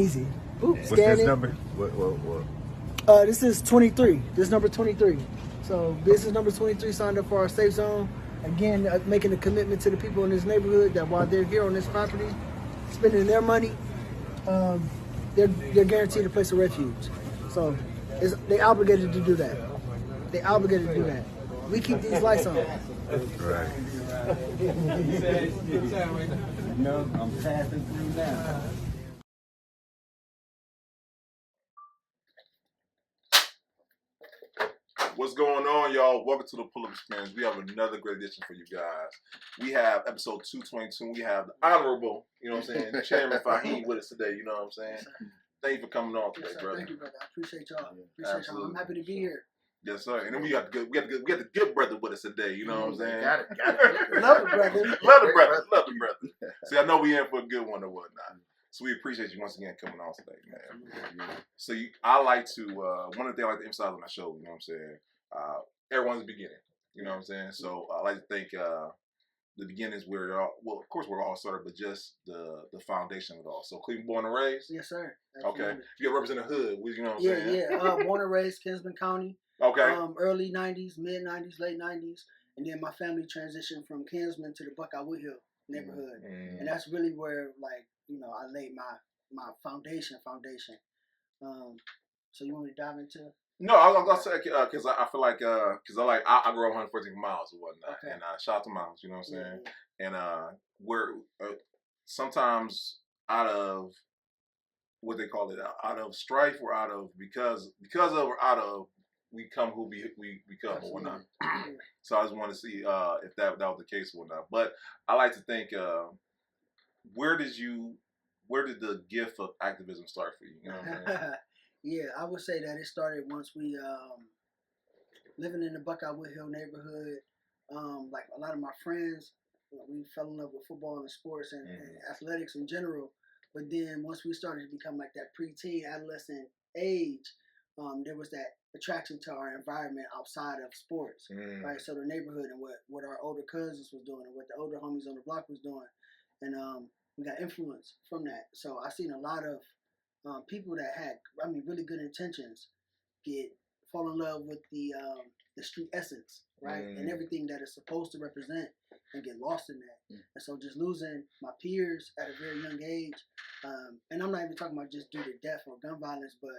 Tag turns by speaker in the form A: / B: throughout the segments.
A: easy. Ooh,
B: What's this number? What?
A: This is 23. This is number 23. So business number 23 signed up for our safe zone. Again, making a commitment to the people in this neighborhood that while they're here on this property, spending their money, they're guaranteed a place of refuge. So they obligated to do that. They obligated to do that. We keep these lights on.
B: Right.
C: No, I'm passing through now.
D: What's going on, y'all? Welcome to the Pull-Up Experience. We have another great edition for you guys. We have episode 222. We have the honorable, you know what I'm saying, Chairman Fahiem with us today, you know what I'm saying? Thank you for coming on today, brother.
A: Thank you, brother. I appreciate y'all. Y'all. I'm happy to be here.
D: Yes, sir. And then we got the good brother with us today, you know what I'm saying?
C: Got it.
A: Love the brother.
D: Love the brother. See, I know we in for a good one or whatnot. So we appreciate you once again coming on today, man. So I like to, one of the things I like to emphasize on my show, you know what I'm saying, everyone's the beginning, you know what I'm saying? So I like to think the beginning is where it all, well, of course we're all started, but just the foundation of it all. So Cleveland born and raised?
A: Yes, sir. Absolutely.
D: Okay. You got represent the hood, you know what I'm saying?
A: Yeah. Born and raised, Kinsman County.
D: Okay.
A: Early 90s, mid 90s, late 90s. And then my family transitioned from Kinsman to the Buckeye Woodhill neighborhood. And that's really where, like, you know, I laid my foundation. So you want me to dive into?
D: No, I was gonna say because I feel like I grew up 114 miles or whatnot, and shout out to Miles, you know what I'm saying? And we're sometimes out of what they call it, out of strife or out of because of or out of we come who we become or whatnot. So I just want to see if that was the case or whatnot. But I like to think where did the gift of activism start for you? You know what I mean?
A: Yeah, I would say that it started once we living in the Buckeye Woodhill neighborhood. Like a lot of my friends, we fell in love with football and sports and athletics in general. But then once we started to become like that preteen, adolescent age, there was that attraction to our environment outside of sports, right? So the neighborhood and what our older cousins was doing and what the older homies on the block was doing, and we got influence from that. So I seen a lot of people that had, really good intentions fall in love with the street essence, right? And everything that it's supposed to represent and get lost in that. And so just losing my peers at a very young age, and I'm not even talking about just due to death or gun violence, but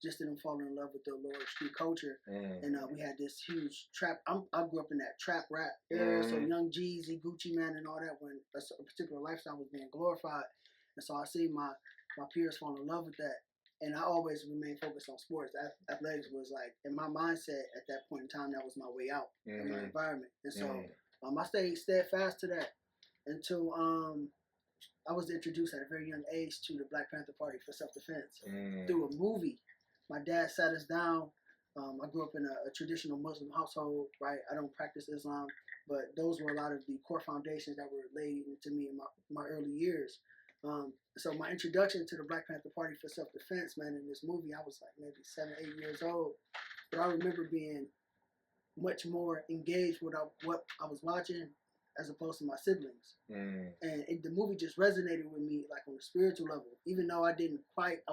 A: just them falling in love with the Lord street culture. And we had this huge trap. I grew up in that trap rap era, so Young Jeezy, Gucci Man and all that, when a particular lifestyle was being glorified. And so I see my peers fall in love with that. And I always remained focused on sports. Athletics was like, in my mindset at that point in time, that was my way out in my environment. And so I stayed steadfast to that until I was introduced at a very young age to the Black Panther Party for self-defense through a movie. My dad sat us down. I grew up in a traditional Muslim household, right? I don't practice Islam, but those were a lot of the core foundations that were laid into me in my early years. So my introduction to the Black Panther Party for self-defense, man, in this movie, I was like maybe 7, 8 years old. But I remember being much more engaged with what I was watching as opposed to my siblings. And the movie just resonated with me like on a spiritual level. Even though I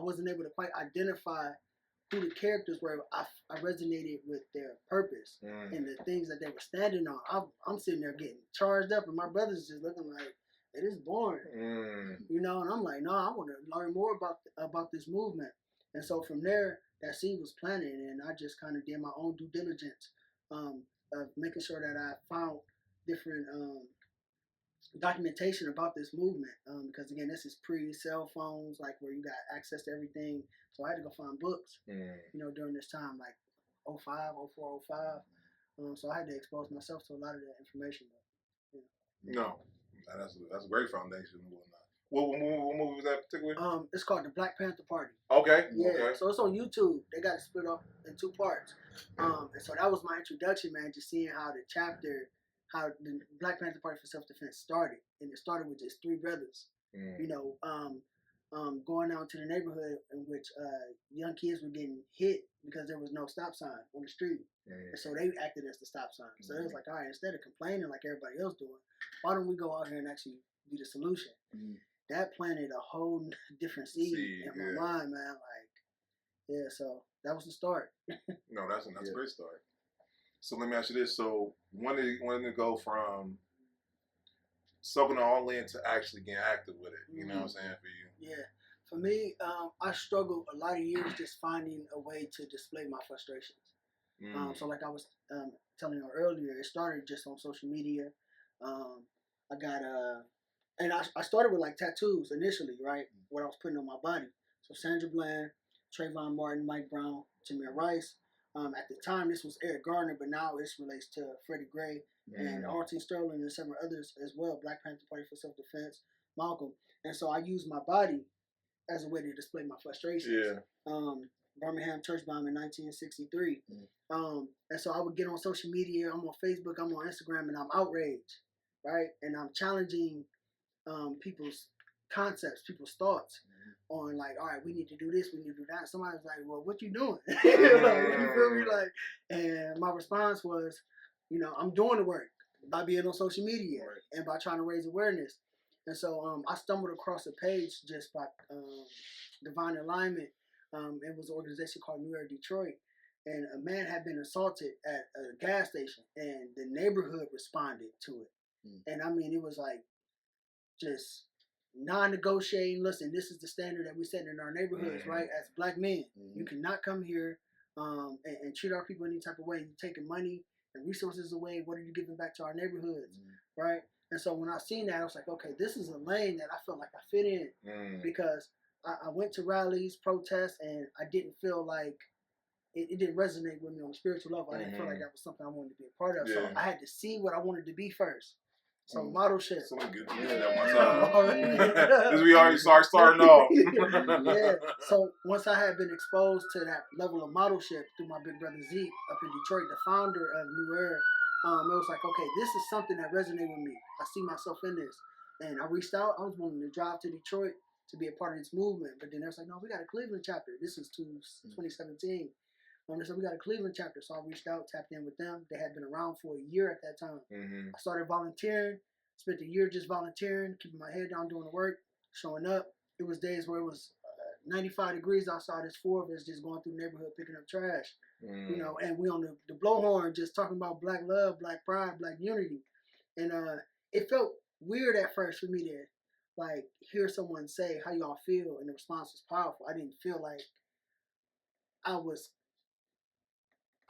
A: wasn't able to quite identify who the characters were, I resonated with their purpose and the things that they were standing on. I'm sitting there getting charged up, and my brother's just looking like, it is boring, you know. And I'm like, no, I want to learn more about this movement. And so from there, that seed was planted, and I just kind of did my own due diligence of making sure that I found different documentation about this movement. Because again, this is pre-cell phones, like where you got access to everything. So I had to go find books, you know, during this time, like 05, 04, 05. So I had to expose myself to a lot of that information. But, you know.
D: No. That's a great foundation and whatnot. What movie was that particularly?
A: It's called the Black Panther Party.
D: Okay.
A: Yeah.
D: Okay.
A: So it's on YouTube. They got it split up in 2 parts. And so that was my introduction, man. Just seeing how the Black Panther Party for self-defense started, and it started with just 3 brothers. You know, going out to the neighborhood in which young kids were getting hit because there was no stop sign on the street. And so they acted as the stop sign. So it was like, all right, instead of complaining like everybody else doing, why don't we go out here and actually be the solution? that planted a whole different seed in my mind, man. Like, yeah, so that was the start.
D: No, that's a great start. So let me ask you this: so when did it go from soaking all in to actually getting active with it? You know what I'm saying, for you?
A: Yeah. For me, I struggled a lot of years just finding a way to display my frustrations. So like I was telling you earlier, it started just on social media. I got and I started with like tattoos initially, right? What I was putting on my body. So Sandra Bland, Trayvon Martin, Mike Brown, Tamir Rice. At the time, this was Eric Garner, but now this relates to Freddie Gray and Arlton Sterling and several others as well. Black Panther Party for Self-Defense, Malcolm. And so I used my body as a way to display my frustrations. Birmingham church bomb in 1963. And so I would get on social media, I'm on Facebook, I'm on Instagram, and I'm outraged, right? And I'm challenging people's concepts, people's thoughts on like, all right, we need to do this, we need to do that. Somebody's like, well, what you doing? Like, you feel me? Like, and my response was, you know, I'm doing the work by being on social media and by trying to raise awareness. And so I stumbled across a page just by divine alignment. It was an organization called New Era Detroit, and a man had been assaulted at a gas station, and the neighborhood responded to it. And I mean, it was like just non-negotiating. Listen, this is the standard that we set in our neighborhoods, right? As black men, you cannot come here and treat our people any type of way. You're taking money and resources away. What are you giving back to our neighborhoods, right? And so when I seen that, I was like, okay, this is a lane that I felt like I fit in because I went to rallies, protests, and I didn't feel like it didn't resonate with me on a spiritual level. I didn't feel like that was something I wanted to be a part of. So I had to see what I wanted to be first. So model shit.
D: So good to get that one time. This we already starting off.
A: Yeah. So once I had been exposed to that level of modelship through my big brother Zeke up in Detroit, the founder of New Era, it was like, okay, this is something that resonated with me. I see myself in this. And I reached out. I was willing to drive to Detroit to be a part of this movement. But then they was like, no, we got a Cleveland chapter. This is 2017. They said, we got a Cleveland chapter. So I reached out, tapped in with them. They had been around for a year at that time. I started volunteering. Spent a year just volunteering, keeping my head down, doing the work, showing up. It was days where it was 95 degrees outside. There's four of us just going through the neighborhood picking up trash. You know, and we on the blowhorn just talking about black love, black pride, black unity. And it felt weird at first for me to like hear someone say how y'all feel, and the response was powerful. I didn't feel like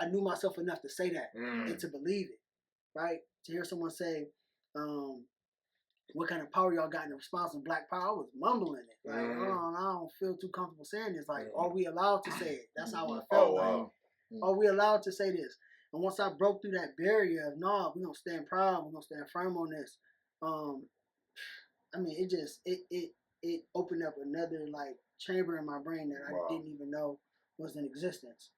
A: I knew myself enough to say that and to believe it, right? To hear someone say, what kind of power y'all got in the response of black power? I was mumbling it. Like, I don't feel too comfortable saying this. Like, are we allowed to say it? That's how I felt. Like, are we allowed to say this? And once I broke through that barrier of, no, we're going to stand proud, we're going to stand firm on this. I mean, it opened up another, like, chamber in my brain that I didn't even know was in existence.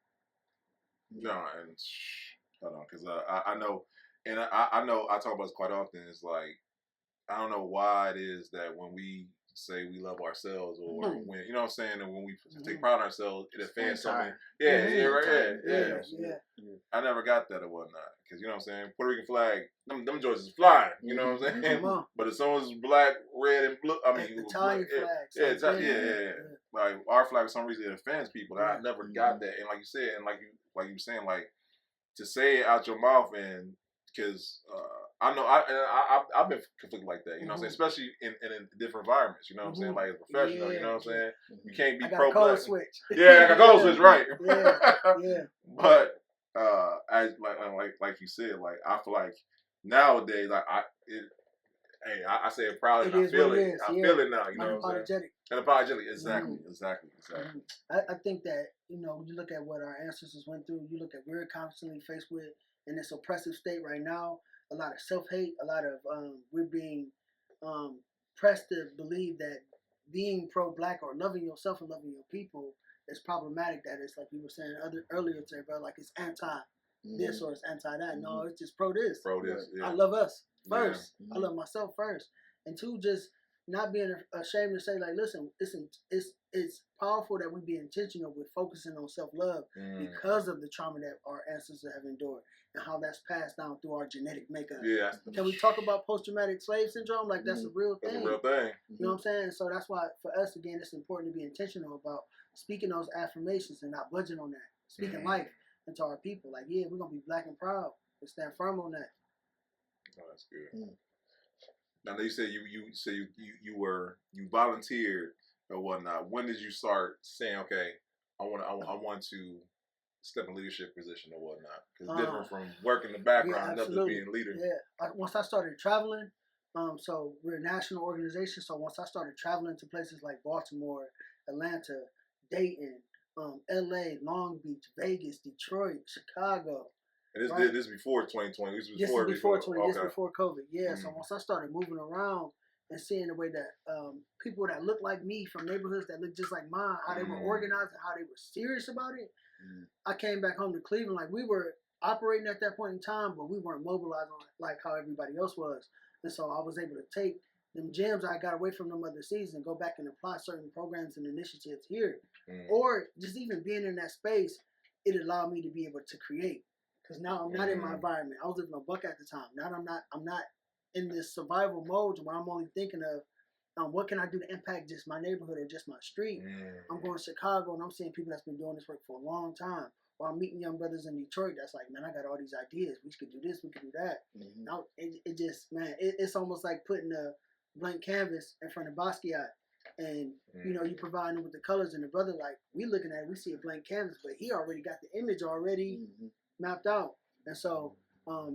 D: No, and hold on, because I know, and I know I talk about this quite often. It's like, I don't know why it is that when we say we love ourselves, or when, you know what I'm saying, and when we take pride in ourselves, it offends something. Yeah. I never got that or whatnot, because you know what I'm saying, Puerto Rican flag, them joints is flying. You know what I'm saying? But as soon as black, red, and blue, I mean,
A: Italian flags.
D: Yeah. Like our flag, for some reason, it offends people. I never got that, and like you said, and like you were saying, like to say it out your mouth, and because I know I've been conflicted like that, you know what I'm saying, especially in different environments, you know what I'm saying, like as a professional, you know what I'm saying, you can't be pro black.
A: Switch.
D: Yeah, I got code switch, right?
A: Yeah.
D: But as like you said, like I feel like nowadays, like I say it proudly, and I feel it. I feel it now, you know what I'm saying? Unapologetic, exactly.
A: I think that, you know, when you look at what our ancestors went through, you look at we're constantly faced with in this oppressive state right now, a lot of self-hate, a lot of we're being pressed to believe that being pro-black or loving yourself and loving your people is problematic. That it's like you were saying earlier today, bro, like it's anti this or it's anti that. No, it's just pro this.
D: Yeah.
A: I love us first. I love myself first. And two, just not being ashamed to say, like, listen, it's powerful that we be intentional with focusing on self-love because of the trauma that our ancestors have endured and how that's passed down through our genetic makeup.
D: Yeah.
A: Can we talk about post-traumatic slave syndrome? Like, that's a real thing.
D: That's a real thing.
A: You know what I'm saying? So that's why, for us, again, it's important to be intentional about speaking those affirmations and not budging on that. Speaking life into our people. Like, yeah, we're going to be black and proud. We stand firm on that.
D: Oh, that's good. Now you said you volunteered or whatnot. When did you start saying, okay, I want to step in leadership position or whatnot? Because it's different from working in the background up to being a leader.
A: Yeah. Once I started traveling, so we're a national organization. So once I started traveling to places like Baltimore, Atlanta, Dayton, LA, Long Beach, Vegas, Detroit, Chicago.
D: And this before 2020. This was
A: before 2020. This before COVID. Yeah. So once I started moving around and seeing the way that people that look like me from neighborhoods that look just like mine, how they were organized and how they were serious about it, I came back home to Cleveland. Like, we were operating at that point in time, but we weren't mobilized on it like how everybody else was. And so I was able to take them gems I got away from them other seasons and go back and apply certain programs and initiatives here. Or just even being in that space, it allowed me to be able to create. Because now I'm not in my environment. I was living on Buck at the time. Now I'm not in this survival mode where I'm only thinking of what can I do to impact just my neighborhood or just my street. I'm going to Chicago and I'm seeing people that's been doing this work for a long time. Or I'm meeting young brothers in Detroit that's like, man, I got all these ideas. We could do this, we could do that. Now, it just, man, it's almost like putting a blank canvas in front of Basquiat. And, you know, you provide them with the colors, and the brother, like, we looking at it, we see a blank canvas, but he already got the image already mapped out. And so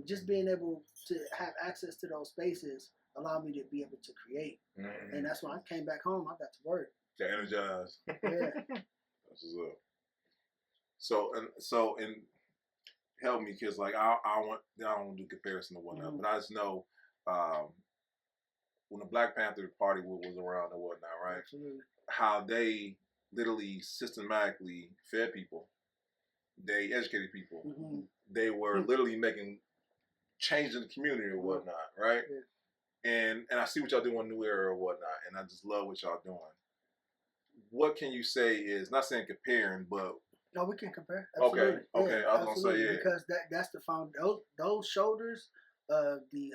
A: just being able to have access to those spaces allowed me to be able to create. And that's when I came back home, I got to work.
D: To energize.
A: Yeah.
D: That's what's up. So help me, because like I don't want to do comparison or whatnot, but I just know when the Black Panther Party was around and whatnot, right?
A: Absolutely.
D: How they literally systematically fed people. They educated people. They were literally making change in the community or whatnot, right? And I see what y'all do on New Era or whatnot, and I just love what y'all doing. What can you say is, not saying comparing, but
A: no, we can compare. Absolutely.
D: Okay. I was gonna say
A: because that's the found those shoulders of the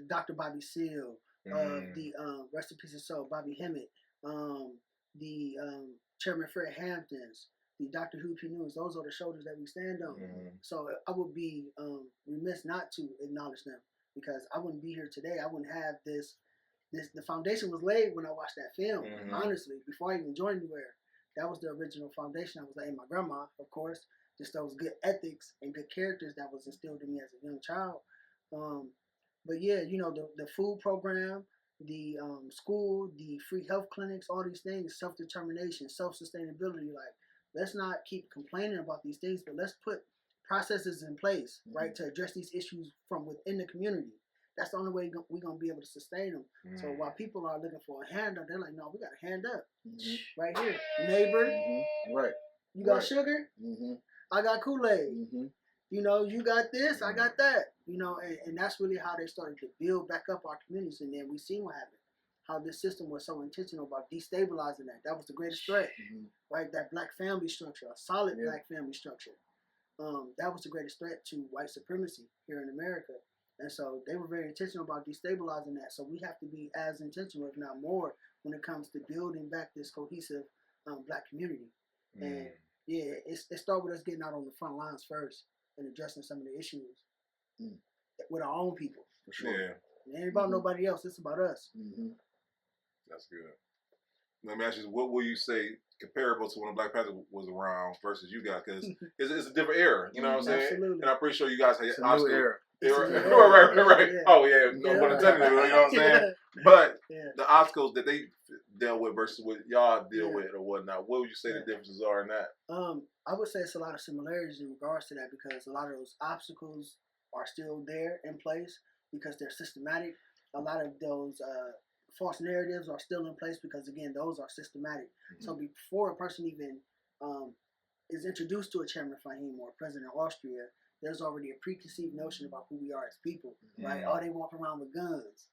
A: Dr. Bobby Seale, of the rest in peace and soul Bobby Hemmett, the Chairman Fahiem, the Dr. Hoopy News. Those are the shoulders that we stand on. So I would be remiss not to acknowledge them, because I wouldn't be here today. I wouldn't have this. The foundation was laid when I watched that film. Honestly, before I even joined New Era. That was the original foundation. I was like, and my grandma, of course, just those good ethics and good characters that was instilled in me as a young child. But yeah, you know, the food program, the school, the free health clinics, all these things, self-determination, self-sustainability. Like, let's not keep complaining about these things, but let's put processes in place, right, to address these issues from within the community. That's the only way we're going to be able to sustain them. So while people are looking for a handout, they're like, no, we got a hand up. Right here. Neighbor.
C: Right.
A: You got sugar? I got Kool-Aid. You know, you got this, I got that. You know, and that's really how they started to build back up our communities. And then we seen what happened. How this system was so intentional about destabilizing that. That was the greatest threat. Right? That black family structure, a solid black family structure. That was the greatest threat to white supremacy here in America. And so they were very intentional about destabilizing that. So we have to be as intentional, if not more, when it comes to building back this cohesive black community. And yeah, it started with us getting out on the front lines first and addressing some of the issues with our own people, for sure. Yeah. It ain't about nobody else. It's about us.
D: That's good. Let me ask you, what will you say comparable to when the Black Panther was around versus you guys? Because it's a different era, you know what I'm saying?
A: Absolutely.
D: And I'm pretty sure you guys had
C: it's a new era.
D: Right. Yeah. Oh yeah, no pun intended. You know what I'm saying? But the obstacles that they dealt with versus what y'all deal with or whatnot, what would you say the differences are in that?
A: I would say it's a lot of similarities in regards to that, because a lot of those obstacles are still there in place because they're systematic. A lot of those false narratives are still in place because, again, those are systematic. So before a person even is introduced to a Chairman Fahiem or President Austria, there's already a preconceived notion about who we are as people, right? Oh, they walk around with guns.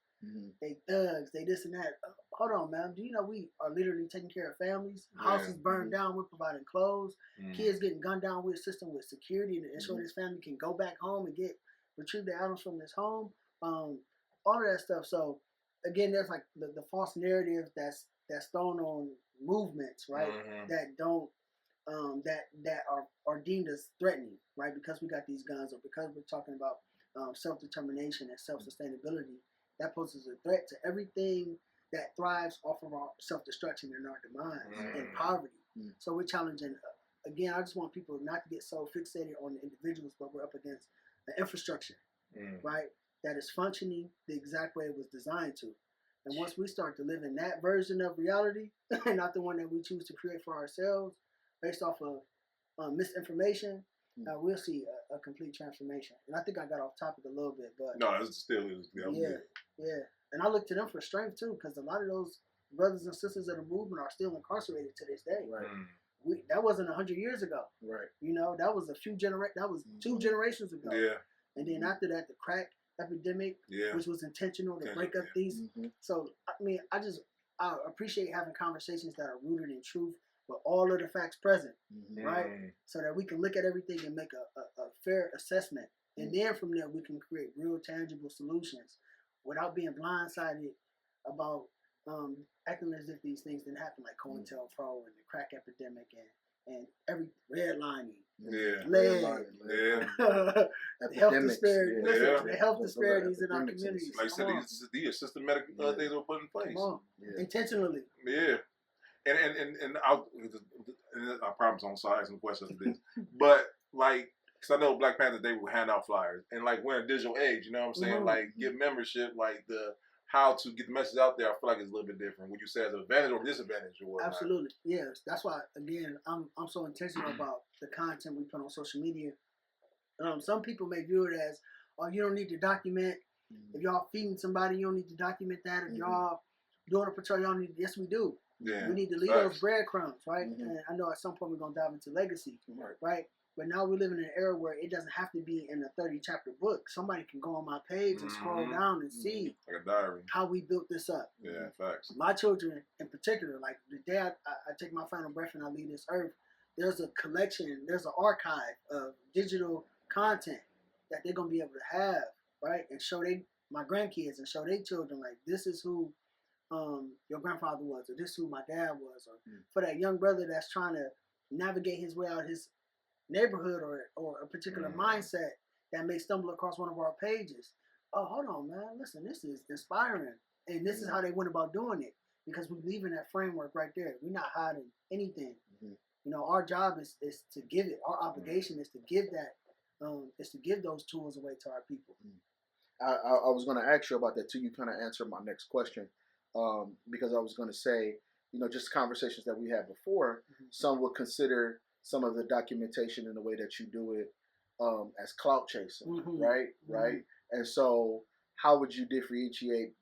A: they thugs, they this and that. Hold on, man. Do you know we are literally taking care of families? Houses burned down, we're providing clothes. Kids getting gunned down with a system with security to ensure this family can go back home and retrieve their items from this home. All of that stuff. So again, there's like the false narrative that's thrown on movements, right? That don't that are deemed as threatening, right? Because we got these guns, or because we're talking about self-determination and self-sustainability, that poses a threat to everything that thrives off of our self-destruction and our demise and poverty. So we're challenging. Again, I just want people not to get so fixated on the individuals, but we're up against the infrastructure, right? That is functioning the exact way it was designed to. And once we start to live in that version of reality, and not the one that we choose to create for ourselves, based off of misinformation, we'll see a complete transformation. And I think I got off topic a little bit, but
D: no, it's still is.
A: Yeah. And I look to them for strength too, because a lot of those brothers and sisters of the movement are still incarcerated to this day. Right. That wasn't 100 years ago. Right. You know, that was that was 2 generations ago. Yeah. And then after that, the crack epidemic, which was intentional to break up these. So I mean, I appreciate having conversations that are rooted in truth, with all of the facts present, right? So that we can look at everything and make a fair assessment. And then from there, we can create real tangible solutions without being blindsided about acting as if these things didn't happen, like COINTELPRO and the crack epidemic and every redlining. Health disparities. The health disparities in our communities.
D: Like I said, these systematic things were put in place.
A: Come on. Intentionally.
D: Yeah. And I promise I'm sorry asking questions of this, but like, cause I know Black Panther Day will hand out flyers, and like we're in digital age, you know what I'm saying? Like get membership, like how to get the message out there. I feel like it's a little bit different. Would you say as an advantage or disadvantage or whatnot?
A: Absolutely, yes. That's why again I'm so intentional about the content we put on social media. Some people may view it as, oh, you don't need to document. If y'all feeding somebody, you don't need to document that. If y'all doing a patrol, y'all need. Yes, we do. Yeah, we need to leave those breadcrumbs, right? And I know at some point we're going to dive into legacy, right? But now we live in an era where it doesn't have to be in a 30-chapter book. Somebody can go on my page and scroll down and see
D: like a diary
A: how we built this up.
D: Yeah, facts.
A: My children in particular, like the day I take my final breath and I leave this earth, there's a collection, there's an archive of digital content that they're going to be able to have, right? And show my grandkids and show their children, like, this is who your grandfather was, or this is who my dad was, or for that young brother that's trying to navigate his way out of his neighborhood or a particular mindset that may stumble across one of our pages. Oh, hold on, man. Listen, this is inspiring. And this is how they went about doing it, because we leave in that framework right there. We're not hiding anything. You know, our job is to give it. Our obligation is to give that, is to give those tools away to our people.
E: I was going to ask you about that too. You kind of answered my next question. Because I was going to say, you know, just conversations that we had before, some would consider some of the documentation in the way that you do it as clout chasing, right? Right. And so how would you differentiate,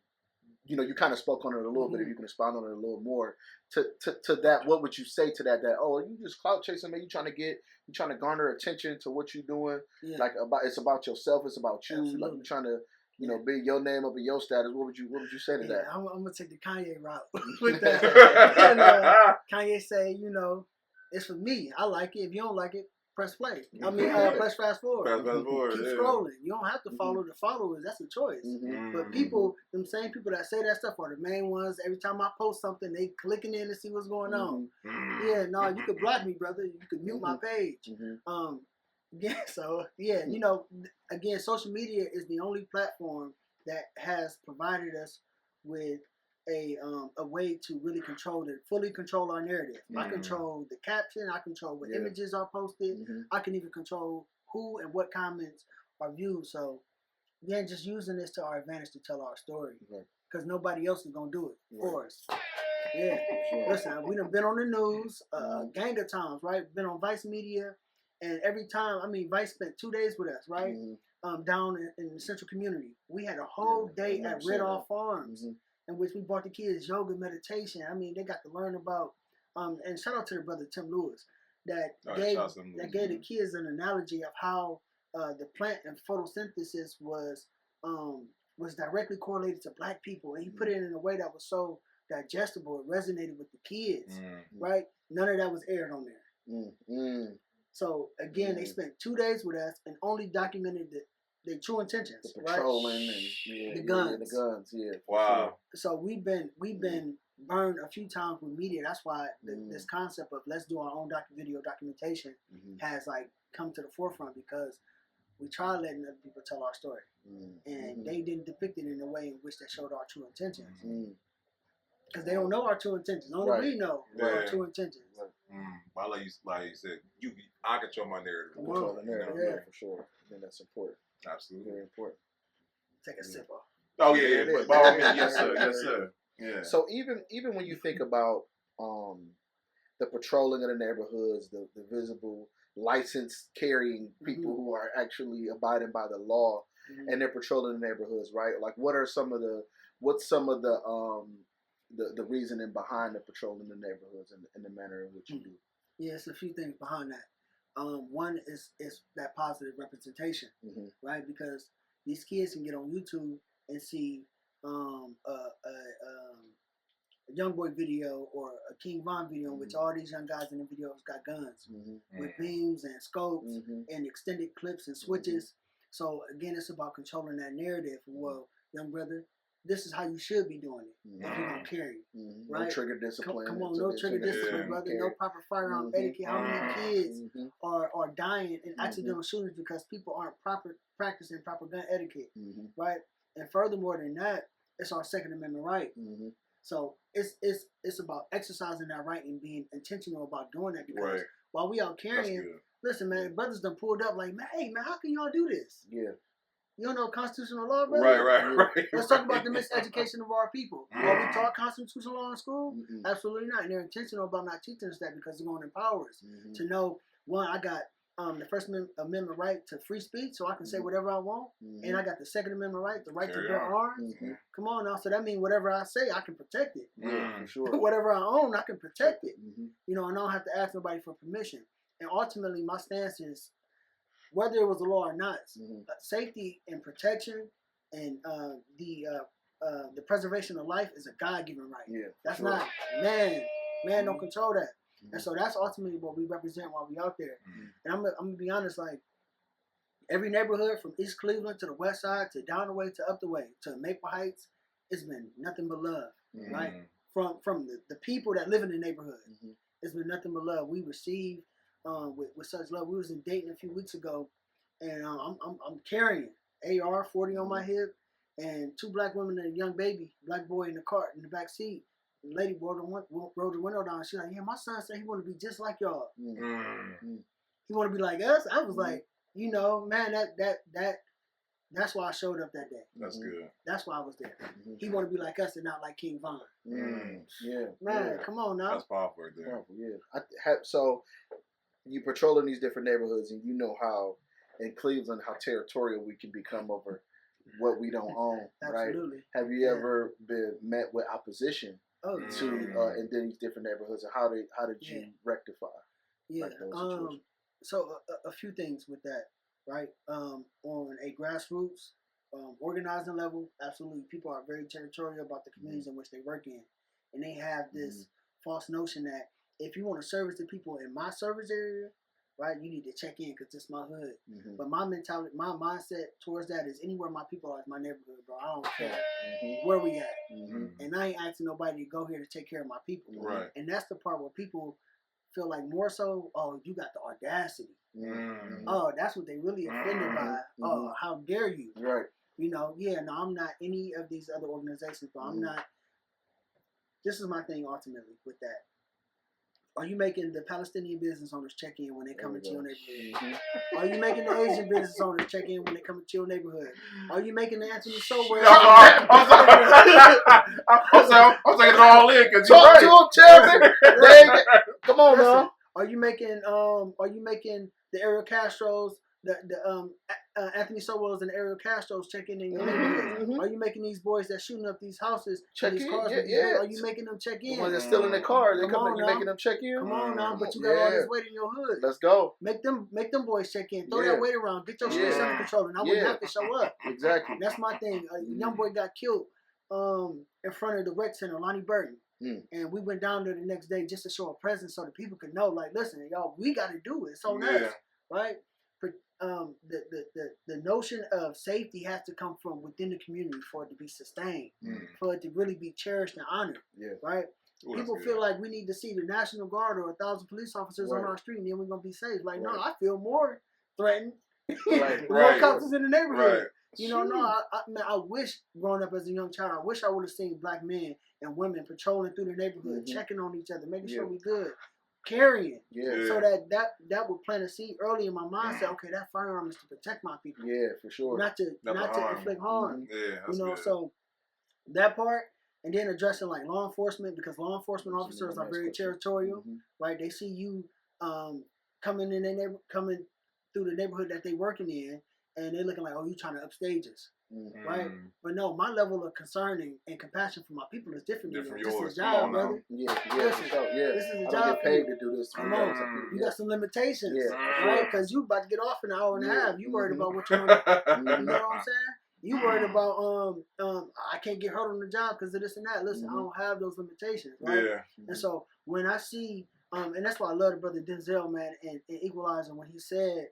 E: you know, you kind of spoke on it a little bit, if you can expound on it a little more, to that, what would you say to that, oh, you just clout chasing, man, you trying to garner attention to what you're doing, like it's about yourself, it's about you, like you're trying to, you know, build your name up in your status. What would you say to that?
A: I'm gonna take the Kanye route with that. And, Kanye say, you know, it's for me. I like it. If you don't like it, press play. I mean, press fast forward. Keep scrolling. You don't have to follow the followers. That's a choice. But people, them same people that say that stuff are the main ones. Every time I post something, they clicking in to see what's going on. Yeah, no, you could block me, brother. You could mute my page. Yeah, so yeah, you know, again, social media is the only platform that has provided us with a way to really fully control our narrative. I control the caption, I control what images are posted, I can even control who and what comments are viewed. So yeah, just using this to our advantage to tell our story, because nobody else is gonna do it for us. Yeah, listen, we done been on the news a gang of times, right? Been on Vice Media. And every time, I mean, Vice spent 2 days with us, right? Down in the central community. We had a whole day at Red Off Farms, in which we brought the kids yoga, meditation. I mean, they got to learn about, and shout out to their brother Tim Lewis, that gave the kids an analogy of how the plant and photosynthesis was was directly correlated to black people, and he put it in a way that was so digestible. It resonated with the kids, right? None of that was aired on there. So again, they spent 2 days with us and only documented their true intentions,
E: the patrolling
A: right?
E: and
A: the guns.
E: the guns,
D: Wow.
A: So we've been burned a few times with media. That's why this concept of let's do our own video documentation has like come to the forefront, because we tried letting other people tell our story, and they didn't depict it in a way in which they showed our true intentions. Because they don't know our true intentions. Only we know our true intentions.
D: Well, like you said, I control my narrative.
E: Control the narrative, for sure. I think that's important.
D: Absolutely.
E: Very important.
A: Take a sip off.
D: Oh yeah. But by all means, yes sir, yes sir. Yeah.
E: So even when you think about the patrolling of the neighborhoods, the visible license carrying people who are actually abiding by the law, and they're patrolling the neighborhoods, right? Like, what's some of the reasoning behind the patrolling the neighborhoods and the manner in which you do?
A: Yeah, it's a few things behind that. One is that positive representation, right? Because these kids can get on YouTube and see a Young Boy video or a King Von video in which all these young guys in the videos got guns with beams and scopes and extended clips and switches. So again, it's about controlling that narrative. Well, young brother, this is how you should be doing it if you're gonna carry, right?
E: No trigger discipline.
A: Come on, no trigger discipline, brother. No proper firearm etiquette. How many kids are dying in accidental shootings because people aren't practicing proper gun etiquette, right? And furthermore than that, it's our Second Amendment right. So it's about exercising that right and being intentional about doing that, because while we out carrying, listen, man, brothers done pulled up like, man, hey, man, how can y'all do this? Yeah. You don't know constitutional law, brother?
D: Right.
A: Let's talk about the miseducation of our people. Are we taught constitutional law in school? Absolutely not. And they're intentional about not teaching us that, because they're going to empower us to know, one, I got the First Amendment right to free speech, so I can say whatever I want, and I got the Second Amendment right, the right to bear arms. Come on now, so that means whatever I say, I can protect it.
E: For sure.
A: Whatever I own, I can protect it. You know, and I don't have to ask nobody for permission. And ultimately, my stance is, whether it was a law or not, safety and protection and the preservation of life is a God-given right. Yeah, that's not man don't control that. And so that's ultimately what we represent while we out there. And I'm gonna be honest, like, every neighborhood from East Cleveland to the West Side to down the way to up the way to Maple Heights, it's been nothing but love, right? From the people that live in the neighborhood, it's been nothing but love. We receive with such love. We was in Dayton a few weeks ago, and I'm carrying AR-40 on my hip, and 2 black women and a young black boy in the cart in the back seat. The lady rolled the window down. She's like, "Yeah, my son said he want to be just like y'all. He want to be like us." I was like, you know, man, that's why I showed up that day. That's good. That's why I was there. He want to be like us and not like King Von. Yeah, man, come on now. That's
D: powerful right there.
E: Powerful, yeah. So you patrolling these different neighborhoods, and you know how in Cleveland how territorial we can become over what we don't own, right?
A: Absolutely.
E: Have you ever been met with opposition to in these different neighborhoods, and how did you rectify?
A: Yeah. So a few things with that, right? On a grassroots organizing level, absolutely, people are very territorial about the communities in which they work in, and they have this false notion that if you want to service the people in my service area, right, you need to check in because it's my hood. But my mentality, my mindset towards that is anywhere my people are is my neighborhood, bro. I don't care where we at. And I ain't asking nobody to go here to take care of my people.
D: Right.
A: And that's the part where people feel like more so, oh, you got the audacity. Oh, that's what they really offended by. Oh, how dare you?
E: Right.
A: You know, no, I'm not any of these other organizations, but I'm not. This is my thing ultimately with that. Are you making the Palestinian business owners check in when they come into your neighborhood? Are you making the Asian business owners check in when they come into your neighborhood? Are you making the Anthony Sobel?
D: I'm taking it all in because you're
E: right. Talk to him, Chairman. Come on, man.
A: Are you making the Ariel Castros, the Anthony Sowell's and Ariel Castro's checking in your neighborhood? Are you making these boys that shooting up these houses, these cars? Are you making them check in?
E: The ones that still in their car, they come in, you making them check in?
A: Come on now, but you got all this weight in your hood.
E: Let's go.
A: Make them boys check in. Throw that weight around. Get your streets under control, and I wouldn't have to show up.
E: Exactly.
A: That's my thing. A young boy got killed in front of the rec center, Lonnie Burton. And we went down there the next day just to show a presence so that people could know, like, listen, y'all, we got to do it. It's on us, right? The notion of safety has to come from within the community for it to be sustained, for it to really be cherished and honored, right? People feel like we need to see the National Guard or 1,000 police officers on our street and then we're going to be safe. Like, no, I feel more threatened. More cops in the neighborhood. You know, I wish growing up as a young child, I wish I would have seen black men and women patrolling through the neighborhood, checking on each other, making sure we good, carrying, so that would plant a seed early in my mind. Say, okay, that firearm is to protect my people. Yeah, for sure. Not to inflict harm. You know, so that part, and then addressing like law enforcement, because law enforcement officers are very territorial, right? They see you coming through the neighborhood that they working in. And they're looking like, oh, you trying to upstage us, right? But no, my level of concern and compassion for my people is different than yours. This is a job, brother. This is a job. I get paid to do this. Come on, you got some limitations, right? Because you about to get off in an hour and a half. You worried about what you're doing. You know what I'm saying? You worried about I can't get hurt on the job because of this and that. Listen, I don't have those limitations, right? And so when I see, and that's why I love the brother Denzel, man, and Equalizer, when he said,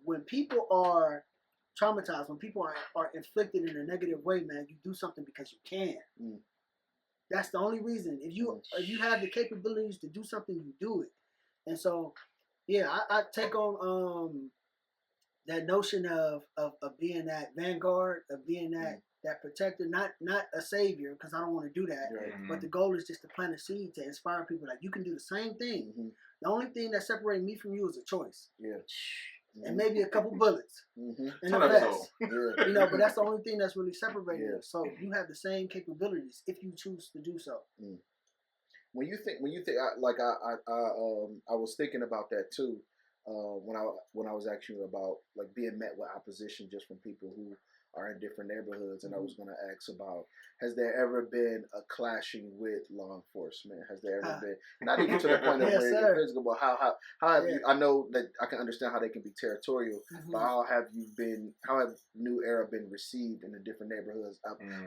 A: when people are traumatized, when people are inflicted in a negative way, man, you do something because you can. That's the only reason. If you have the capabilities to do something, you do it. And so, I take on that notion of being that vanguard, of being that protector, not a savior, because I don't want to do that. But the goal is just to plant a seed to inspire people. Like, you can do the same thing. The only thing that separates me from you is a choice. And maybe a couple bullets and a vest. You know, but that's the only thing that's really separating us. So you have the same capabilities if you choose to do so.
E: When you think, I was thinking about that too. When I was asking you about like being met with opposition just from people who are in different neighborhoods, and I was going to ask about, has there ever been a clashing with law enforcement? Has there ever been, not even to the point of where you're physical, but how have you, I know that I can understand how they can be territorial, but how have New Era been received in the different neighborhoods?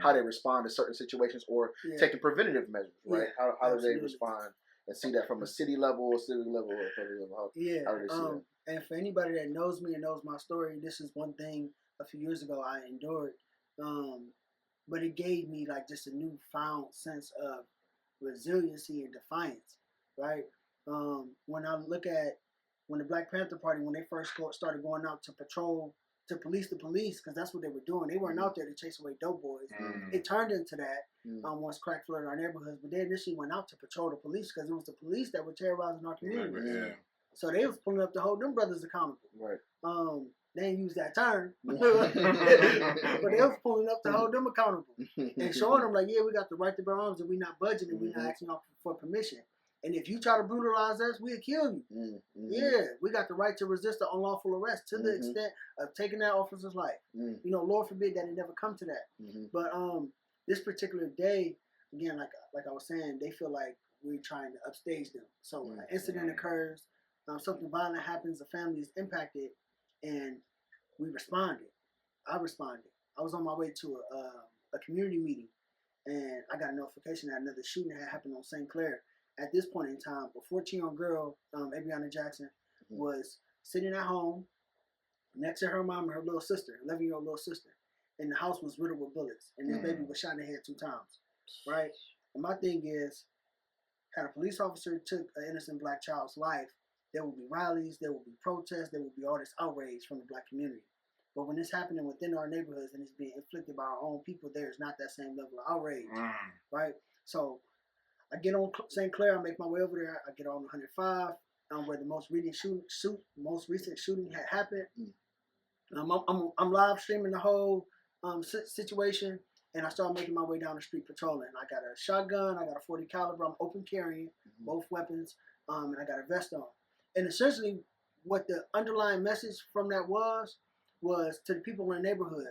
E: How they respond to certain situations or taking preventative measures, right? How do they respond and see that from a city level or federal level? How do they see that?
A: And for anybody that knows me and knows my story, this is one thing a few years ago I endured, but it gave me like just a newfound sense of resiliency and defiance, right? When I look at when the Black Panther Party, when they first started going out to patrol, to police the police, because that's what they were doing. They weren't out there to chase away dope boys. It turned into that once crack flooded our neighborhoods, but they initially went out to patrol the police because it was the police that were terrorizing our community. So they was pulling up to hold them brothers accountable. They didn't use that term, but they was pulling up to hold them accountable and showing them like, we got the right to bear arms and we not budging and we not asking for permission. And if you try to brutalize us, we'll kill you. We got the right to resist an unlawful arrest to the extent of taking that officer's life. You know, Lord forbid that it never come to that. But this particular day, again, like I was saying, they feel like we're trying to upstage them. So an incident occurs, something violent happens, the family is impacted, and we responded. I responded. I was on my way to a community meeting, and I got a notification that another shooting had happened on St. Clair. At this point in time, a 14-year-old girl, Adriana Jackson, was sitting at home next to her mom and her little sister, 11-year-old little sister, and the house was riddled with bullets, and this baby was shot in the head 2 times, right? And my thing is, had a police officer took an innocent black child's life, there will be rallies, there will be protests, there will be all this outrage from the black community. But when it's happening within our neighborhoods and it's being inflicted by our own people, there's not that same level of outrage, right? So I get on St. Clair, I make my way over there, I get on 105, where the most recent shooting had happened. I'm live streaming the whole situation, and I start making my way down the street patrolling. I got a shotgun, I got a 40 caliber, I'm open carrying, both weapons, and I got a vest on. And essentially, what the underlying message from that was was to the people in the neighborhood,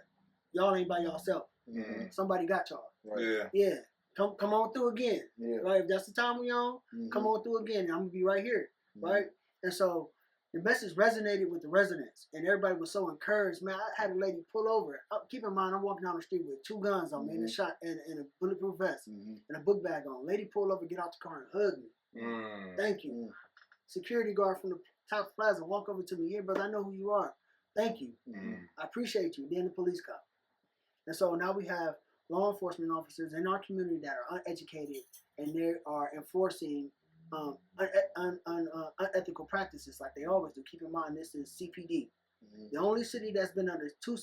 A: y'all ain't by yourself.
E: Mm-hmm.
A: Somebody got y'all.
E: Right.
A: Yeah. Come on through again.
E: Yeah.
A: Right? If that's the time we on,
E: Mm-hmm.
A: come on through again. I'm gonna be right here.
E: Mm-hmm.
A: Right? And so the message resonated with the residents, and everybody was so encouraged. Man, I had a lady pull over. Keep in mind, I'm walking down the street with 2 guns on me, and a shot, and a bulletproof vest, and a book bag on. Lady pull over, get out the car, and hug me. Thank you. Security guard from the top plaza walk over to me. Here, brother, I know who you are. Thank you. I appreciate you. Then the police cop. And so now we have law enforcement officers in our community that are uneducated, and they are enforcing unethical practices like they always do. Keep in mind, this is CPD. The only city that's been under two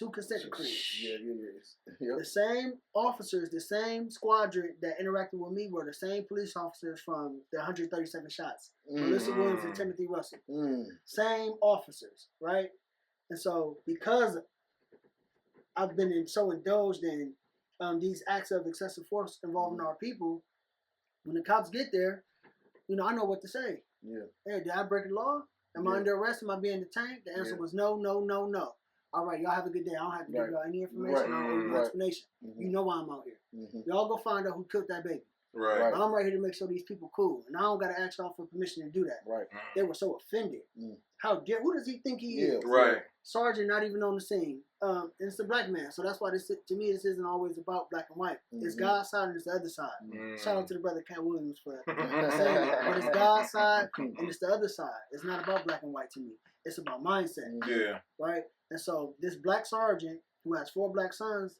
A: consent decrees.
E: Yep.
A: The same officers, the same squadron that interacted with me were the same police officers from the 137 shots. Melissa Williams and Timothy Russell. Same officers, right? And so because I've been so indulged in these acts of excessive force involving our people, when the cops get there, I know what to say.
E: Yeah.
A: Hey, did I break the law? Am I under arrest? Am I being detained? The answer was no, no, no, no. All right, y'all have a good day. I don't have to give y'all any information. I don't owe you no explanation. You know why I'm out here. Y'all go find out who killed that baby.
D: Right.
A: I'm right here to make sure these people cool. And I don't got to ask y'all for permission to do that.
E: Right.
A: They were so offended. How dare, who does he think he is?
D: Right.
A: Sergeant not even on the scene. And it's a black man. So that's why to me, this isn't always about black and white. It's God's side and it's the other side. Shout out to the brother Cat Williams for saying that. But it's God's side and it's the other side. It's not about black and white to me. It's about mindset.
D: Yeah.
A: Right? And so this black sergeant who has 4 black sons,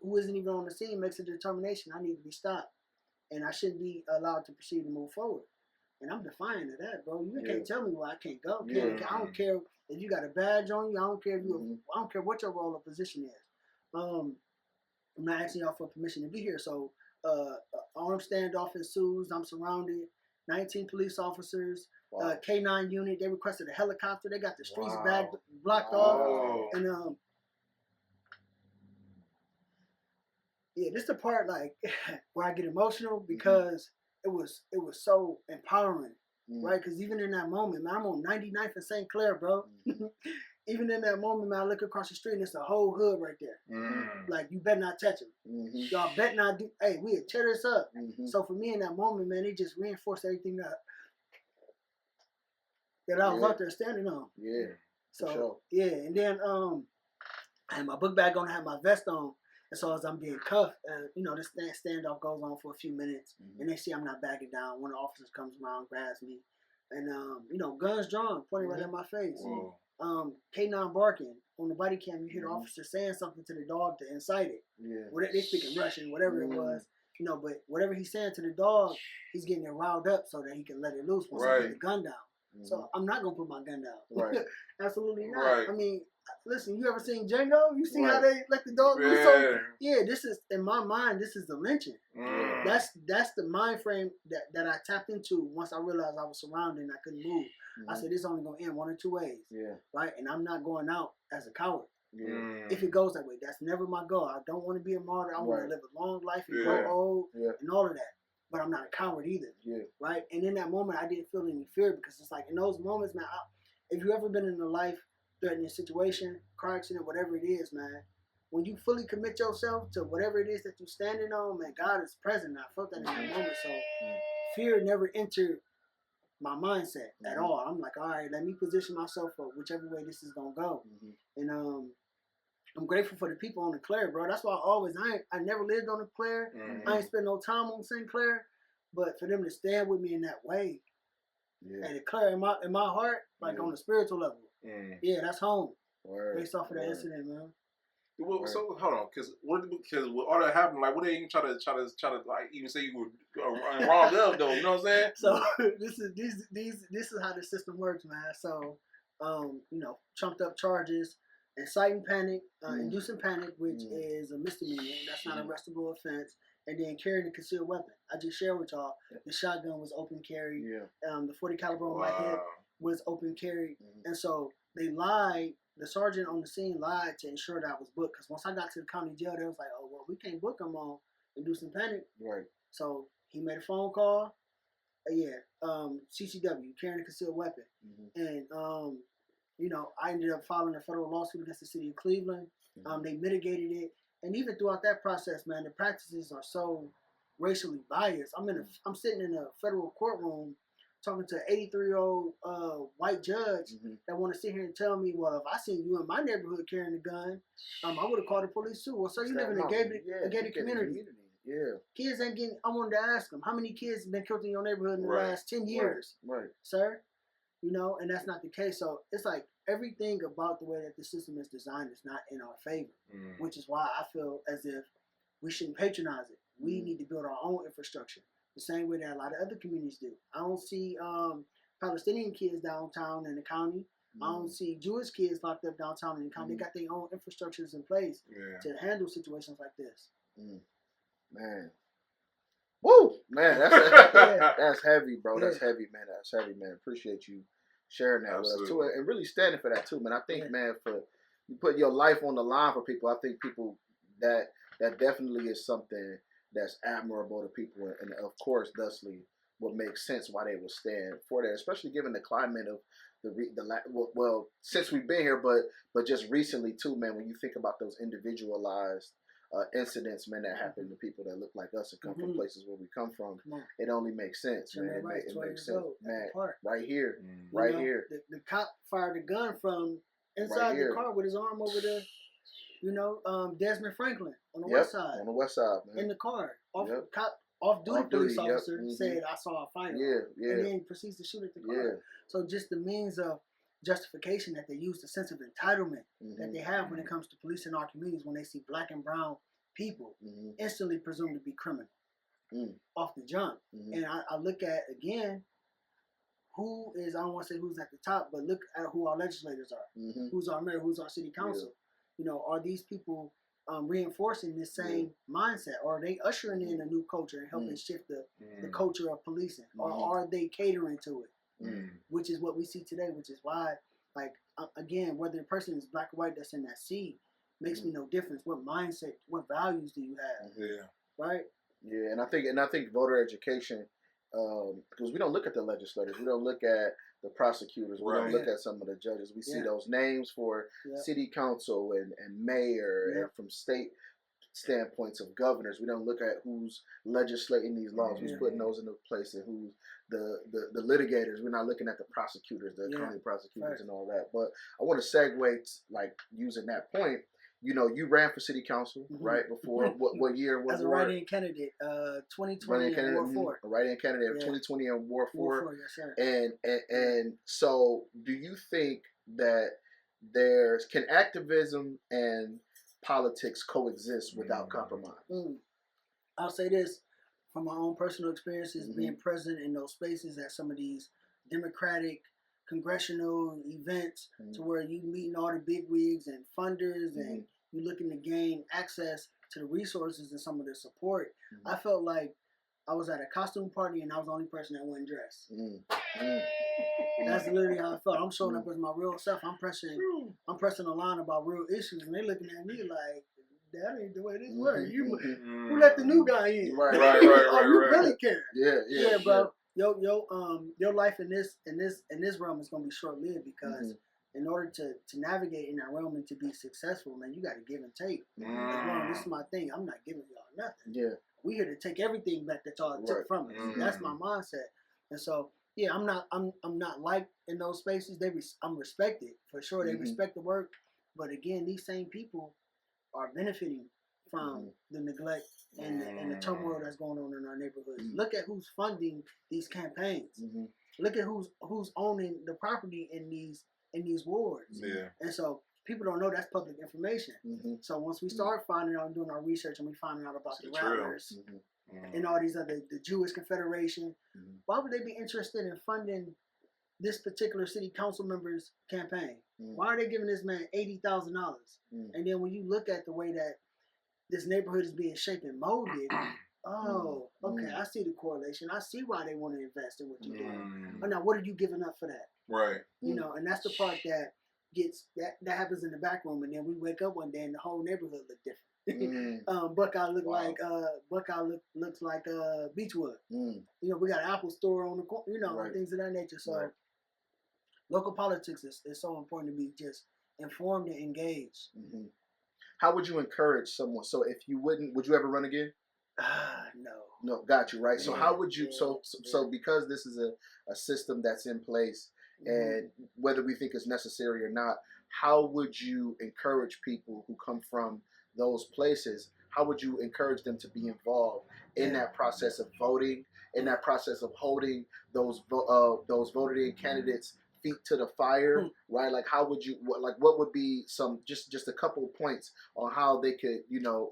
A: who isn't even on the scene, makes a determination. I need to be stopped. And I shouldn't be allowed to proceed and move forward. And I'm defiant of that, bro. You can't tell me where I can't go. I don't care if you got a badge on you. I don't care if you. I don't care what your role or position is. I'm not asking y'all for permission to be here. So, armed standoff ensues. I'm surrounded. 19 police officers. K9 unit. They requested a helicopter. They got the streets blocked off. And yeah, this is the part like where I get emotional because it was so empowering, right? Because even in that moment, man, I'm on 99th and St. Clair, bro. Even in that moment, man, I look across the street and it's a whole hood right there. Like, you better not touch them. Y'all better not do. Hey, we'll tear this up. So for me in that moment, man, it just reinforced everything that I was out there standing on.
E: Yeah.
A: So yeah, and then I had my book bag on, I had my vest on. And so as I'm getting cuffed, this standoff goes on for a few minutes, and they see I'm not backing down. One of the officers comes around, grabs me, and guns drawn, pointing right at my face. K9 barking on the body cam. You hear the officer saying something to the dog to incite it. Yeah. They speaking Russian, whatever it was. But whatever he's saying to the dog, he's getting it riled up so that he can let it loose once he put the gun down. So I'm not gonna put my gun down.
E: Right.
A: Absolutely not.
D: Right.
A: I mean, listen, you ever seen Django? You see how they let the dog loose? So, this is, in my mind, this is the lynching. That's the mind frame that I tapped into once I realized I was surrounded and I couldn't move. I said, this is only gonna end one or two ways. Right? And I'm not going out as a coward. If it goes that way, that's never my goal. I don't want to be a martyr. I want to live a long life and grow old and all of that. But I'm not a coward either. Right? And in that moment, I didn't feel any fear because it's like in those moments, man, if you ever been in a life-threatening situation, car accident, whatever it is, man, when you fully commit yourself to whatever it is that you're standing on, man, God is present. I felt that in that moment. So fear never entered my mindset at all. I'm like, all right, let me position myself for whichever way this is going to go. And I'm grateful for the people on the Claire, bro. That's why I never lived on the Claire. I ain't spent no time on St. Clair. But for them to stand with me in that way, and the Claire in my heart, like on a spiritual level, that's home. Based off of that incident, man.
D: Well, so hold on, because with all that happened, like, what they even try to like even say you were wrong up though? You know what I'm saying?
A: So this is how the system works, man. So trumped up charges. Inciting panic, inducing panic, which is a misdemeanor. That's not an arrestable offense. And then carrying a concealed weapon. I just shared with y'all, the shotgun was open carry. The 40 caliber on my hip was open carry. And so they lied. The sergeant on the scene lied to ensure that I was booked. Because once I got to the county jail, they was like, oh, well, we can't book him on inducing panic. Right. So he made a phone call. CCW, carrying a concealed weapon. And I ended up filing a federal lawsuit against the city of Cleveland. They mitigated it, and even throughout that process, man, the practices are so racially biased. I'm sitting in a federal courtroom talking to an 83-year-old white judge that want to sit here and tell me, well, if I seen you in my neighborhood carrying a gun, I would have called the police too. Well, sir, you live in a gated community.
E: Yeah.
A: Kids ain't getting. I wanted to ask them, how many kids have been killed in your neighborhood in the last 10 years?
E: Right.
A: Sir? And that's not the case. So it's like everything about the way that the system is designed is not in our favor, which is why I feel as if we shouldn't patronize it. We need to build our own infrastructure the same way that a lot of other communities do. I don't see Palestinian kids downtown in the county. I don't see Jewish kids locked up downtown in the county. They got their own infrastructures in place to handle situations like this.
E: Man. Woo! Man, that's heavy, bro. That's heavy, man. That's heavy, man. Appreciate you sharing that with us, too. And really standing for that, too, man. I think, man, for you put your life on the line for people, I think people, that definitely is something that's admirable to people. And, of course, thusly, what makes sense why they will stand for that, especially given the climate of well, since we've been here, but just recently, too, man, when you think about those individualized incidents, man, that happen to people that look like us and come from places where we come from, it only makes sense, man. It makes sense, man. Right here, here.
A: The cop fired a gun from inside the car with his arm over the, Desmond Franklin on the west side.
E: On the west side, man.
A: In the car, off-duty police officer said, "I saw a firearm," and then proceeds to shoot at the car. So just the means of justification that they use, the sense of entitlement that they have when it comes to police in our communities, when they see black and brown people instantly presumed to be criminal off the jump. And I look at, again, who is, I don't want to say who's at the top, but look at who our legislators are. Who's our mayor, who's our city council. Are these people reinforcing this same mindset, or are they ushering in a new culture and helping shift the culture of policing, or are they catering to it? Which is what we see today, which is why, again, whether the person is black or white that's in that seat makes me no difference. What mindset, what values do you have? Right?
E: Yeah, and I think voter education, because we don't look at the legislators, we don't look at the prosecutors, we don't look at some of the judges. We see those names for city council and mayor and from state standpoints of governors. We don't look at who's legislating these laws, who's putting those into place, and who's the litigators. We're not looking at the prosecutors, the county prosecutors and all that. But I want to segue, using that point. You ran for city council, right? Before what year? What
A: as a write-in candidate, 2020 in Ward 4.
E: A write-in candidate of 2020 in Ward 4.
A: Yes, sir.
E: And so, do you think that can activism and politics coexist without compromise?
A: I'll say this from my own personal experiences, being present in those spaces at some of these democratic congressional events, to where you meeting all the big wigs and funders and you looking to gain access to the resources and some of the support. I felt like I was at a costume party and I was the only person that wasn't dressed. That's literally how I felt. I'm showing up as my real self. I'm pressing a line about real issues, and they looking at me like, that ain't the way this works. Who let the new guy in?
E: Right.
A: You really care.
E: Yeah,
A: bro. Your life in this realm is gonna be short lived, because in order to navigate in that realm and to be successful, man, you got to give and take. This is my thing. I'm not giving y'all nothing.
E: Yeah,
A: we here to take everything back that y'all took from us. That's my mindset. And so, I'm not liked in those spaces. I'm respected for sure. They respect the work, but again, these same people are benefiting from the neglect and the turmoil that's going on in our neighborhoods. Look at who's funding these campaigns. Look at who's owning the property in these wards. And so people don't know that's public information. So once we start finding out and doing our research, and we finding out about the Rattlers and all these other, the Jewish Confederation, why would they be interested in funding this particular city council member's campaign? Why are they giving this man $80,000? And then when you look at the way that this neighborhood is being shaped and molded, I see the correlation. I see why they want to invest in what you're doing. But now, what are you giving up for that?
D: Right.
A: And that's the part that that happens in the back room, and then we wake up one day and the whole neighborhood look different. Buckeye looks like Beechwood. We got an Apple store on the corner, and things of that nature. So local politics is so important to be just informed and engaged.
E: Mm-hmm. How would you encourage someone? So if you would you ever run again?
A: No.
E: No, got you, right. So how would you?
A: Yeah.
E: So because this is a system that's in place, and whether we think it's necessary or not, how would you encourage people who come from those places? How would you encourage them to be involved in that process of voting, in that process of holding those voted in candidates' feet to the fire, right? Like how would you what would be some just a couple of points on how they could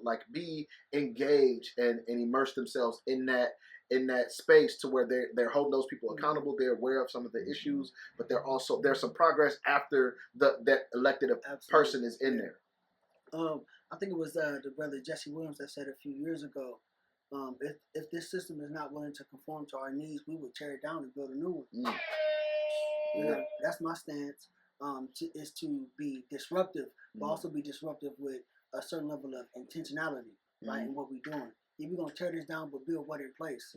E: like be engaged and immerse themselves in that space to where they're holding those people accountable, they're aware of some of the issues, but there's some progress after that elected person is in there.
A: I think it was the brother Jesse Williams that said a few years ago, if this system is not willing to conform to our needs, we would tear it down and build a new one. You know, that's my stance. Is to be disruptive, but also be disruptive with a certain level of intentionality, right, in what we're doing. If we're gonna tear this down, but build what in place,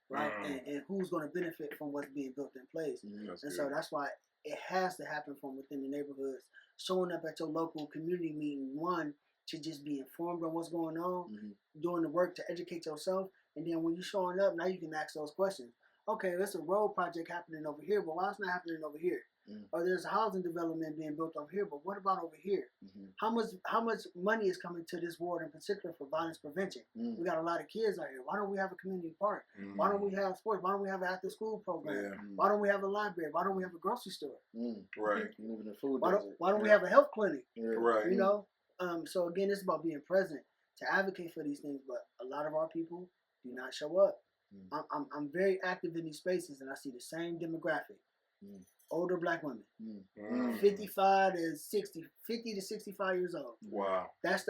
A: right, and who's gonna benefit from what's being built in place. So that's why it has to happen from within the neighborhoods. Showing up at your local community meeting, one, to just be informed on what's going on, doing the work to educate yourself, and then when you're showing up, now you can ask those questions. Okay, there's a road project happening over here, but why it's not happening over here? Or there's a housing development being built over here, but what about over here? How much money is coming to this ward in particular for violence prevention? We got a lot of kids out here. Why don't we have a community park? Why don't we have sports? Why don't we have an after school program? Why don't we have a library? Why don't we have a grocery store?
D: Right.
E: Even the food.
A: Why don't we have a health clinic?
D: Right.
A: You know. So again, it's about being present to advocate for these things. But a lot of our people do not show up. I'm very active in these spaces, and I see the same demographic. Older black women, 55 to 60, 50 to 65 years old.
D: Wow.
A: That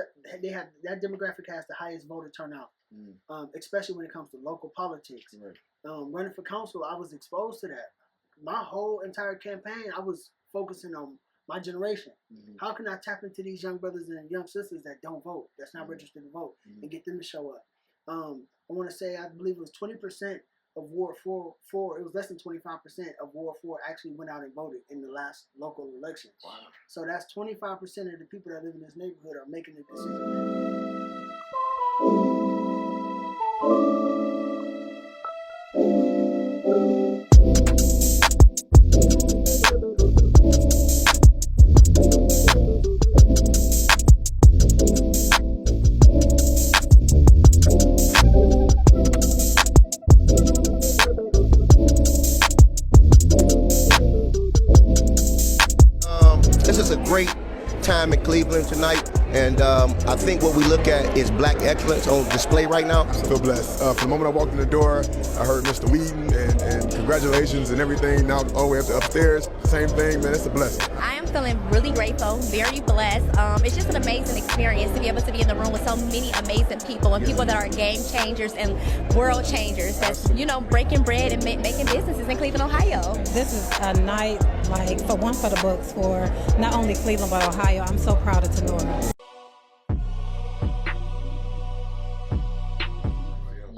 A: demographic has the highest voter turnout, especially when it comes to local politics. Running for council, I was exposed to that. My whole entire campaign, I was focusing on my generation. How can I tap into these young brothers and young sisters that don't vote, that's not registered to vote, and get them to show up? I want to say, I believe it was 20% of Ward 4, it was less than 25% of Ward 4 actually went out and voted in the last local elections. Wow. So that's 25% of the people that live in this neighborhood are making a decision.
F: This is a great time in Cleveland tonight, and I think what we look at is black excellence on display right now.
B: I feel blessed. From the moment I walked in the door, I heard Mr. Wheaton and congratulations and everything. Now all the way up to upstairs, same thing, man. It's a blessing.
G: I am feeling really grateful, very blessed. It's just an amazing experience to be able to be in the room with so many amazing people and people that are game changers and world changers. That's breaking bread and making businesses in Cleveland, Ohio.
H: This is a night for the books for not only Cleveland but Ohio. I'm so proud of Tenora.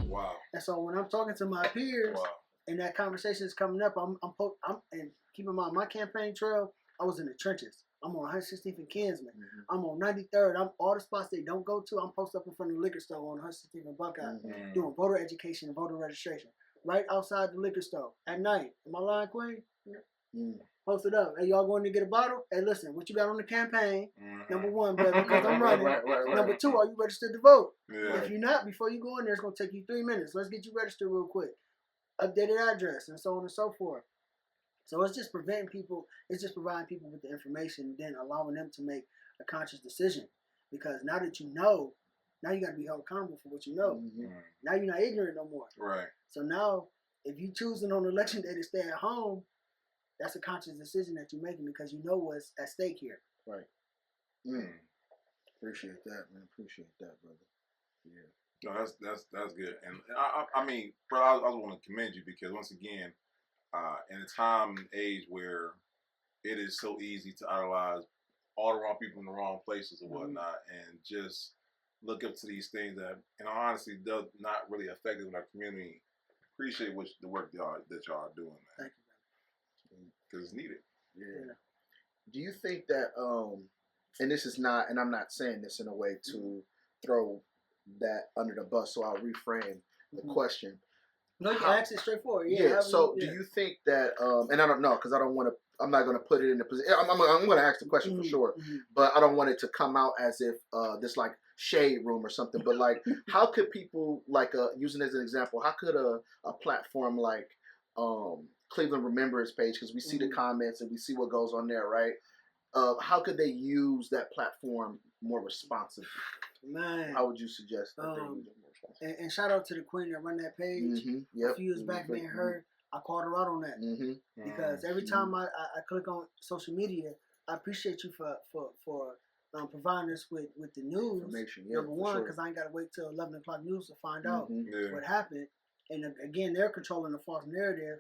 D: Wow.
A: And so when I'm talking to my peers, and that conversation is coming up, I'm and keep in mind my campaign trail, I was in the trenches. I'm on 116th and Kinsman. I'm on 93rd. I'm all the spots they don't go to. I'm posted up in front of the liquor store on 116th and Buckeye, doing voter education and voter registration. Right outside the liquor store at night. Am I lying, Queen? Posted up. Hey, y'all going to get a bottle? Hey, listen, what you got on the campaign? Number one, brother, because I'm running. Number two, are you registered to vote? If you're not, before you go in there, it's going to take you 3 minutes. Let's get you registered real quick. Updated address and so on and so forth. So it's just preventing people, it's just providing people with the information and then allowing them to make a conscious decision. Because now that you know, now you got to be held accountable for what you know. Now you're not ignorant no more.
D: Right.
A: So now, if you choosing on election day to stay at home, that's a conscious decision that you're making because you know what's at stake here.
E: Right. Appreciate that, man. Appreciate that, brother. Yeah.
D: No, that's good. And I mean, bro, I want to commend you because once again, in a time and age where it is so easy to idolize all the wrong people in the wrong places or whatnot, and just look up to these things that, in all honesty, does not really affect it in our community. Appreciate the work that y'all are doing, man.
A: Thank you,
D: because it's needed.
E: Yeah. Do you think that and this is not, and I'm not saying this in a way to throw that under the bus, so I'll reframe the question.
A: No, you ask it straightforward. Yeah.
E: Yeah. So, do you think that? And I don't know, because I don't want to. I'm not going to put it in the position. I'm going to ask the question for sure, but I don't want it to come out as if this like shade room or something. But like, how could people like using as an example? How could a platform like Cleveland Remembrance page, because we see the comments and we see what goes on there, right? How could they use that platform more responsibly?
A: Man,
E: how would you suggest that they use it more responsibly?
A: And shout out to the queen that run that page.
E: Yep.
A: A few years back, me and her, I called her out on that because every time I click on social media, I appreciate you for providing us with the news.
E: Information,
A: number one, because I ain't got to wait till 11 o'clock news to find out what happened. And again, they're controlling the false narrative.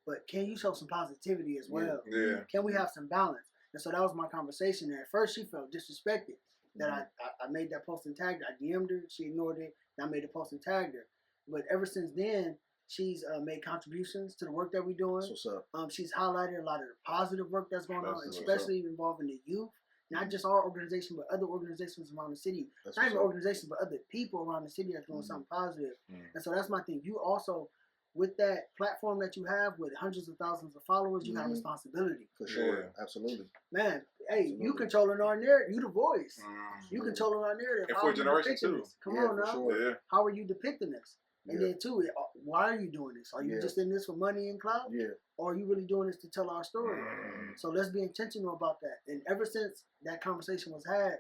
A: But can you show some positivity as well?
D: Yeah.
A: Can we have some balance? And so that was my conversation. And at first, she felt disrespected that I made that post and tagged her. I DM'd her. She ignored it. And I made a post and tagged her. But ever since then, she's made contributions to the work that we're doing.
E: That's what's up.
A: She's highlighted a lot of the positive work that's going on, especially involving the youth. Not just our organization, but other organizations around the city. Not even organizations, but other people around the city that's doing something positive. And so that's my thing. You also, with that platform that you have with hundreds of thousands of followers, you have responsibility.
E: For sure. Absolutely.
A: Man, hey, you controlling our narrative. You the voice. You controlling our narrative.
D: And for a generation too.
A: Come on now.
E: Sure.
D: Yeah.
A: How are you depicting this? And then too, why are you doing this? Are you just in this for money and clout?
E: Yeah.
A: Or are you really doing this to tell our story? So let's be intentional about that. And ever since that conversation was had,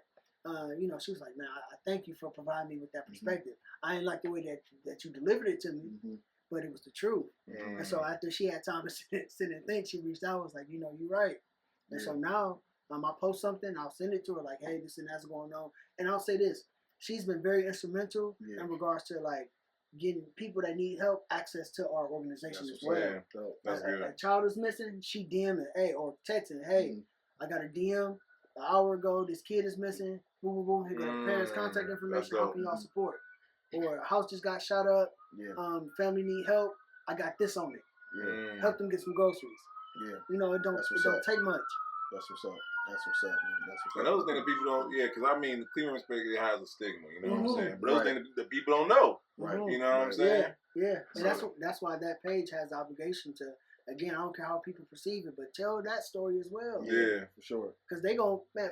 A: she was like, man, I thank you for providing me with that perspective. I didn't like the way that you delivered it to me, but it was the truth. And so after she had time to sit and think, she reached out and was like, you're right. And so now I post something, I'll send it to her like, hey, this and that's going on. And I'll say this, she's been very instrumental in regards to like getting people that need help access to our organization as well.
D: That's good.
A: A child is missing, she DMing, hey, or texting, hey, I got a DM an hour ago, this kid is missing, boom, boom, boom, here go the parents' contact information, how can y'all support? Or a house just got shot up, family need help, I got this on it. Help them get some groceries. It don't take much.
E: That's what's up. That's what's up, man. That's what's up.
D: And those things that people don't, because I mean, Cleveland Respect has a stigma, you know what I'm saying? But those things that people don't know, you know what I'm saying?
A: Yeah. And that's why that page has the obligation to, again, I don't care how people perceive it, but tell that story as well.
E: Yeah, for sure.
A: Because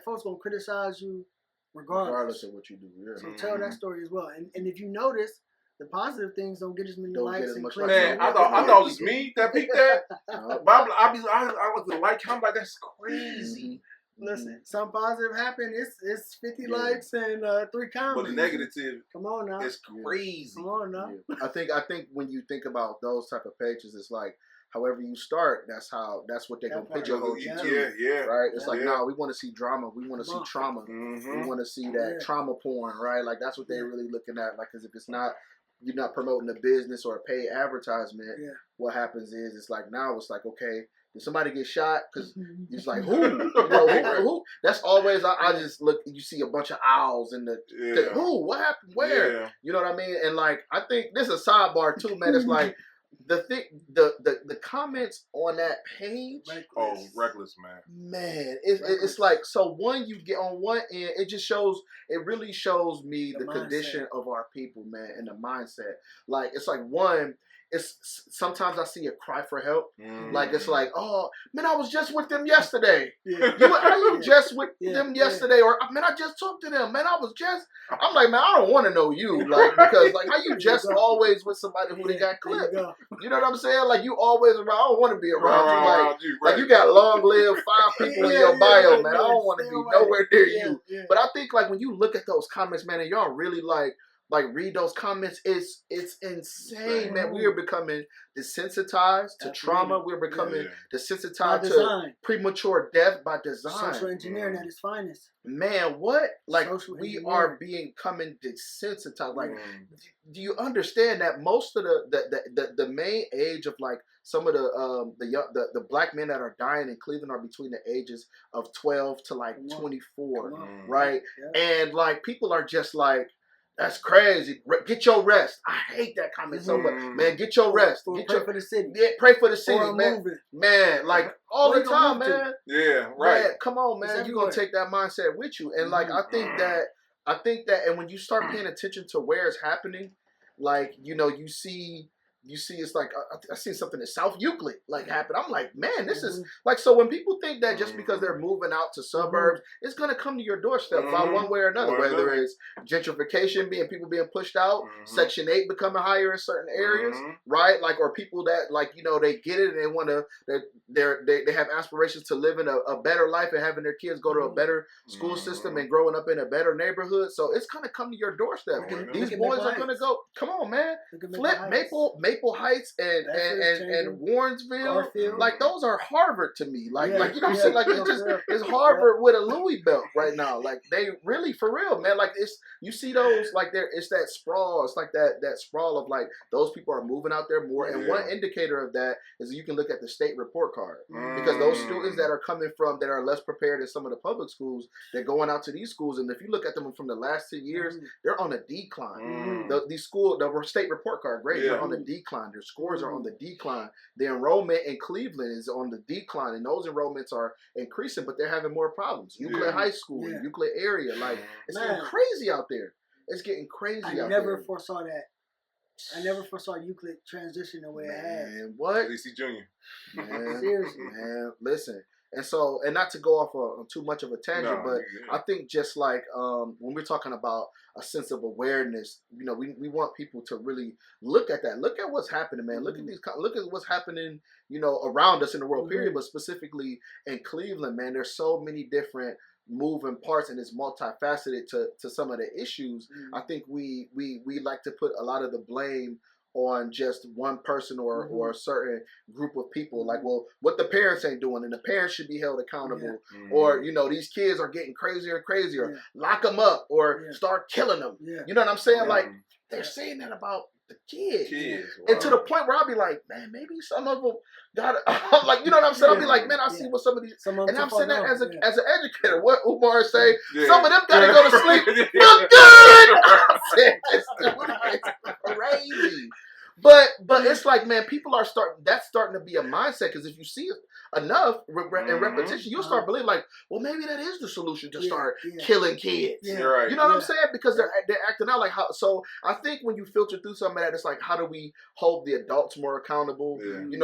A: folks gonna criticize you regardless
E: of what you do. Yeah.
A: So tell that story as well. And if you notice, the positive things don't get as many likes and clicks.
D: Man, I thought it was just me that picked that. But I looked at the like count, like that's crazy.
A: Listen, something positive happened. It's 50 likes and 3 comments.
D: But the negative,
A: come on now,
D: it's crazy.
A: Come on now.
E: I think when you think about those type of pages, it's like however you start, that's what they're gonna pigeonhole you to.
D: Yeah.
E: Right? It's like, nah, we want to see drama. We want to see trauma. We want to see that trauma porn, right? Like that's what they're really looking at. Like, because if it's not, you're not promoting a business or a paid advertisement. What happens is it's like now it's like, okay, did somebody get shot? Because it's like, who? Who? That's always, I just look, you see a bunch of owls in the, who? What happened? Where?
D: Yeah.
E: You know what I mean? And like, I think this is a sidebar too, man. It's like, the comments on that page.
D: Reckless, man.
E: Man, it's like, so you get on one end, it really shows me the condition of our people, man, and the mindset. Like, it's like sometimes I see a cry for help. Like, it's like, oh, man, I was just with them yesterday. You just with them yesterday? Or, man, I just talked to them. Man, I'm like, man, I don't want to know you. Like, because, like, how you just always with somebody who they got clipped? You know what I'm saying? Like, you always around. I don't want to be around you. Like you got long-lived 5 people in your bio, man. I don't want to be nowhere near you. But I think, like, when you look at those comments, man, and y'all really, like read those comments, it's insane, man. We are becoming desensitized to trauma. We're becoming desensitized to premature death by design.
A: Social engineering at its finest.
E: Man, what? Like, we are becoming desensitized. Like, do you understand that most of the main age of like some of the black men that are dying in Cleveland are between the ages of 12 to like 24, right? And like people are just like, That's crazy. Get your rest. I hate that comment so much. Man, get your rest.
A: Or
E: Get
A: pray
E: your,
A: for the city.
E: yeah, pray for the city,
A: Or
E: man.
A: moving.
E: Man, like all
A: Where
E: the
A: you gonna
E: time,
A: move to?
E: man.
D: Yeah, right.
E: Man, come on, man.
A: It's
E: You're gonna
A: everywhere.
E: take that mindset with you. And like I think that and when you start paying attention to where it's happening, like, you see it's like I seen something in South Euclid like happen. I'm like, man, this is like, so when people think that just because they're moving out to suburbs, it's gonna come to your doorstep by one way or another, whether it's gentrification, people being pushed out, Section 8 becoming higher in certain areas, right? Like, or people that like, they get it and they want to, they have aspirations to live in a better life and having their kids go to a better school system and growing up in a better neighborhood. So it's gonna come to your doorstep. These boys are gonna go. Come on, man. Flip Maple Heights and Warrensville,
A: Garfield.
E: like those are Harvard to me. Like you know what I'm
A: Yeah.
E: saying? Like it's Harvard with a Louis belt right now. Like they really for real, man. Like you see those like it's that sprawl. It's like that sprawl of like those people are moving out there more. And one indicator of that is you can look at the state report card because those students that are coming from that are less prepared in some of the public schools, they're going out to these schools, and if you look at them from the last 2 years, they're on a decline. The state report card grades are on the decline. Their scores are on the decline. The enrollment in Cleveland is on the decline, and those enrollments are increasing, but they're having more problems. Euclid High School, Euclid area, like it's getting crazy out there. It's getting crazy out there.
A: I never foresaw that. I never foresaw Euclid transition the way it has.
E: Man, what?
D: DC Junior.
E: Man,
A: Seriously.
E: man, listen. And so, and not to go off on too much of a tangent, but I think just like when we're talking about a sense of awareness, we want people to really look at that. Look at what's happening, man. Look at what's happening, around us in the world, period, but specifically in Cleveland, man. There's so many different moving parts, and it's multifaceted to some of the issues. I think we like to put a lot of the blame on just one person or a certain group of people. Like, well, what the parents ain't doing, and the parents should be held accountable. Or, these kids are getting crazier and crazier. Lock them up or start killing them. You know what I'm saying? Like, they're saying that about the kids. And to the point where I'll be like, man, maybe some of them got like, you know what I'm saying? I'll be like, man, I see what some of these, and I'm saying that as an educator. What Umar say? Some of them gotta go to sleep. Look good. It's crazy. But it's like, man, people are that's starting to be a mindset, because if you see it enough in repetition, you'll start believing like, well, maybe that is the solution to start killing kids.
D: Right.
E: You know what I'm saying? Because they're acting out like how. So I think when you filter through some of that, it's like, how do we hold the adults more accountable?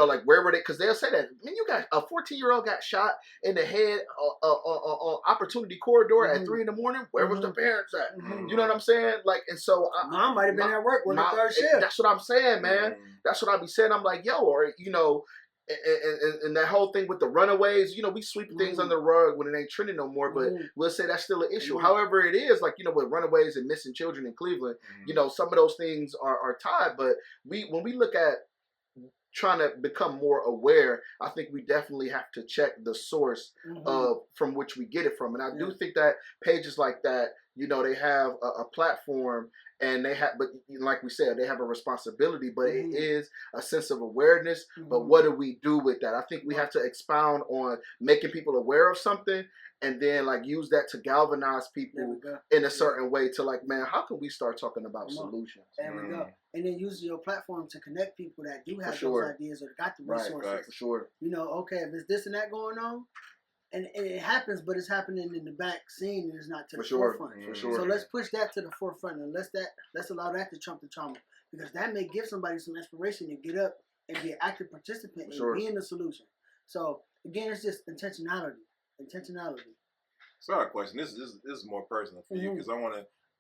E: Like, where were they? Because they'll say that, man, you got a 14-year-old got shot in the head on Opportunity Corridor at 3 a.m. Where was the parents at? You know what I'm saying? Like, and so
A: Mom might have been at work working third shift.
E: That's what I'm saying, man. That's what I be saying. I'm like, yo, or and that whole thing with the runaways, we sweep things under the rug when it ain't trending no more, but we'll say that's still an issue. However it is, like, with runaways and missing children in Cleveland, some of those things are tied, but when we look at trying to become more aware, I think we definitely have to check the source from which we get it from. And I do think that pages like that, they have a platform, and they have, but like we said, they have a responsibility, but it is a sense of awareness. But what do we do with that? I think we have to expound on making people aware of something, and then like use that to galvanize people in a certain way to like, man, how can we start talking about solutions?
A: There we go. And then use your platform to connect people that do have those ideas or got the resources.
E: Right, for sure.
A: Okay, if it's this and that going on, and it happens, but it's happening in the back scene and it's not to the forefront.
E: For sure.
A: So let's push that to the forefront, and let's allow that to trump the trauma, because that may give somebody some inspiration to get up and be an active participant in being the solution. So again, it's just intentionality.
D: So I have a question. This is more personal for you, because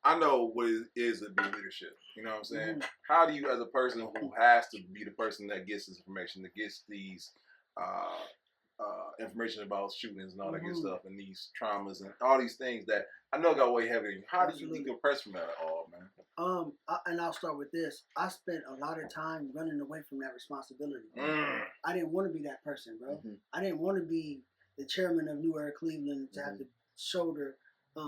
D: I know what it is to be leadership. You know what I'm saying? How do you, as a person who has to be the person that gets this information, that gets these information about shootings and all that good stuff, and these traumas and all these things that I know got way heavier. How do you decompress from that at all, man?
A: And I'll start with this. I spent a lot of time running away from that responsibility. I didn't want to be that person, bro. I didn't want to be the chairman of New Era Cleveland to have to shoulder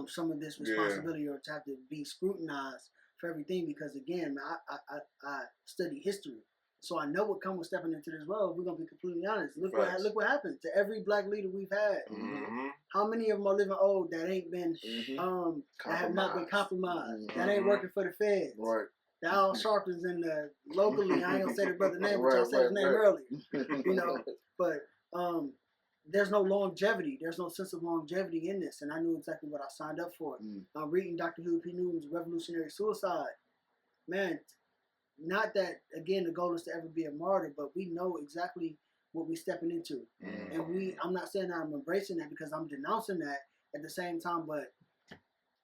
A: some of this responsibility or to have to be scrutinized for everything, because again, I study history. So I know what comes with stepping into this role. We're gonna be completely honest. Look
D: Facts.
A: what happened to every black leader we've had.
D: Mm-hmm.
A: How many of them are living old that ain't been that have not been compromised? That ain't working for the feds.
E: Right.
A: That all Sharptons in the locally. I ain't gonna say the brother's name, but y'all said his name earlier. You know, but there's no longevity. There's no sense of longevity in this, and I knew exactly what I signed up for. Reading Dr. Huey P. Newton's Revolutionary Suicide, man. Not that, again, the goal is to ever be a martyr, but we know exactly what we're stepping into. And I'm not saying that I'm embracing that because I'm denouncing that at the same time, but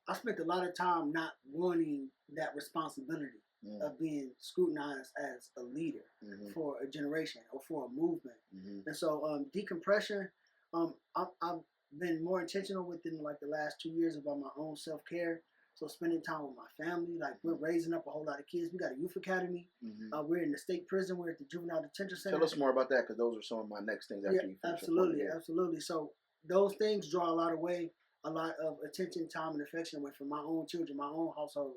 A: I spent a lot of time not wanting that responsibility of being scrutinized as a leader for a generation or for a movement. And so decompression, I've been more intentional within like the last 2 years about my own self-care. So spending time with my family, like we're raising up a whole lot of kids. We got a youth academy. We're in the state prison. We're at the juvenile detention center.
E: Tell us more about that, because those are some of my next things after you finish.
A: Absolutely. So those things draw a lot of attention, time, and affection away from my own children, my own household.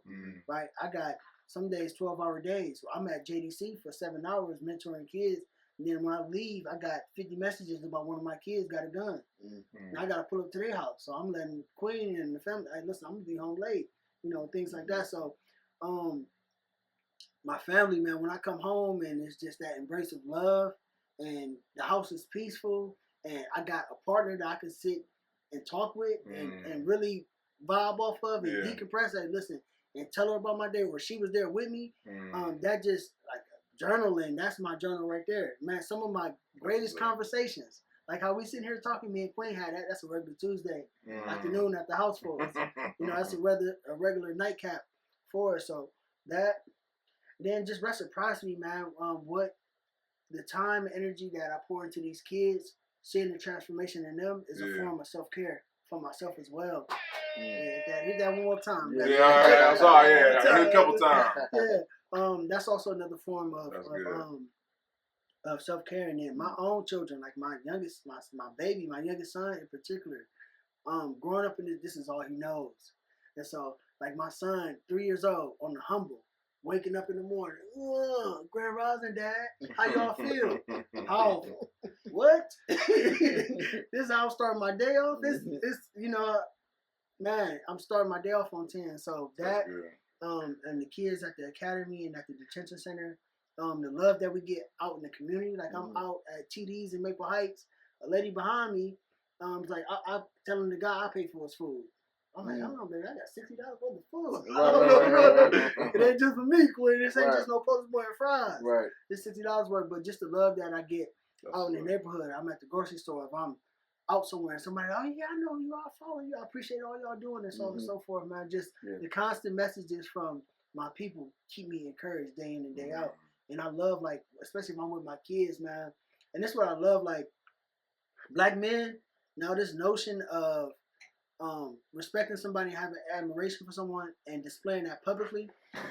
A: Right? I got some days 12-hour days. I'm at JDC for 7 hours mentoring kids. And then when I leave, I got 50 messages about one of my kids got a gun. And I got to pull up to their house. So I'm letting Queen and the family, hey, listen, I'm going to be home late. You know, things like that. So my family, man, when I come home and it's just that embrace of love and the house is peaceful and I got a partner that I can sit and talk with and really vibe off of and decompress. Hey, listen, and tell her about my day where she was there with me. That just, like, journaling, that's my journal right there. Man, some of my greatest conversations, like how we sitting here talking, me and Queen had that, that's a regular Tuesday afternoon at the house for us. You know, that's a regular nightcap for us. So that, then just reciprocity, man. What the time and energy that I pour into these kids, seeing the transformation in them is a form of self-care for myself as well. Hit that one more time.
D: I'm sorry. I hit a couple times.
A: That's also another form of self-care. And then my own children, like my youngest, my baby, my youngest son in particular, growing up in this is all he knows. And so, like my son, 3 years old, on the humble, waking up in the morning, Grand Rising, Dad, how y'all feel? Powerful. What? This is how I'm starting my day off? This, you know, man, I'm starting my day off on 10. So that, and the kids at the academy and at the detention center, the love that we get out in the community. Like I'm out at TD's in Maple Heights. A lady behind me, was like, I'm telling the guy I pay for his food. I'm like, hold on, baby, I got $60 worth of food. It ain't just for me, Quinn. This ain't just no poster boy and fries. Right. It's $60 worth, but just the love that I get out in the neighborhood. I'm at the grocery store. If I'm out somewhere and somebody, oh yeah, I know you, I follow you, I appreciate all y'all doing and so on and so forth, man. Just the constant messages from my people keep me encouraged day in and day out. And I love, like, especially if I'm with my kids, man. And this is what I love, like, black men, now this notion of respecting somebody, having admiration for someone, and displaying that publicly,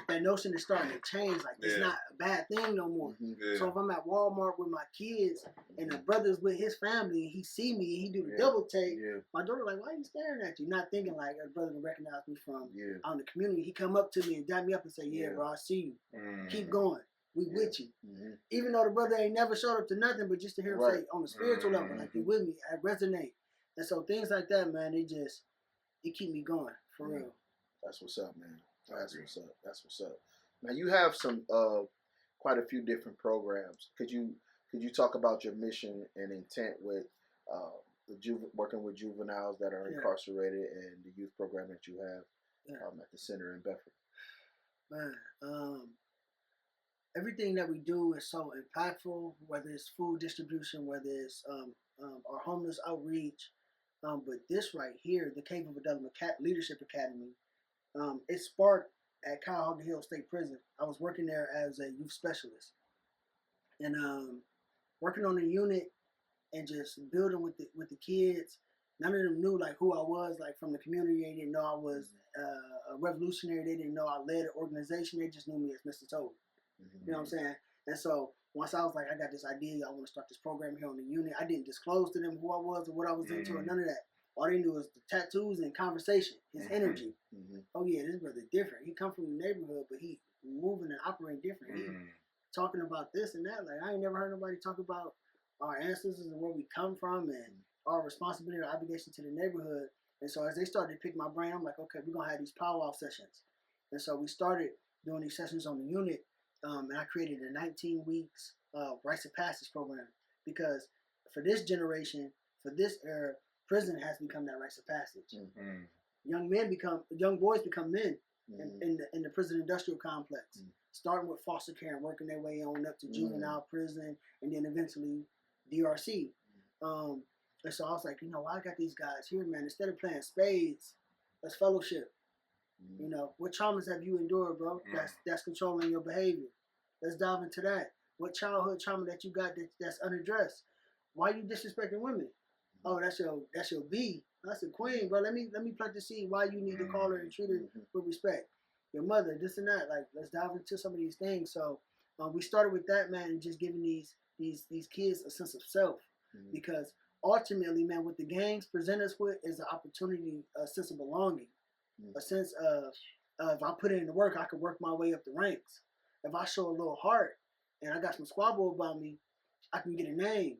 A: that notion is starting to change. Like, it's not a bad thing no more. So if I'm at Walmart with my kids and the brother's with his family, and he see me, and he do the double take, my daughter like, why are you staring at you? Not thinking like a brother will recognize me from out in the community. He come up to me and dap me up and say, yeah, bro, I see you. Keep going. We with you. Even though the brother ain't never showed up to nothing, but just to hear him say on the spiritual level, like, you with me, I resonate. And so things like that, man, it keep me going, for real.
E: That's what's up, man. That's what's up. Now you have some quite a few different programs. Could you talk about your mission and intent with working with juveniles that are incarcerated and the youth program that you have at the center in Bedford?
A: Man, everything that we do is so impactful, whether it's food distribution, whether it's our homeless outreach. But this right here, the Cave of Development Leadership Academy, it sparked at Cuyahoga Hill State Prison. I was working there as a youth specialist. And working on the unit and just building with the kids. None of them knew like who I was, like from the community. They didn't know I was a revolutionary. They didn't know I led an organization. They just knew me as Mr. Toad. You know what I'm saying? And so once I was like, I got this idea, I want to start this program here on the unit. I didn't disclose to them who I was or what I was into or none of that. All they knew was the tattoos and conversation, his energy. Oh yeah, this brother different. He come from the neighborhood, but he moving and operating different. talking about this and that. Like, I ain't never heard nobody talk about our ancestors and where we come from and our responsibility or obligation to the neighborhood. And so as they started to pick my brain, I'm like, okay, we're going to have these powwow sessions. And so we started doing these sessions on the unit, and I created a 19 weeks rites of passage program, because for this generation, for this era, prison has become that rites of passage.
D: Mm-hmm.
A: Young boys become men in the prison industrial complex, starting with foster care and working their way on up to juvenile prison, and then eventually DRC. And so I was like, you know, I got these guys here, man. Instead of playing spades, let's fellowship. You know, what traumas have you endured, bro? That's controlling your behavior. Let's dive into that. What childhood trauma that you got that's unaddressed? Why you disrespecting women? Oh, that's your B. That's a queen, bro. Let me plant the seed why you need to call her and treat her with respect. Your mother, this and that. Like, let's dive into some of these things. So we started with that, man, and just giving these kids a sense of self, because ultimately, man, what the gangs present us with is an opportunity, a sense of belonging, a sense of if I put in the work, I can work my way up the ranks. If I show a little heart and I got some squabble about me, I can get a name.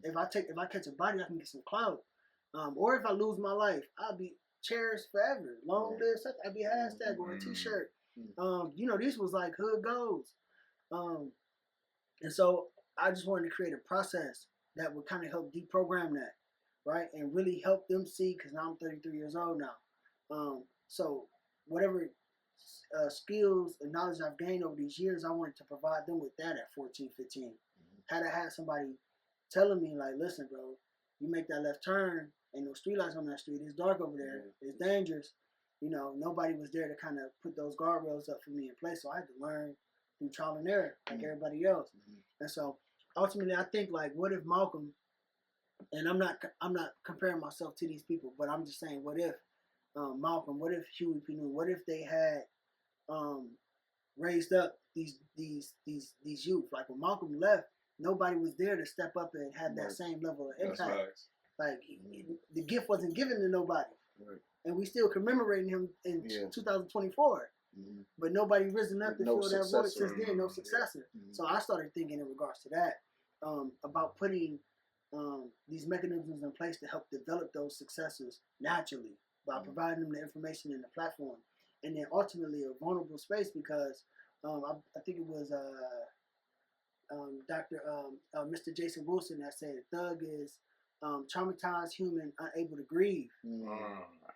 A: If I catch a body, I can get some clout. Or if I lose my life, I'll be cherished forever. Long live such. I'll be a hashtag or a T-shirt. You know, these was like hood goals. And so I just wanted to create a process that would kind of help deprogram that, right? And really help them see, because now I'm 33 years old now. So whatever skills and knowledge I've gained over these years, I wanted to provide them with that at 14, 15. Had I had somebody telling me, like, listen, bro, you make that left turn, ain't no streetlights on that street, it's dark over there, it's dangerous. You know, nobody was there to kind of put those guardrails up for me in place, so I had to learn through trial and error, like everybody else. And so ultimately, I think, like, what if Malcolm, and I'm not comparing myself to these people, but I'm just saying, what if Malcolm, what if Huey P. Newton, what if they had raised up these youth? Like, when Malcolm left, nobody was there to step up and have that same level of impact. Like, the gift wasn't given to nobody. And we still commemorating him in 2024. But nobody risen up to fill that void since then, no successor. So I started thinking in regards to that, about putting these mechanisms in place to help develop those successors naturally by providing them the information and the platform. And then ultimately a vulnerable space, because I think it was Mr. Jason Wilson that said thug is traumatized human unable to grieve.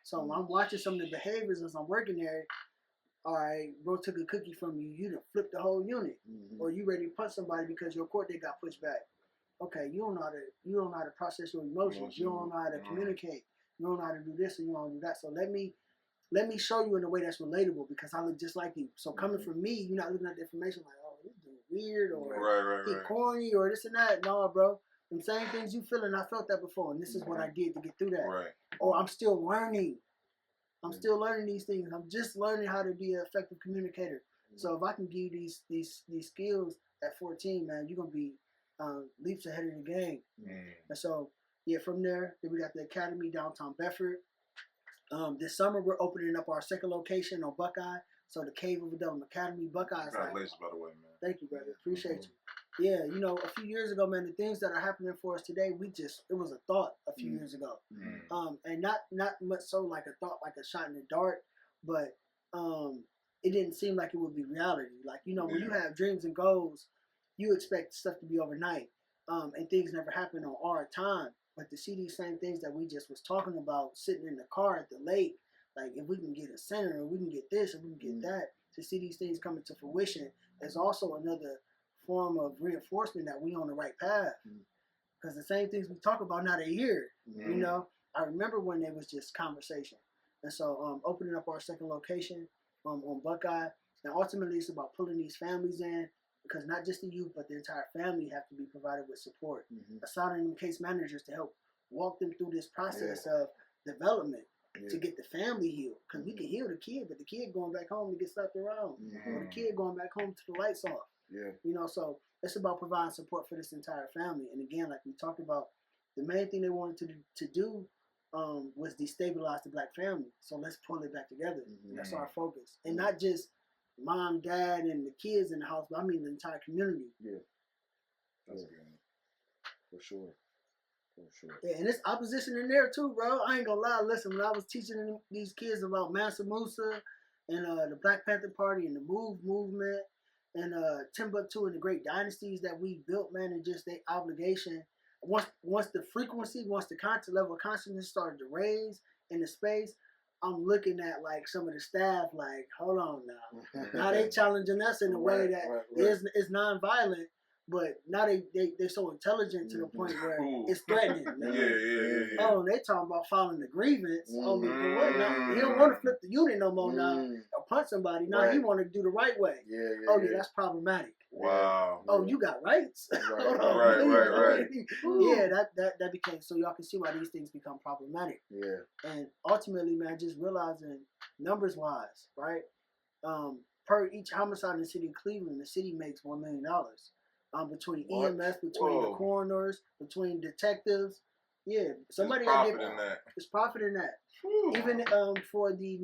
A: So when I'm watching some of the behaviors as I'm working there, all right, bro took a cookie from you, you done flipped the whole unit. Or you ready to punch somebody because your court date got pushed back. Okay, you don't know how to process your emotions. You don't know how to communicate. You don't know how to do this and you don't do that. So let me show you in a way that's relatable, because I look just like you. So coming from me, you're not looking at the information like, oh, this dude weird, or he corny, or this and that. No, bro. The same things you feeling, I felt that before, and this is what I did to get through that. Or I'm still learning. I'm still learning these things. I'm just learning how to be an effective communicator. So if I can give you these skills at 14, man, you're gonna be leaps ahead of the game. And so from there, then we got the Academy downtown Bedford. This summer we're opening up our second location on Buckeye. So the Cave of Adullam Academy, Buckeye.
D: Congratulations, by the way, man.
A: Thank you, brother. Appreciate you. Yeah, you know, a few years ago, man, the things that are happening for us today, it was a thought a few years ago. And not much so like a thought, like a shot in the dark, but it didn't seem like it would be reality. Like, you know, when you have dreams and goals, you expect stuff to be overnight, and things never happen on our time. But to see these same things that we just was talking about sitting in the car at the lake, like, if we can get a center, or we can get this, or we can get that, to see these things coming to fruition is also another form of reinforcement that we on the right path. Because the same things we talk about now, they're here. You know, I remember when there was just conversation. And so opening up our second location on Buckeye, and ultimately it's about pulling these families in, because not just the youth, but the entire family have to be provided with support. Assigning them case managers to help walk them through this process of development to get the family healed. Because we can heal the kid, but the kid going back home to get slapped around, or the kid going back home to the lights off. You know, so it's about providing support for this entire family. And again, like we talked about, the main thing they wanted to do was destabilize the black family. So let's pull it back together. That's our focus. And not just mom, dad, and the kids in the house, but I mean the entire community.
E: Yeah.
D: That's
E: Yeah.
D: good.
E: For sure. For sure.
A: Yeah, and it's opposition in there too, bro. I ain't gonna lie. Listen, when I was teaching these kids about Mansa Musa and the Black Panther Party and the movement and Timbuktu and the great dynasties that we built, man, and just their obligation. Once the frequency, once the content level of consciousness started to raise in the space, I'm looking at like some of the staff, like, hold on now. Now they challenging us in a way that is nonviolent, but now they're so intelligent to the point where it's threatening.
D: Yeah.
A: Oh, they talking about filing the grievance. Oh, for what? Now, he don't want to flip the unit no more now or punch somebody. Now he want to do the right way.
E: Yeah.
A: That's problematic.
D: Wow.
A: Oh, you got rights.
D: Right.
A: Yeah, that became, so y'all can see why these things become problematic.
E: Yeah.
A: And ultimately, man, just realizing numbers wise, right? Per each homicide in the city of Cleveland, the city makes $1 million. Between EMS, between the coroners, between detectives. Yeah, somebody
D: There's profit in that.
A: There's profit in that. Even for the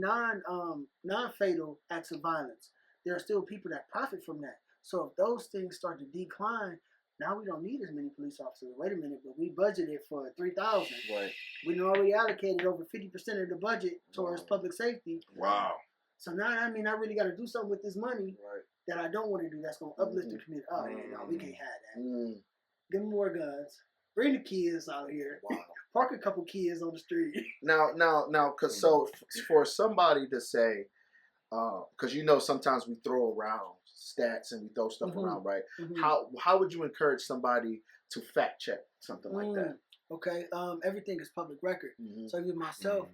A: non-fatal acts of violence, there are still people that profit from that. So if those things start to decline, now we don't need as many police officers. Wait a minute, but we budgeted for 3,000.
E: Right.
A: We already allocated over 50% of the budget towards public safety.
D: Wow.
A: So now, I mean, I really got to do something with this money that I don't want to do. That's going to uplift the community. Oh, yeah, no, we can't have that. Give them more guns. Bring the kids out here.
E: Wow.
A: Park a couple kids on the street.
E: Now, because so for somebody to say, because sometimes we throw around stats and we throw stuff around, right? How would you encourage somebody to fact check something like that?
A: Okay, everything is public record. So even myself,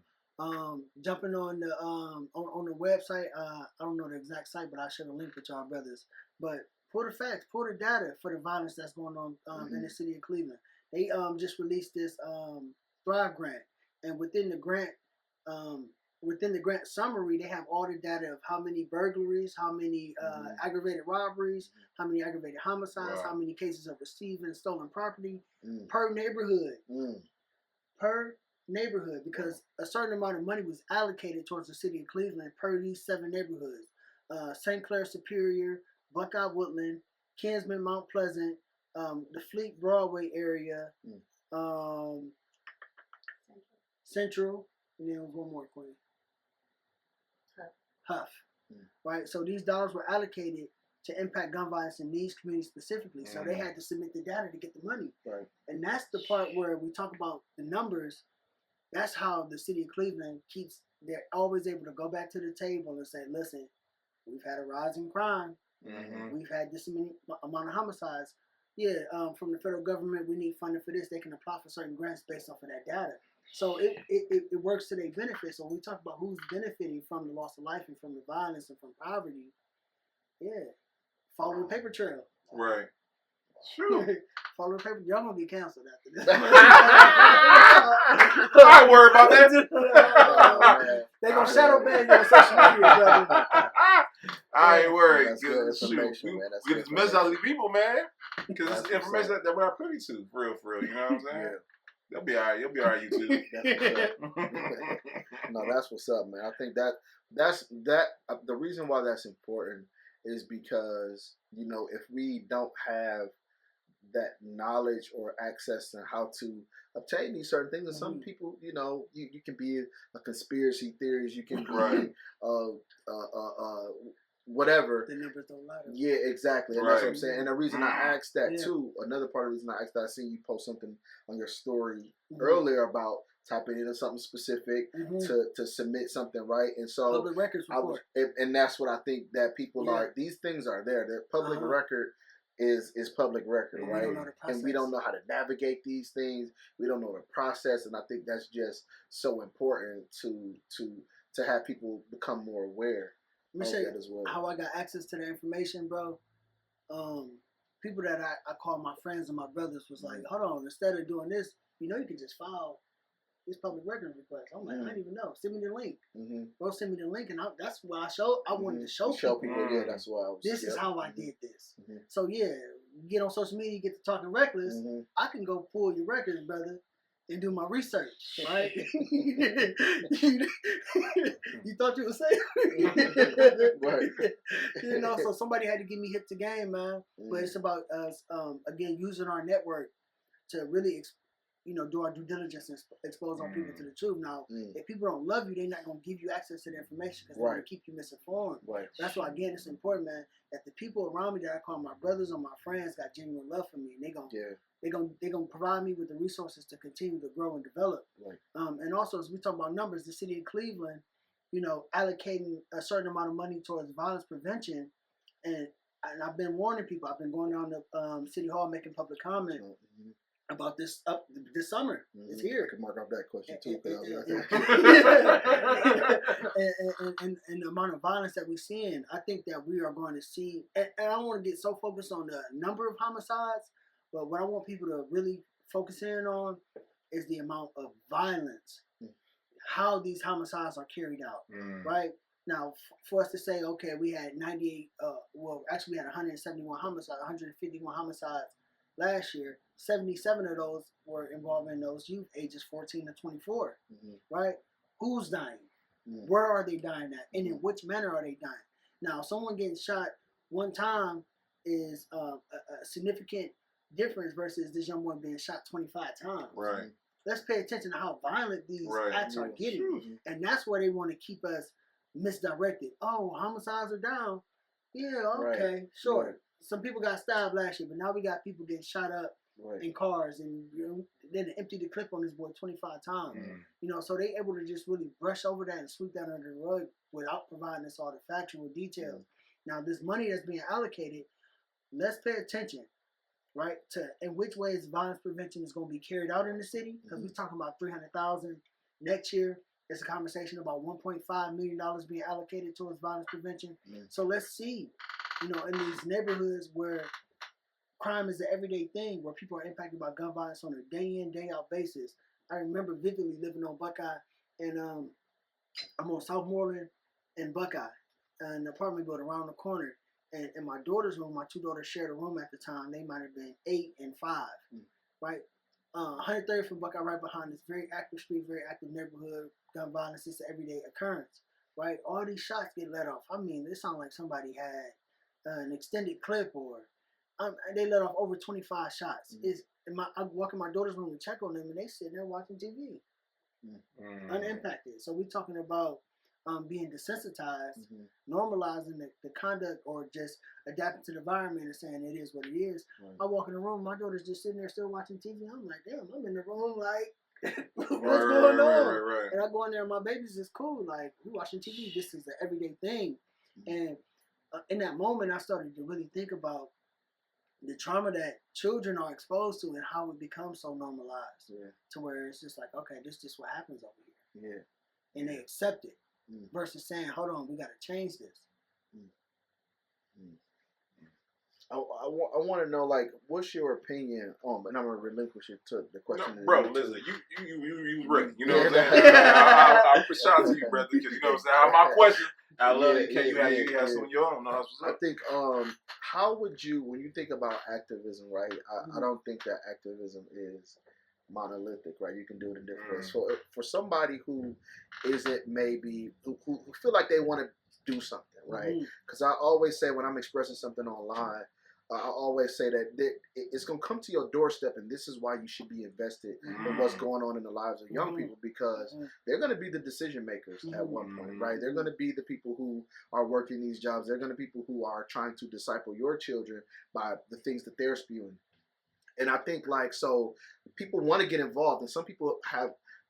A: jumping on the website, I don't know the exact site, but I'll share the link with y'all brothers. But pull the facts, pull the data for the violence that's going on in the city of Cleveland. They just released this Thrive grant, and within the grant summary, they have all the data of how many burglaries, how many aggravated robberies, how many aggravated homicides, how many cases of receiving stolen property per neighborhood. Per neighborhood, because a certain amount of money was allocated towards the city of Cleveland per these 7 neighborhoods. St. Clair Superior, Buckeye Woodland, Kinsman Mount Pleasant, the Fleet Broadway area, Central, and then one more, Queen. Huff. Right? So these dollars were allocated to impact gun violence in these communities specifically. So they had to submit the data to get the money.
E: Right.
A: And that's the part where we talk about the numbers. That's how the city of Cleveland they're always able to go back to the table and say, listen, we've had a rise in crime. We've had this many amount of homicides. Yeah, from the federal government, we need funding for this. They can apply for certain grants based off of that data. So it works to their benefit. So when we talk about who's benefiting from the loss of life and from the violence and from poverty, follow the paper trail.
D: Right.
A: Follow the paper. Y'all gonna be canceled after this.
D: I ain't worried about that.
A: They gonna shadow ban you on social media, brother.
D: I ain't worried.
E: That's good information, man.
D: We get this message out to these people, man. Because it's information that we're not privy to, for real. You know what I'm saying? They'll be all right. You'll be all right, you too.
E: No, that's what's up, man. I think that's the reason why that's important is because, if we don't have that knowledge or access to how to obtain these certain things, and some people, you can be a conspiracy theorist, you can be whatever.
A: The numbers don't lie.
E: Yeah, exactly. And that's what I'm saying. And the reason I asked that too, another part of the reason I asked that, I seen you post something on your story earlier about typing into something specific to submit something, right? And so
A: public records report.
E: And that's what I think that people are. These things are there. The public record is public record, right? And we don't know how to navigate these things. We don't know the process, and I think that's just so important to have people become more aware.
A: Let me show you how I got access to the information, bro. People that I call my friends and my brothers was like, hold on, instead of doing this, you can just file this public record request. I'm like, I didn't even know. Send me the link. Bro, send me the link, and that's what I wanted to show people.
E: Yeah, that's why I was.
A: This is how I did this. So you get on social media, you get to talking reckless. I can go pull your records, brother, and do my research, right? You thought you were saying,
E: Right.
A: You know, so somebody had to get me hip to game, man. But it's about us, again, using our network to really, do our due diligence and expose our people to the truth. Now, if people don't love you, they're not going to give you access to the information because they're going to keep you misinformed.
E: Right.
A: That's why, again, it's important, man, that the people around me that I call my brothers or my friends got genuine love for me. And they're gonna provide me with the resources to continue to grow and develop.
E: Right.
A: And also, as we talk about numbers, the city of Cleveland, allocating a certain amount of money towards violence prevention, and I've been warning people. I've been going down to City Hall making public comment about this summer. It's here.
E: I can mark off that question too.
A: And the amount of violence that we're seeing, I think that we are going to see. And I don't want to get so focused on the number of homicides, but what I want people to really focus in on is the amount of violence, how these homicides are carried out, right? Now, for us to say, okay, we had 98, we had 171 homicides, 151 homicides last year. 77 of those were involving those youth ages 14 to 24, right? Who's dying? Where are they dying at? And in which manner are they dying? Now, someone getting shot one time is a significant difference versus this young boy being shot 25 times.
D: Right.
A: Let's pay attention to how violent these acts are getting. And that's where they want to keep us misdirected. Oh, homicides are down. Yeah, okay, sure. Right. Some people got stabbed last year, but now we got people getting shot up in cars, and then empty the clip on this boy 25 times. So they able to just really brush over that and sweep that under the rug without providing us all the factual details. Now, this money that's being allocated, let's pay attention, right, to in which ways violence prevention is going to be carried out in the city, because we're talking about $300,000 next year. It's a conversation about $1.5 million being allocated towards violence prevention. So let's see, in these neighborhoods where crime is an everyday thing, where people are impacted by gun violence on a day in, day out basis. I remember vividly living on Buckeye, and I'm on Southmoreland and Buckeye, an apartment building around the corner. And in my daughter's room, my two daughters shared a room at the time. They might have been 8 and 5, right? 130th from Buckeye, right behind this very active street, very active neighborhood. Gun violence is an everyday occurrence, right? All these shots get let off. I mean, it sounds like somebody had an extended clip, or they let off over 25 shots. I walk in my daughter's room to check on them, and they sitting there watching TV, unimpacted. So we're talking about being desensitized, normalizing the conduct, or just adapting to the environment and saying it is what it is. I walk in the room, my daughter's just sitting there still watching TV. I'm like, damn, I'm in the room like, what's going on? Right. And I go in there and my baby's just cool, like, we watching TV. This is an everyday thing. And in that moment, I started to really think about the trauma that children are exposed to and how it becomes so normalized to where it's just like, okay, this is just what happens over here. And they accept it. Versus saying, hold on, we got to change this.
E: I want to know, like, what's your opinion on, and I'm going to relinquish it to the question.
D: No, bro, listen, you ready. You know what I'm saying? I push out to you, brother, because you know what I'm saying? My question, I love it. Can you have some of your own?
E: I think, how would you, when you think about activism, right, I don't think that activism is monolithic, right? You can do it in different ways. So for somebody who isn't maybe, who feel like they want to do something, right? Because I always say when I'm expressing something online, I always say that it's going to come to your doorstep, and this is why you should be invested in what's going on in the lives of young people, because they're going to be the decision makers at one point, right? They're going to be the people who are working these jobs. They're going to be people who are trying to disciple your children by the things that they're spewing. And I think, like, so people want to get involved, and some people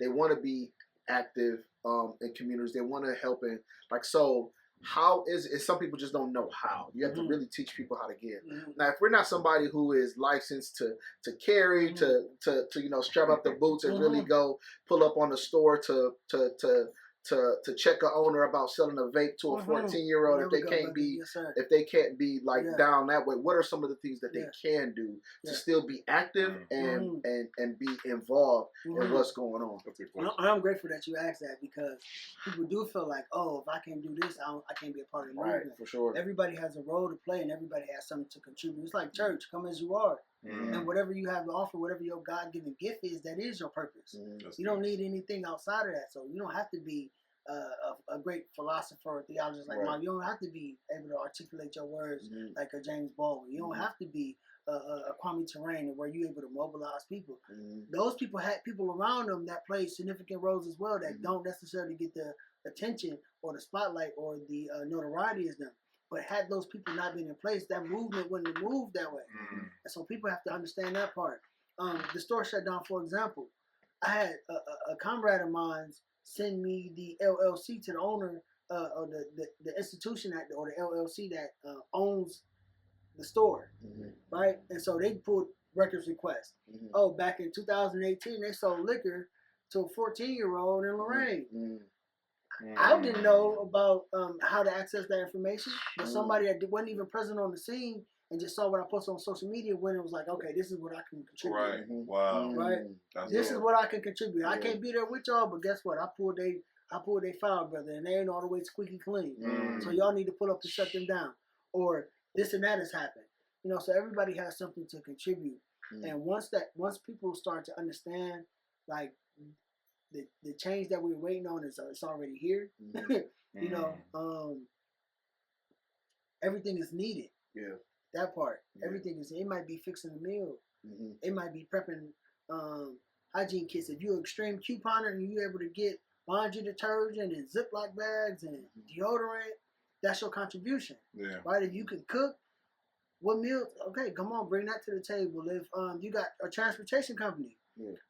E: they want to be active in communities. They want to help in, like, so how is it? Some people just don't know how. You have to really teach people how to give. Now, if we're not somebody who is licensed to carry, to strap up the boots and really go pull up on the store to check an owner about selling a vape to a 14-year-old, if they can't be like down that way, what are some of the things that they can do to still be active and be involved in what's going on?
A: I'm grateful that you asked that, because people do feel like, oh, if I can't do this, I can't be a part of the movement.
E: For sure.
A: Everybody has a role to play, and everybody has something to contribute. It's like church, come as you are. And whatever you have to offer, whatever your God-given gift is, that is your purpose. You don't need anything outside of that. So you don't have to be a great philosopher or theologist like mine. You don't have to be able to articulate your words like a James Baldwin. You don't have to be a Kwame Ture where you're able to mobilize people. Those people had people around them that played significant roles as well that don't necessarily get the attention or the spotlight or the notoriety as them. But had those people not been in place, that movement wouldn't have moved that way. And so people have to understand that part. The store shut down, for example. I had a comrade of mine send me the LLC to the owner or the institution or the LLC that owns the store, right? And so they put records requests. Oh, back in 2018, they sold liquor to a 14-year-old in Lorraine. I didn't know about how to access that information, but somebody that wasn't even present on the scene and just saw what I posted on social media when it was like, okay, this is what I can contribute.
D: Right. Wow.
A: Right. This is what I can contribute. I can't be there with y'all, but guess what? I pulled they file, brother, and they ain't all the way squeaky clean. So y'all need to pull up to shut them down, or this and that has happened. You know, so everybody has something to contribute, and once people start to understand, like the change that we're waiting on is it's already here. You know, everything is needed.
E: Yeah.
A: That part. Everything is. It might be fixing a meal. It might be prepping hygiene kits. If you're an extreme couponer and you're able to get laundry detergent and Ziploc bags and deodorant, that's your contribution. Yeah. Right? If you can cook, what meal? Okay, come on, bring that to the table. If you got a transportation company,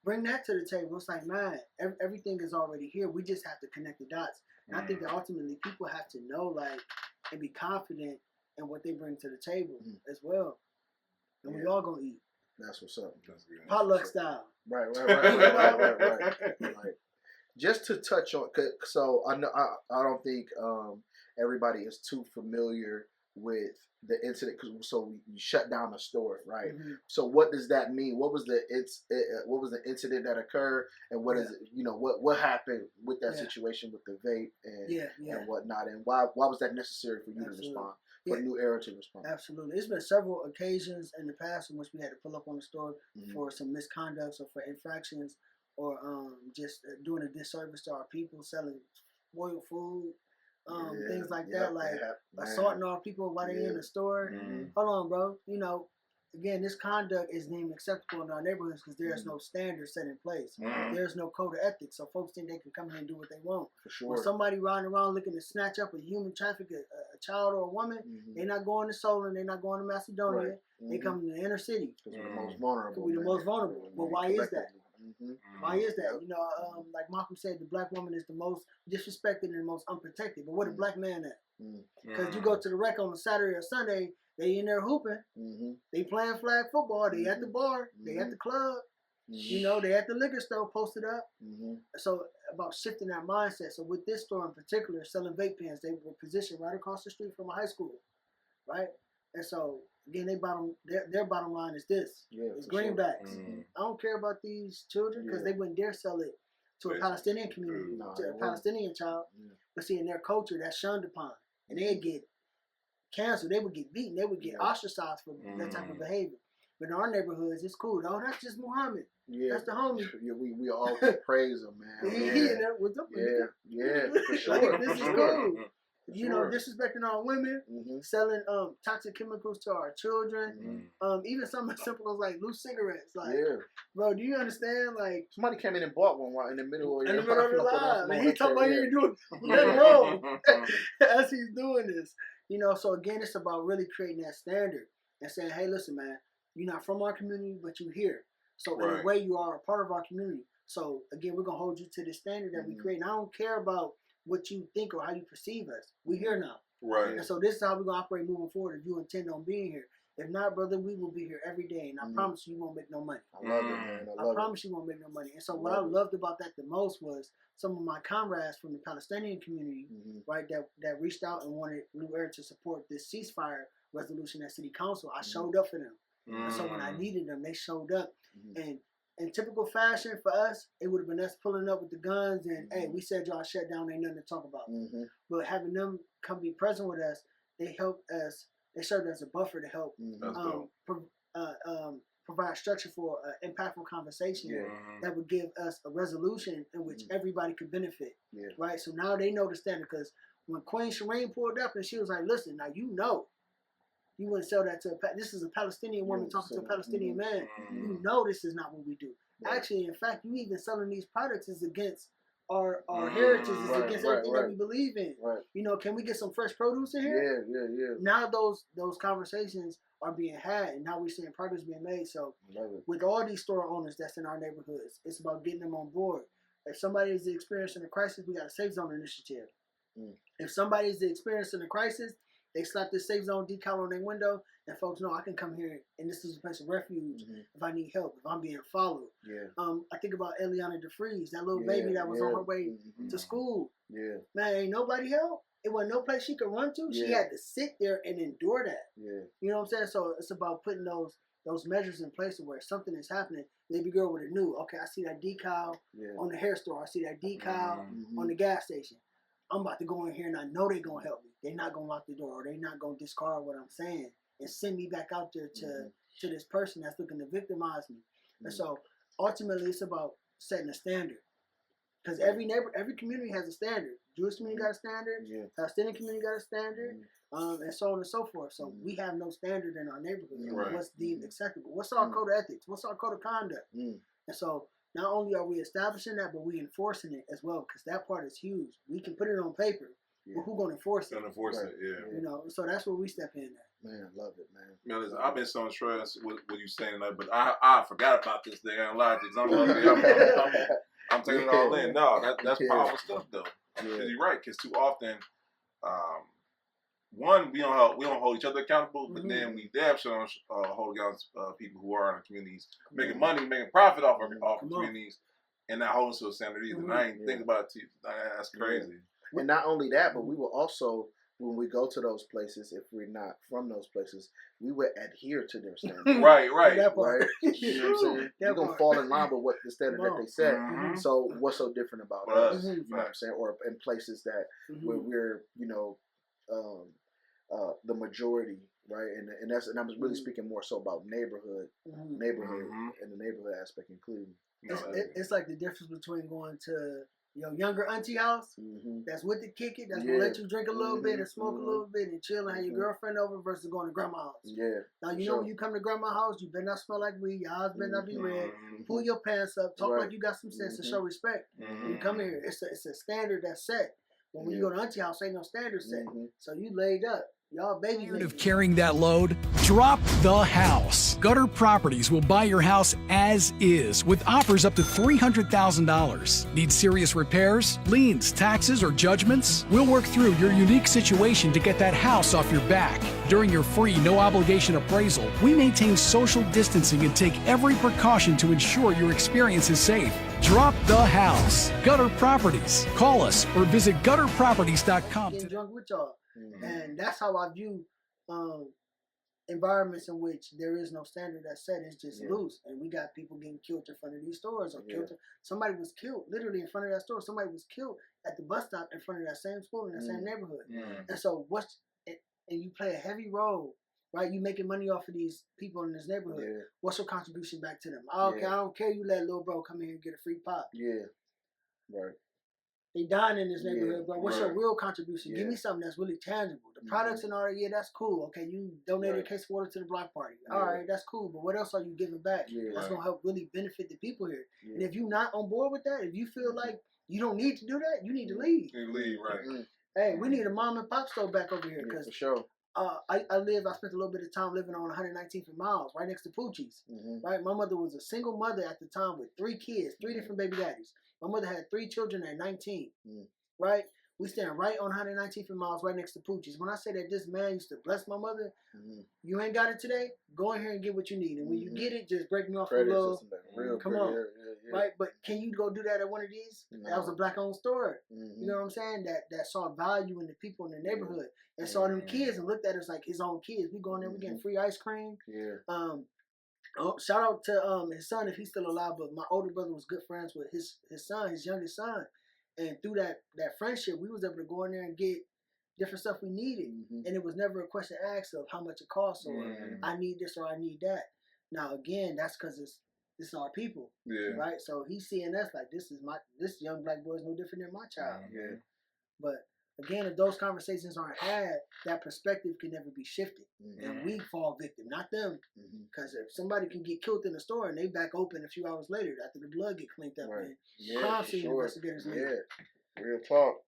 A: bring that to the table. It's like, man, everything is already here. We just have to connect the dots. And I think that ultimately people have to know, like, and be confident in what they bring to the table as well. And we all gonna eat.
E: That's what's up.
A: Potluck style.
E: Right. Just to touch on, so I know I don't think everybody is too familiar with the incident. So we shut down the store, right? So what does that mean? What was the incident that occurred, and what is it? You know, what happened with that situation with the vape and whatnot, and why was that necessary for you to respond? For New Era to respond. Absolutely.
A: It's been several occasions in the past in which we had to pull up on the store for some misconducts or for infractions or just doing a disservice to our people, selling spoiled food, things like that, like assaulting our people while they're in the store. Hold on, bro. You know, again, this conduct is deemed acceptable in our neighborhoods because there's no standards set in place. There's no code of ethics, so folks think they can come in and do what they want.
E: For sure.
A: When somebody riding around looking to snatch up a human traffic, a child or a woman, they're not going to Solon, they're not going to Macedonia. They come to the inner city.
E: Because we're the most vulnerable.
A: We're the most vulnerable. But why is that? Why is that? You know, like Malcolm said, the black woman is the most disrespected and the most unprotected. But where the black man at? Because you go to the rec on a Saturday or Sunday, they in there hooping. They playing flag football. They at the bar. They at the club. You know, they at the liquor store posted up. So about shifting that mindset. So with this store in particular, selling vape pens, they were positioned right across the street from a high school, right? And so again, their bottom line is this: it's greenbacks. I don't care about these children because they wouldn't dare sell it to a Palestinian community, to a Palestinian child. But see, in their culture, that's shunned upon, and they'd get canceled. They would get beaten. They would get ostracized for that type of behavior. But in our neighborhoods, it's cool. Oh, that's just Muhammad. That's the homie.
E: We all praise him, man.
A: What's up?
E: For sure.
A: Like, this is cool. You know, disrespecting our women, selling toxic chemicals to our children, even something as simple as like loose cigarettes. Like, bro, do you understand? Like,
E: somebody came in and bought one while in the middle of
A: the live. Like, he talking about he doing nothing wrong as he's doing this. You know, so again, it's about really creating that standard and saying, hey, listen, man, you're not from our community, but you're here. So in a way, you are a part of our community. So again, we're gonna hold you to the standard that we create. And I don't care about what you think or how you perceive us. We're here now.
D: Right.
A: And so this is how we're going to operate moving forward if you intend on being here. If not, brother, we will be here every day. And I promise you won't make no money.
E: I love it, man.
A: I promise you won't make no money. And so what I loved about that the most was some of my comrades from the Palestinian community, right, that reached out and wanted New Era to support this ceasefire resolution at City Council. I showed up for them. And so when I needed them, they showed up. And in typical fashion for us, it would have been us pulling up with the guns and, hey, we said y'all shut down, ain't nothing to talk about. But having them come be present with us, they helped us. They served as a buffer to help not structured for an impactful conversation that would give us a resolution in which everybody could benefit.
E: Yeah.
A: Right? So now they know the standard, because when Queen Shireen pulled up and she was like, listen, now you wouldn't sell that to this is a Palestinian woman talking to a Palestinian man. You know this is not what we do. Right. Actually, in fact, you even selling these products is against our heritage, is against everything that we believe in. Right. You know, can we get some fresh produce in here? Yeah. Now those conversations are being had, and now we're seeing progress being made. So with all these store owners that's in our neighborhoods, it's about getting them on board. If somebody is experiencing a crisis, we got a safe zone initiative. If somebody is experiencing a crisis, they slap this safe zone decal on their window, and folks know I can come here, and this is a place of refuge if I need help, if I'm being followed. I think about Eliana DeFreeze, that little baby that was on her way to school. Man, ain't nobody help. It wasn't no place she could run to. She had to sit there and endure that. You know what I'm saying? So it's about putting those measures in place where something is happening. Baby girl would have knew, okay, I see that decal on the hair store. I see that decal on the gas station. I'm about to go in here and I know they're going to help me. They're not going to lock the door, or they're not going to discard what I'm saying and send me back out there to this person that's looking to victimize me. And so ultimately it's about setting a standard. Because every community has a standard. Jewish community got a standard. Palestinian community got a standard. And so on and so forth. So we have no standard in our neighborhood. What's deemed acceptable? What's our code of ethics? What's our code of conduct? And so not only are we establishing that, but we enforcing it as well, because that part is huge. We can put it on paper, but who's going to enforce it? You know, so that's where we step in at.
E: Man, I love it, man.
D: Man, listen, I've been so impressed with what you saying tonight, but I forgot about this thing. I ain't lied to you. I'm taking it all in. No, that's powerful stuff, though. Because you're right, because too often, one, we don't hold each other accountable, but then we damn sure don't hold accountable people who are in the communities, making money, making profit off of communities, and not holding to a standard either. And I ain't think about it. That's crazy.
E: And not only that, but we will also, when we go to those places, if we're not from those places, we would adhere to their standards.
D: Right.
E: That part. You know what I'm saying? You're going to fall in line with what the standard that they set. So what's so different about us? You know what I'm saying? Or in places that where we're, you know, the majority, right? And I'm really speaking more so about neighborhood, and the neighborhood aspect including.
A: It's like the difference between going to your younger auntie house that's with the kick it, that's gonna let you drink a little bit and smoke a little bit and chill and have your girlfriend over, versus going to grandma's house. Now you know when you come to grandma's house, you better not smell like weed, your eyes better not be red, pull your pants up, talk like you got some sense and show respect. When you come here, it's a standard that's set. But when you go to auntie house, ain't no standard set. So you laid up. Y'all baby.
I: Tired of carrying that load? Drop the house. Gutter Properties will buy your house as is with offers up to $300,000. Need serious repairs, liens, taxes, or judgments? We'll work through your unique situation to get that house off your back. During your free, no-obligation appraisal, we maintain social distancing and take every precaution to ensure your experience is safe. Drop the house. Gutter Properties. Call us or visit gutterproperties.com.
A: Getting drunk with y'all. And that's how I view environments in which there is no standard that's set. It's just loose. And we got people getting killed in front of these stores. Or killed. Somebody was killed literally in front of that store. Somebody was killed at the bus stop in front of that same school in that same neighborhood. And so and you play a heavy role, right? You making money off of these people in this neighborhood. What's your contribution back to them? I don't care you let little bro come in here and get a free pop.
E: Right.
A: They dying in this neighborhood, bro. What's your real contribution? Give me something that's really tangible. The products and all that, that's cool. Okay, you donated a case of water to the block party. All right, that's cool. But what else are you giving back? That's going to help really benefit the people here. And if you're not on board with that, if you feel like you don't need to do that, you need to leave.
D: You leave, right.
A: Hey, we need a mom and pop store back over here. Cause,
E: for sure.
A: I spent a little bit of time living on 119th and Miles, right next to Poochie's. Right, my mother was a single mother at the time with 3 kids, 3 different baby daddies. My mother had 3 children at 19. Right, we stand right on 119th and Miles, right next to Poochie's. When I say that this man used to bless my mother, you ain't got it today. Go in here and get what you need, and when you get it, just break me off a little. Come on, right? But can you go do that at one of these? That was a black-owned store. You know what I'm saying? That saw value in the people in the neighborhood and saw them kids and looked at us like his own kids. We going there, we getting free ice cream. Shout out to his son if he's still alive. But my older brother was good friends with his son, his youngest son, and through that friendship, we was able to go in there and get different stuff we needed, and it was never a question asked of how much it costs or I need this or I need that. Now again, that's because it's our people, right? So he's seeing us like this young black boy is no different than my child.
E: Yeah.
A: But again, if those conversations aren't had, that perspective can never be shifted, and we fall victim, not them. Because if somebody can get killed in the store and they back open a few hours later after the blood get cleaned up, and crime scene investigators leave.
E: Real talk.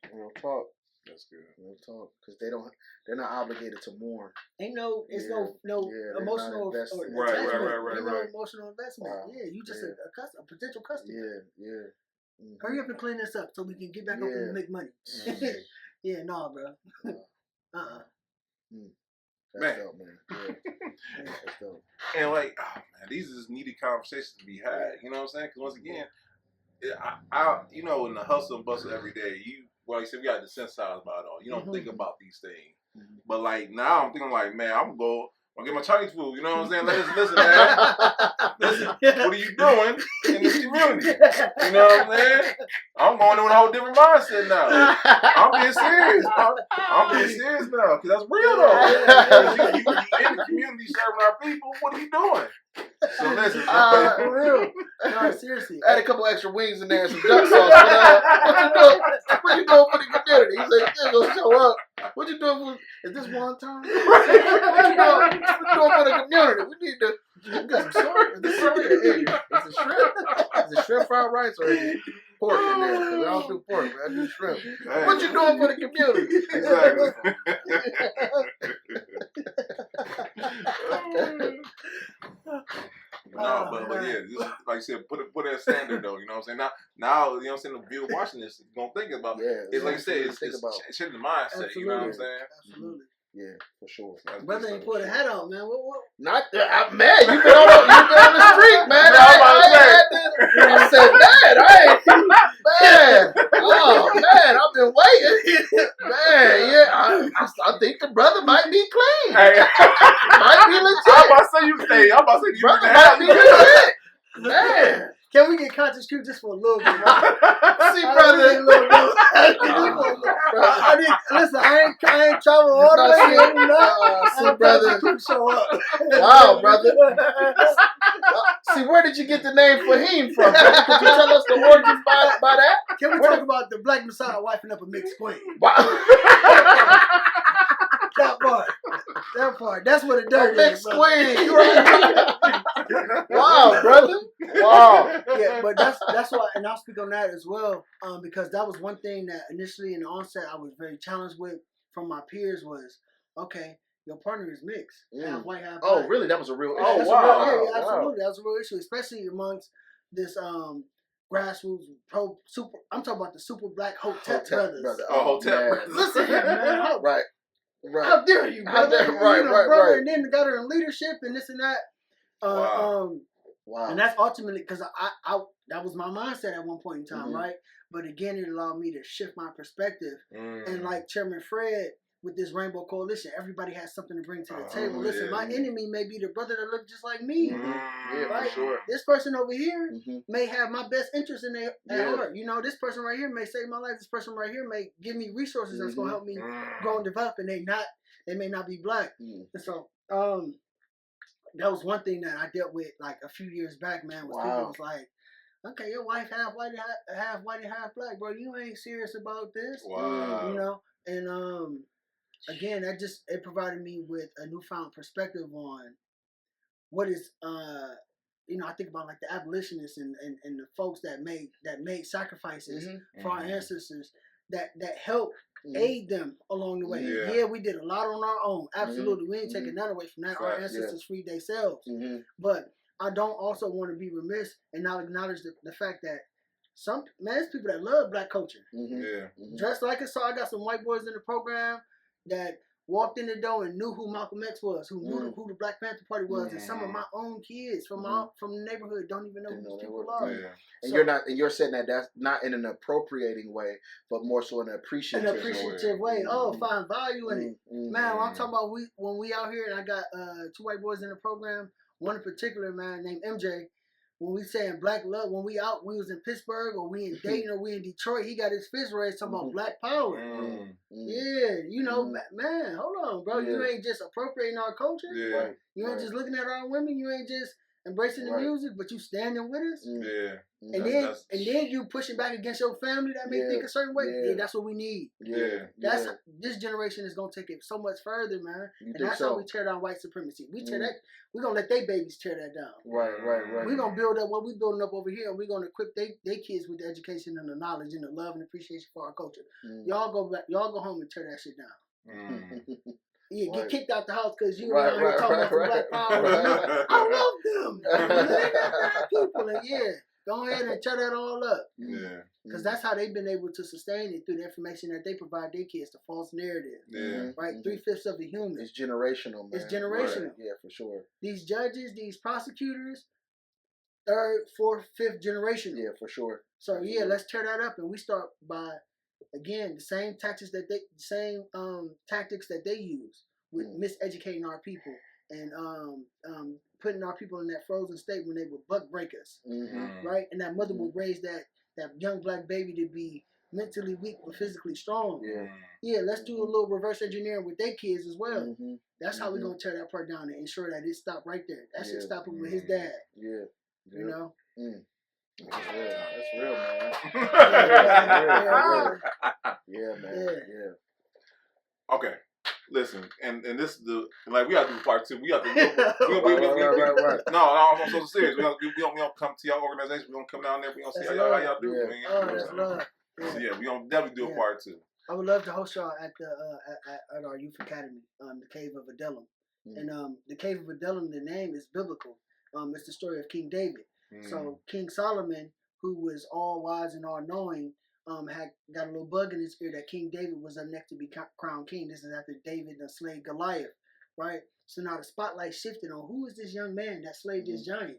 D: That's good.
E: Real talk, because they're not obligated to mourn.
A: Ain't no emotional investment.
D: Right.
A: Emotional investment.
E: Wow.
A: Yeah, you just a potential customer.
E: Yeah.
A: Hurry up and clean this up so we can get back open and make money. Yeah, nah, bro.
E: That's dope, man. Yeah. That's dope.
D: And like, oh man, these is needed conversations to be had. You know what I'm saying? Because once again, I you know, in the hustle and bustle every day, like you said, we got desensitized about it all. You don't think about these things. But like now, I'm thinking like, man, I'm gonna get my Chinese food. You know what I'm saying? Listen, man. Listen, what are you doing in this community? You know what I'm saying? I'm going in with a whole different mindset now. I'm being serious. I'm being serious now, because that's real though. You in the community serving our people. What are you doing? So listen,
A: for real. No, seriously.
E: Add a couple extra wings in there and some duck sauce. What you doing for the community? He said, "You're gonna show up. What you doing for? Is this one time? What you doing for the community? We need to get some soy. Is this soy? Is it shrimp? Is it shrimp fried rice or is it pork in there? Because I don't do pork, but I do shrimp. Hey. What you doing for the community?
D: Exactly. No, but yeah, just, like I said, put that standard though. You know what I'm saying? Now, you know what I'm saying. The viewer watching this is gonna think about it. It's like you said, it's changing the mindset.
A: Absolutely.
D: You know what I'm saying?
A: Absolutely.
E: Yeah, for sure.
A: Brother ain't pulled a hat out, man. What?
E: Not that, man. You been on the street, man. I said, man. Oh, man. I've been waiting, man. Yeah, I think the brother might be clean.
D: Hey.
E: Might be legit.
D: I'm about to say you
E: brother might be legit, man.
A: Can we get conscious crew just for a little bit?
E: See, brother.
A: Listen, I ain't travel all the way.
E: See, brother.
A: Show up.
E: Wow, brother. See, where did you get the name Fahiem from? Brother? Could you tell us the origin by that?
A: Can we talk about the Black Messiah wiping up a mixed queen?
E: Wow.
A: That part. That's what it does.
E: Mixed queen. Wow, brother. Wow.
A: Yeah, but that's why, and I'll speak on that as well, because that was one thing that initially in the onset I was very challenged with from my peers was, okay, your partner is mixed, half white, half black.
E: Oh, really? That was a real issue.
A: Oh, wow. Yeah, absolutely. That was a real issue, especially amongst this grassroots super. I'm talking about the super black Hotep brothers.
D: Oh, Hotep brothers.
A: Listen here, man.
E: Right.
A: How dare you, brother?
E: Right.
A: And then got her in leadership and this and that.
E: Wow.
A: And that's ultimately because I that was my mindset at one point in time, right? But again, it allowed me to shift my perspective. And like Chairman Fred with this Rainbow Coalition, everybody has something to bring to the table. Listen, my enemy may be the brother that looks just like me.
E: Yeah,
A: right?
E: for sure.
A: This person over here may have my best interest in their heart. You know, this person right here may save my life. This person right here may give me resources that's gonna help me grow and develop. And they may not be black. And so that was one thing that I dealt with like a few years back, man. Was people was like, okay, your wife half white and half black, bro. You ain't serious about this.
D: Wow.
A: You know, and again, that just it provided me with a newfound perspective on what is you know, I think about like the abolitionists and the folks that made sacrifices for our ancestors that helped aid them along the way. Yeah, we did a lot on our own. Absolutely. We ain't taking that away from that. Our ancestors freed themselves. But I don't also want to be remiss and not acknowledge the fact that there's people that love black culture. Just like us. So I got some white boys in the program that walked in the door and knew who Malcolm X was, who knew who the Black Panther Party was, and some of my own kids from the neighborhood don't even know who these people are.
E: And so, you're saying that's not in an appropriating way, but more so in an appreciative
A: way. Oh, find value in it, man. I'm talking about when we out here, and I got 2 white boys in the program. One in particular, man, named MJ. When we saying black love, when we was in Pittsburgh or we in Dayton or we in Detroit, he got his fist raised talking about black power. Yeah, you know, man, hold on, bro. You ain't just appropriating our culture. You ain't just looking at our women. You ain't just embracing the
E: Right.
A: music, but you standing with us.
D: Yeah.
A: And then you pushing back against your family that may think a certain way.
E: Yeah.
A: Yeah, that's what we need.
E: Yeah.
A: That's this generation is gonna take it so much further, man.
E: You
A: And that's how we tear down white supremacy. We tear that. We're gonna let their babies tear that down.
E: Right.
A: We're gonna build up what we're building up over here, and we're gonna equip their kids with the education and the knowledge and the love and appreciation for our culture. Y'all go back. Y'all go home and tear that shit down. Yeah, get kicked out the house because you around here talking about black power. I love them. They got bad people, and go ahead and tear that all up.
D: Yeah.
A: Because that's how they've been able to sustain it through the information that they provide their kids, the false narrative.
D: Yeah.
A: Right? 3/5 of a human.
E: It's generational, man.
A: It's generational.
E: Right. Yeah, for sure.
A: These judges, these prosecutors, 3rd, 4th, 5th generation.
E: Yeah, for sure.
A: So let's tear that up, and we start by, again, the same tactics that they use with miseducating our people and putting our people in that frozen state when they would buck break us, right? And that mother would raise that young black baby to be mentally weak but physically strong. Yeah. Let's do a little reverse engineering with their kids as well. That's how we're gonna tear that part down and ensure that it stopped right there. That should stop it with his dad.
E: Yeah.
A: You know.
E: That's real. That's real, man. Yeah, man. Yeah.
D: Okay. Listen, and this is we gotta do part 2. We got to.
E: Right.
D: No, I'm so serious. We don't come to your organization. We don't come down there. We don't see how y'all do, man. So we gonna definitely do a part 2.
A: I would love to host y'all at the at our youth academy, the Cave of Adullam. And the Cave of Adullam, the name is biblical. It's the story of King David. So King Solomon, who was all wise and all knowing, had got a little bug in his ear that King David was up next to be crowned king. This is after David slayed Goliath, right? So now the spotlight shifted on who is this young man that slayed this giant?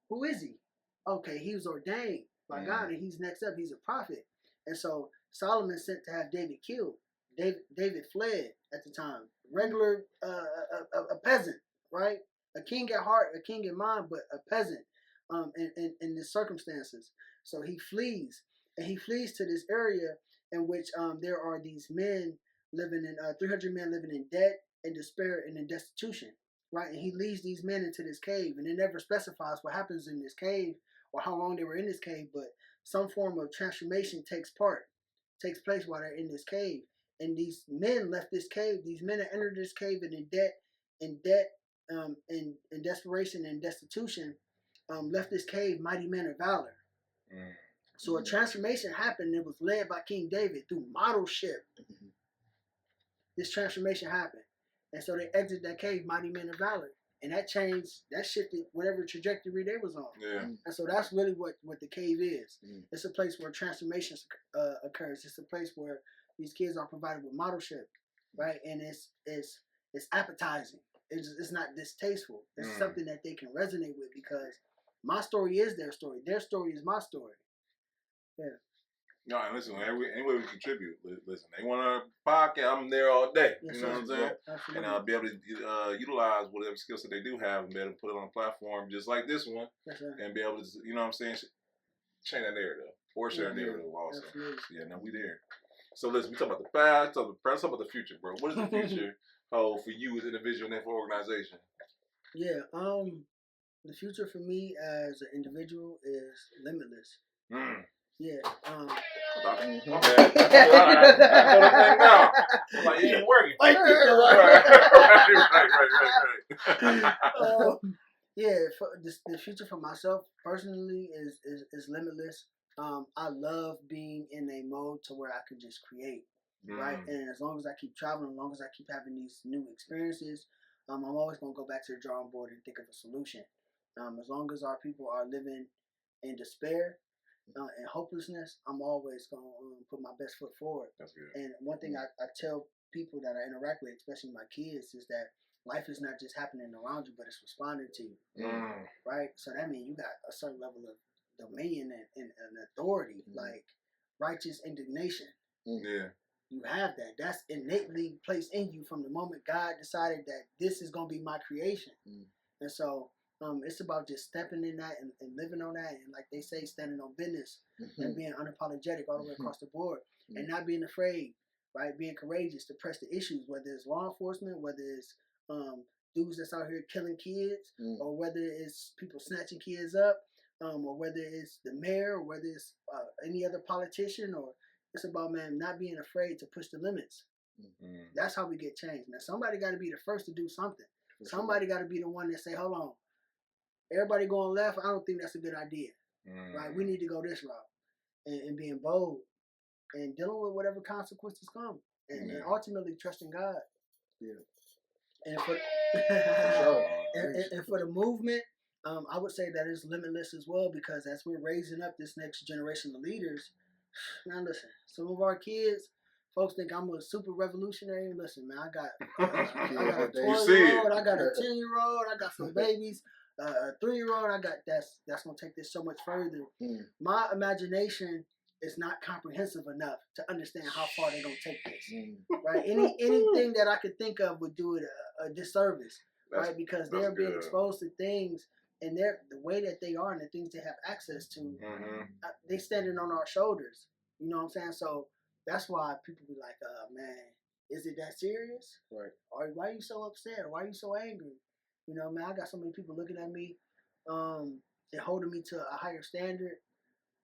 A: Who is he? Okay, he was ordained by God, and he's next up. He's a prophet. And so Solomon sent to have David killed. David fled at the time. Regular, a peasant, right? A king at heart, a king in mind, but a peasant in the circumstances. So he flees. And he flees to this area in which there are these men living in 300 men living in debt and despair and in destitution, right? And he leads these men into this cave, and it never specifies what happens in this cave or how long they were in this cave, but some form of transformation takes place while they're in this cave. And these men left this cave. These men that entered this cave and in desperation and destitution, left this cave mighty men of valor. So a transformation happened, and it was led by King David through modelship. This transformation happened. And so they exited that cave, mighty men of valor. And that shifted whatever trajectory they was on. Yeah. And so that's really what the cave is. It's a place where transformation occurs. It's a place where these kids are provided with modelship, right? And it's appetizing. It's not distasteful. It's something that they can resonate with, because my story is their story. Their story is my story. Yeah.
D: No, and listen, any way we contribute, listen, they want a podcast, I'm there all day. You know what I'm saying?
A: Absolutely.
D: And be able to utilize whatever skills that they do have and be able to put it on a platform just like this one, and be able to, you know what I'm saying, change that narrative, or share a narrative also.
A: Absolutely.
D: Yeah, no, we there. So listen, we talk about the past, talk about the present, talk about the future, bro. What does the future hold for you as an individual and for organization?
A: Yeah, the future for me as an individual is limitless. Yeah.
D: Okay. Like, you ain't working. Right.
A: Yeah, the future for myself personally is limitless. I love being in a mode to where I can just create, right? And as long as I keep traveling, as long as I keep having these new experiences, I'm always gonna go back to the drawing board and think of a solution. As long as our people are living in despair and hopelessness, I'm always going to put my best foot forward.
D: That's good.
A: And one thing I tell people that I interact with, especially my kids, is that life is not just happening around you, but it's responding to you. Right? So that means you got a certain level of dominion and authority, like righteous indignation.
D: Yeah.
A: You have that. That's innately placed in you from the moment God decided that this is going to be my creation. And so it's about just stepping in that and living on that, and like they say, standing on business and being unapologetic all the way across the board, and not being afraid, right? Being courageous to press the issues, whether it's law enforcement, whether it's dudes that's out here killing kids, or whether it's people snatching kids up, or whether it's the mayor, or whether it's any other politician, or it's about, man, not being afraid to push the limits. That's how we get change. Now, somebody got to be the first to do something. Somebody got to be the one that say, hold on, everybody going left, I don't think that's a good idea. Right? We need to go this route. And being bold and dealing with whatever consequences come. And ultimately trusting God.
E: Yeah.
A: And for, and for the movement, I would say that it's limitless as well, because as we're raising up this next generation of leaders, now listen, some of our kids, folks think I'm a super revolutionary. Listen, man, I got a 12-year-old, I got a 10-year-old, I got some babies, a 3-year-old. I got that's gonna take this so much further. My imagination is not comprehensive enough to understand how far they're gonna take this. Right? Anything that I could think of would do it a disservice, right? Because they're being exposed to things, and the way that they are and the things they have access to, they standing on our shoulders. You know what I'm saying? So that's why people be like, man, is it that serious?
E: Right.
A: Or why are you so upset? Or why are you so angry? You know, man, I got so many people looking at me and holding me to a higher standard.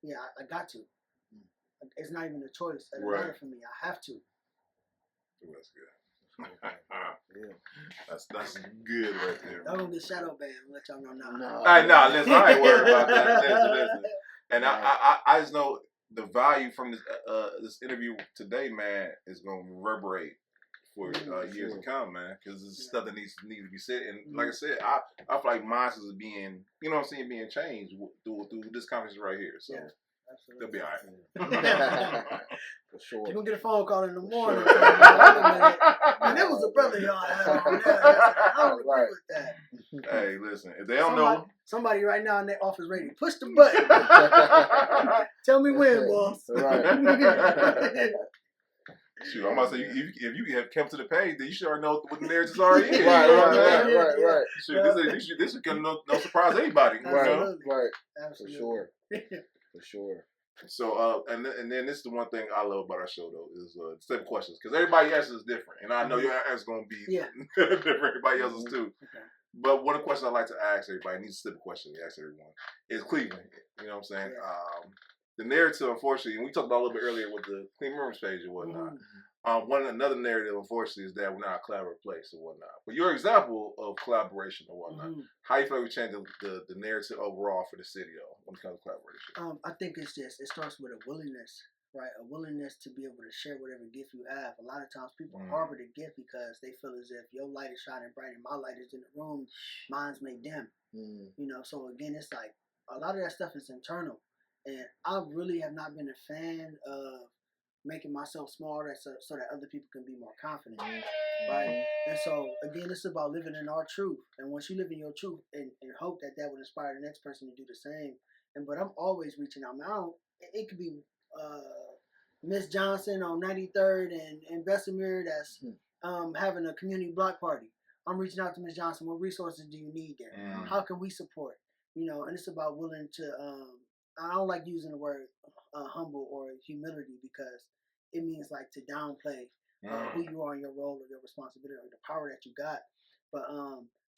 A: Yeah, I got to. It's not even a choice. It's a matter for me. I have to.
D: That's good. That's good right there.
A: Y'all gonna get shadow banned. I'll let y'all know now.
D: Listen, I ain't worried about that. Listen. And I just know the value from this interview today, man, is gonna reverberate for years to come, man, because it's stuff that needs to be said. And like I said, I feel like minds is being, you know what I'm saying, being changed through this conversation right here. So they'll be all right.
E: For sure.
A: You're gonna get a phone call in the morning. And there was a brother y'all had on there. I don't agree with that.
D: Hey, listen, if they don't know,
A: somebody right now in their office ready, push the button. Tell me when, boss.
E: Right.
D: Shoot, I'm about to say, if you have kept to the page, then you should already know what the narrative already is.
E: Right.
D: Shoot, this is gonna no surprise anybody.
A: Absolutely.
E: Right.
A: Absolutely.
E: For sure.
D: So, and then this is the one thing I love about our show, though, is simple questions. Because everybody's answer is different. And I know your answer is going to be different. Everybody else's, too.
A: Okay.
D: But one of the questions I like to ask everybody, and these simple questions to ask everyone, is Cleveland. You know what I'm saying?
A: Yeah.
D: The narrative, unfortunately, and we talked about it a little bit earlier with the Clean Rooms page and whatnot. Another narrative, unfortunately, is that we're not a collaborative place and whatnot. But your example of collaboration and whatnot, how you feel like we change the narrative overall for the city, though, when it comes to collaboration?
A: I think it starts with a willingness, right? A willingness to be able to share whatever gift you have. A lot of times people harbor the gift because they feel as if your light is shining bright and my light is in the room, mine's may dim. You know, so again, it's like a lot of that stuff is internal. And I really have not been a fan of making myself smaller so that other people can be more confident, right? And so, again, it's about living in our truth. And once you live in your truth and hope that would inspire the next person to do the same. But I'm always reaching out. Now, it could be Miss Johnson on 93rd and Bessemer that's having a community block party. I'm reaching out to Miss Johnson. What resources do you need there? How can we support? You know, and it's about willing to, I don't like using the word humble or humility because it means like to downplay who you are in your role or your responsibility or the power that you got. But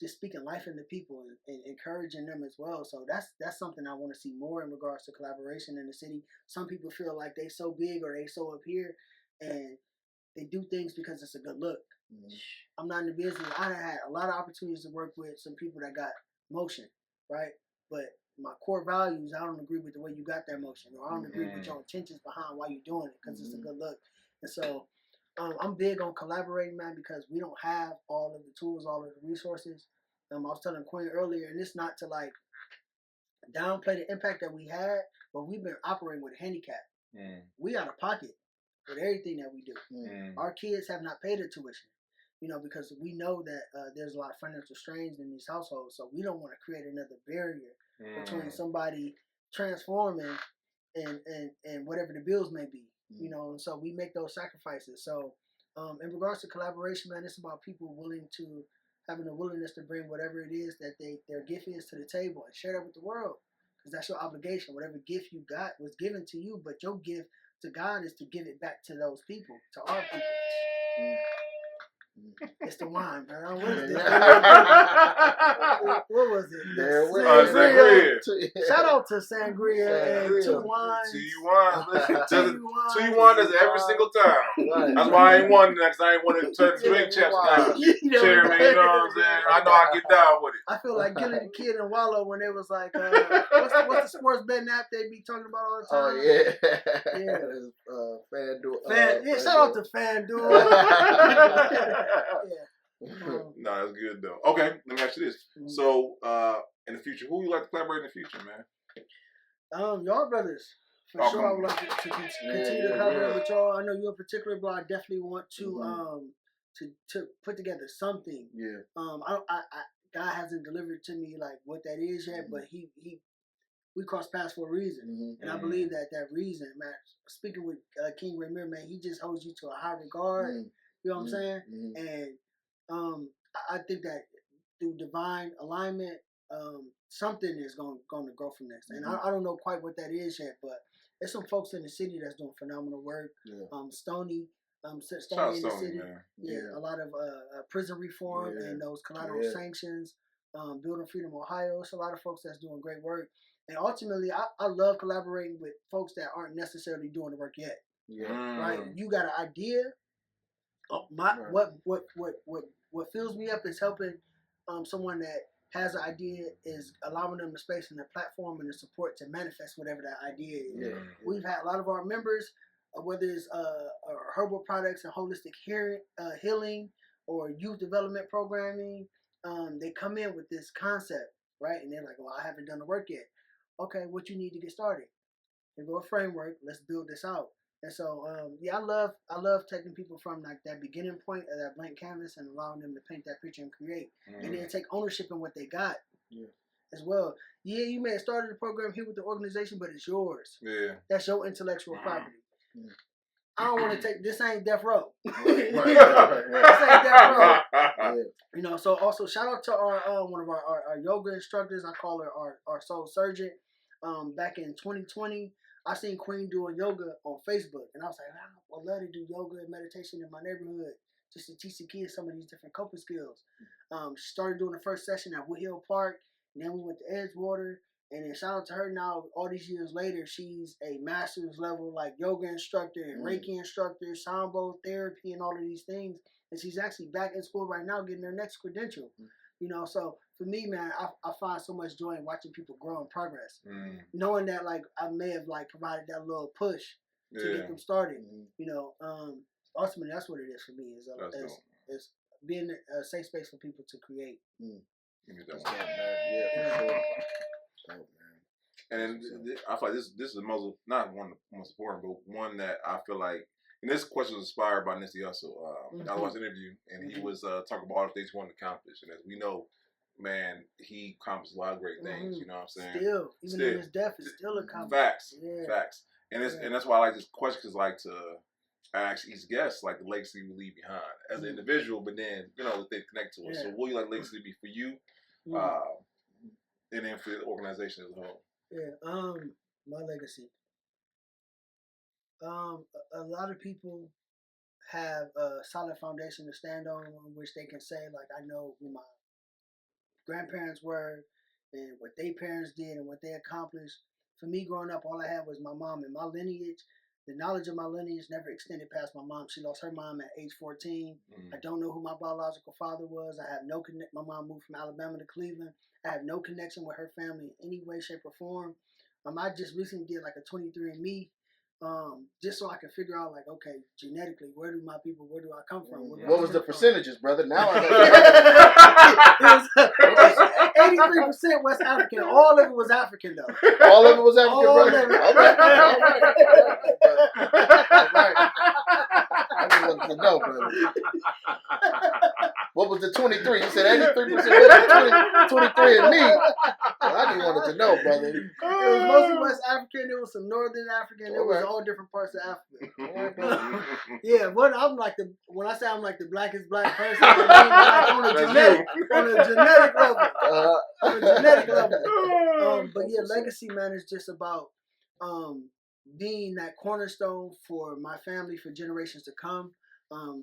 A: just speaking life into people and encouraging them as well. So that's something I want to see more in regards to collaboration in the city. Some people feel like they so big or they so up here and they do things because it's a good look. I'm not in the business. I had a lot of opportunities to work with some people that got motion, right? But my core values, I don't agree with the way you got that motion, or I don't agree with your intentions behind why you're doing it because it's a good look. And so I'm big on collaborating, man, because we don't have all of the tools, all of the resources. I was telling Quinn earlier, and it's not to like downplay the impact that we had, but we've been operating with a handicap. We out of pocket with everything that we do. Our kids have not paid their tuition, you know, because we know that there's a lot of financial strains in these households, so we don't want to create another barrier between somebody transforming and whatever the bills may be, you know, and so we make those sacrifices. So in regards to collaboration, man, it's about people having a willingness to bring whatever it is that their gift is to the table and share that with the world, because that's your obligation. Whatever gift you got was given to you, but your gift to God is to give it back to those people, to our people. It's the wine, bro. What is this? What was it?
D: Sangria.
A: Shout out to Sangria and Two Wines.
D: Two Wines is every single time. Right. That's why I ain't won that, because I ain't want to turn drink chaps now. Chairman, you know what I'm saying? I know I get down with it.
A: I feel like Gilly the Kid and Wallow when they was like, what's the sports betting app they be talking about all the time?
E: Oh, yeah. FanDuel.
A: Yeah, shout out to FanDuel.
D: No, that's good though. Okay, let me ask you this. So, in the future, who you like to collaborate in the future, man?
A: Y'all brothers. For sure, I would like to continue to collaborate with y'all. I know you in particular, but I definitely want to to put together something.
E: Yeah.
A: God hasn't delivered to me like what that is yet, but we cross paths for a reason, and I believe that reason, man. Speaking with King Ramir, man, he just holds you to a high regard. You know what I'm saying? And I think that through divine alignment, something is going to grow from this. And I don't know quite what that is yet, but there's some folks in the city that's doing phenomenal work. Yeah. Stoney in the city. Man. Yeah, a lot of prison reform and those collateral sanctions. Building Freedom Ohio. It's a lot of folks that's doing great work. And ultimately, I love collaborating with folks that aren't necessarily doing the work yet. Yeah. Right? You got an idea. What fills me up is helping someone that has an idea, is allowing them the space and the platform and the support to manifest whatever that idea is. Yeah. We've had a lot of our members, whether it's herbal products and holistic healing or youth development programming, they come in with this concept, right? And they're like, well, I haven't done the work yet. Okay, what you need to get started? They go a framework. Let's build this out. And so, I love taking people from like that beginning point of that blank canvas and allowing them to paint that picture and create, and then take ownership in what they got as well. Yeah, you may have started the program here with the organization, but it's yours. Yeah, that's your intellectual property. I don't want to take this. Ain't death row. This ain't death row. You know. So also shout out to our one of our yoga instructors. I call her our soul surgeon. Back in 2020. I seen Queen doing yoga on Facebook, and I was like, I would love to do yoga and meditation in my neighborhood, just to teach the kids some of these different coping skills. She started doing the first session at Woodhill Park, and then we went to Edgewater, and then shout out to her now, all these years later, she's a master's level like yoga instructor and Reiki instructor, sound bowl therapy, and all of these things, and she's actually back in school right now getting her next credential. You know, so for me, man, I find so much joy in watching people grow and progress. Knowing that, like, I may have, like, provided that little push to get them started. You know, ultimately, that's what it is for me, is being a safe space for people to create.
D: For sure. And I feel like this is the most, not one of the most important, but one that I feel like, and this question was inspired by Nipsey Hussle. I watched an interview, and he was talking about all the things he wanted to accomplish. And as we know, man, he accomplished a lot of great things. You know what I'm saying?
A: Even in his death, it's still accomplished.
D: Facts. And that's why I like this question, because like to ask each guest like the legacy we leave behind as an individual, but then they connect to us. So what do you like legacy to be for you, and then for the organization as a whole?
A: My legacy. A lot of people have a solid foundation to stand on which they can say, like, I know who my grandparents were and what their parents did and what they accomplished. For me, growing up, all I had was my mom and my lineage. The knowledge of my lineage never extended past my mom. She lost her mom at age 14. I don't know who my biological father was. I have no connection. My mom moved from Alabama to Cleveland. I have no connection with her family in any way, shape, or form. I just recently did like a 23andMe, just so I can figure out, like, okay, genetically, where do I come from?
E: What was the percentages, brother? Now I
A: know. 83% West African. All of it was African, though.
E: All of it was African, brother? All right. I just wanted to know, brother. What was the 23? You said 83%. What was 23 and me? Well, I just wanted to know, brother.
A: It was mostly West African. It was some Northern African. It was all different parts of Africa. When I say I'm like the blackest black person, I mean like on a genetic level. But yeah, legacy, man, is just about being that cornerstone for my family for generations to come.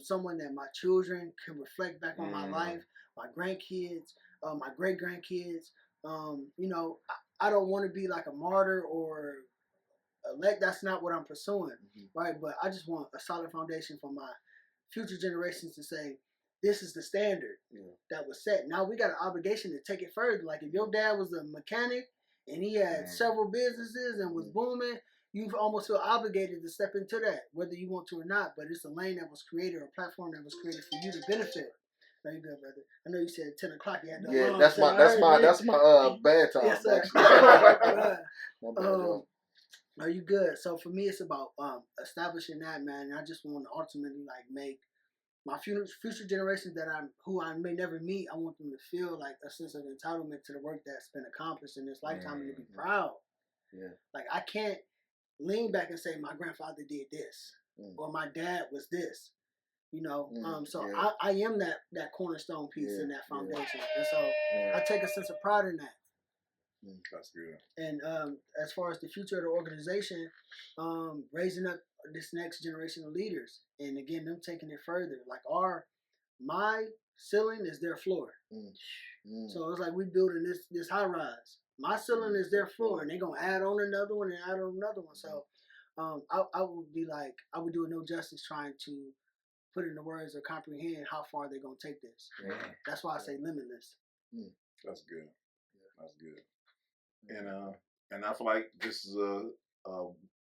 A: someone that my children can reflect back on my life, my grandkids, my great grandkids. You know, I don't want to be like a martyr or elect. That's not what I'm pursuing, right? But I just want a solid foundation for my future generations to say, this is the standard that was set. Now we got an obligation to take it further. Like if your dad was a mechanic and he had several businesses and was booming, you almost feel obligated to step into that, whether you want to or not. But it's a lane that was created, or a platform that was created for you to benefit. Very good, brother. I know you said 10 o'clock. You had no
E: that's my bad time.
A: Yes, sir.
E: My bad,
A: are you good? So for me, it's about establishing that, man. And I just want to ultimately like make my future generations who I may never meet, I want them to feel like a sense of entitlement to the work that's been accomplished in this lifetime and to be proud. Yeah. Like I can't lean back and say my grandfather did this or my dad was this. You know, so I am that cornerstone piece in that foundation, and so I take a sense of pride in that.
D: That's good.
A: And as far as the future of the organization, raising up this next generation of leaders, and again, them taking it further. Like my ceiling is their floor. So it's like we building this high rise. My ceiling is their floor, and they're gonna add on another one and add on another one. So I would do it no justice trying to put in the words or comprehend how far they're gonna take this. That's why I say limitless.
D: That's good. That's good. And I feel like this is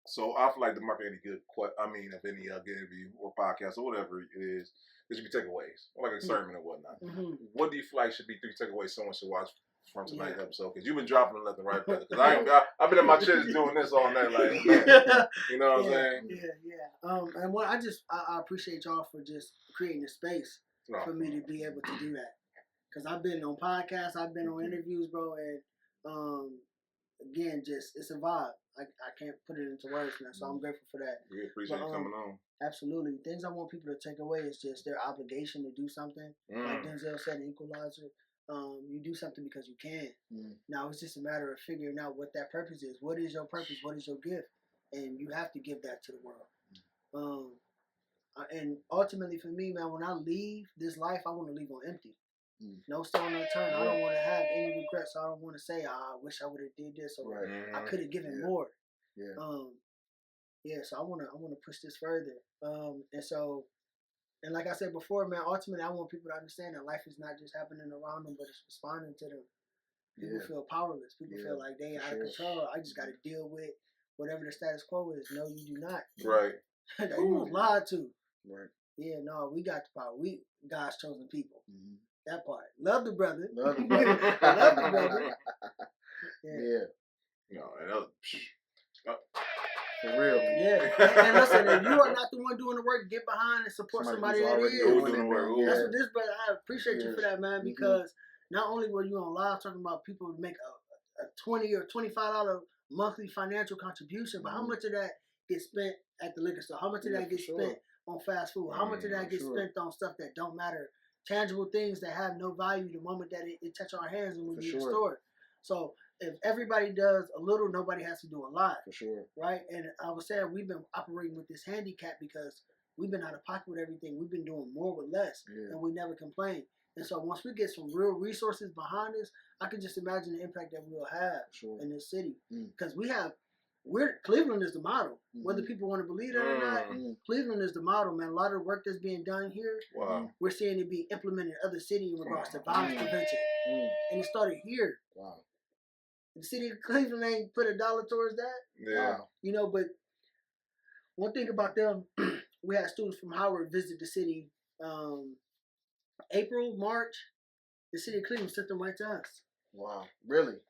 D: so I feel like the market any good of any good interview or podcast or whatever it is, there should be takeaways, like a sermon or whatnot. What do you feel like should be 3 takeaways someone should watch from tonight's episode? Because you've been dropping them left and right, brother. Because I've been in my chest doing this all night, like you know what I'm saying?
A: And I appreciate y'all for just creating a space for me to be able to do that. Because I've been on podcasts, I've been on interviews, bro, and again, just it's a vibe. I can't put it into words, man. So I'm grateful for that.
D: We appreciate you coming on.
A: Absolutely. Things I want people to take away is just their obligation to do something. Like Denzel said in Equalizer, you do something because you can. Now it's just a matter of figuring out what that purpose is. What is your purpose? What is your gift? And you have to give that to the world. And ultimately for me, man, when I leave this life, I want to leave on empty. No stone unturned. I don't want to have any regrets. I don't want to say, I wish I would have did this or I could have given more. So I want to push this further. And like I said before, man, ultimately I want people to understand that life is not just happening around them, but it's responding to them. People feel powerless. People feel like they out of control. I just got to deal with whatever the status quo is. No, you do not.
D: Right.
A: That you was lied to.
E: Right.
A: Yeah, no, we got the power. We God's chosen people. That part. Love the brother.
E: Love the brother.
A: Love the brother.
D: No, and
E: for real.
A: Yeah. And listen, if you are not the one doing the work, get behind and support somebody that is.
D: Doing the work.
A: That's what this brother. I appreciate you for that, man, because not only were you on live talking about people who make a $20 or $25 monthly financial contribution, but how much of that gets spent at the liquor store? How much of that gets spent on fast food? How much of that gets spent on stuff that don't matter? Tangible things that have no value the moment that it touch our hands and we need to store it. So if everybody does a little, nobody has to do a lot.
E: For sure.
A: Right? And I was saying we've been operating with this handicap because we've been out of pocket with everything. We've been doing more with less and we never complain. And so once we get some real resources behind us, I can just imagine the impact that we'll have in this city. Because Cleveland is the model. Whether people want to believe that or not, Cleveland is the model, man. A lot of the work that's being done here, we're seeing it be implemented in other cities in regards to violence prevention. And it started here.
E: Wow.
A: The city of Cleveland ain't put $1 towards that.
D: Yeah.
A: You know, but one thing about them, we had students from Howard visit the city April, March. The city of Cleveland sent them right to us.
E: Wow. Really?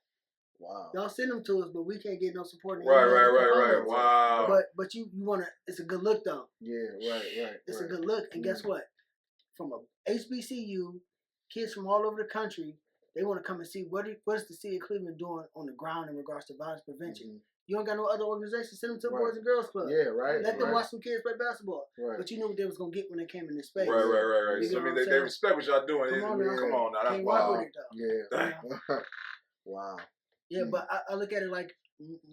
E: Wow.
A: Y'all send them to us, but we can't get no support.
D: Right. Wow.
A: But you want to, it's a good look though.
E: Yeah, right.
A: It's a good look. And guess what? From a HBCU, kids from all over the country, they want to come and see what is the city of Cleveland doing on the ground in regards to violence prevention. You don't got no other organization, send them to the Boys and Girls Club.
E: Yeah, right.
A: Let them watch some kids play basketball. Right. But you knew what they was going to get when they came in this space.
D: Right. So I mean, they respect what y'all doing. Come on now. That's
A: wild. With it, though.
E: Yeah. Wow.
A: Yeah, but I look at it like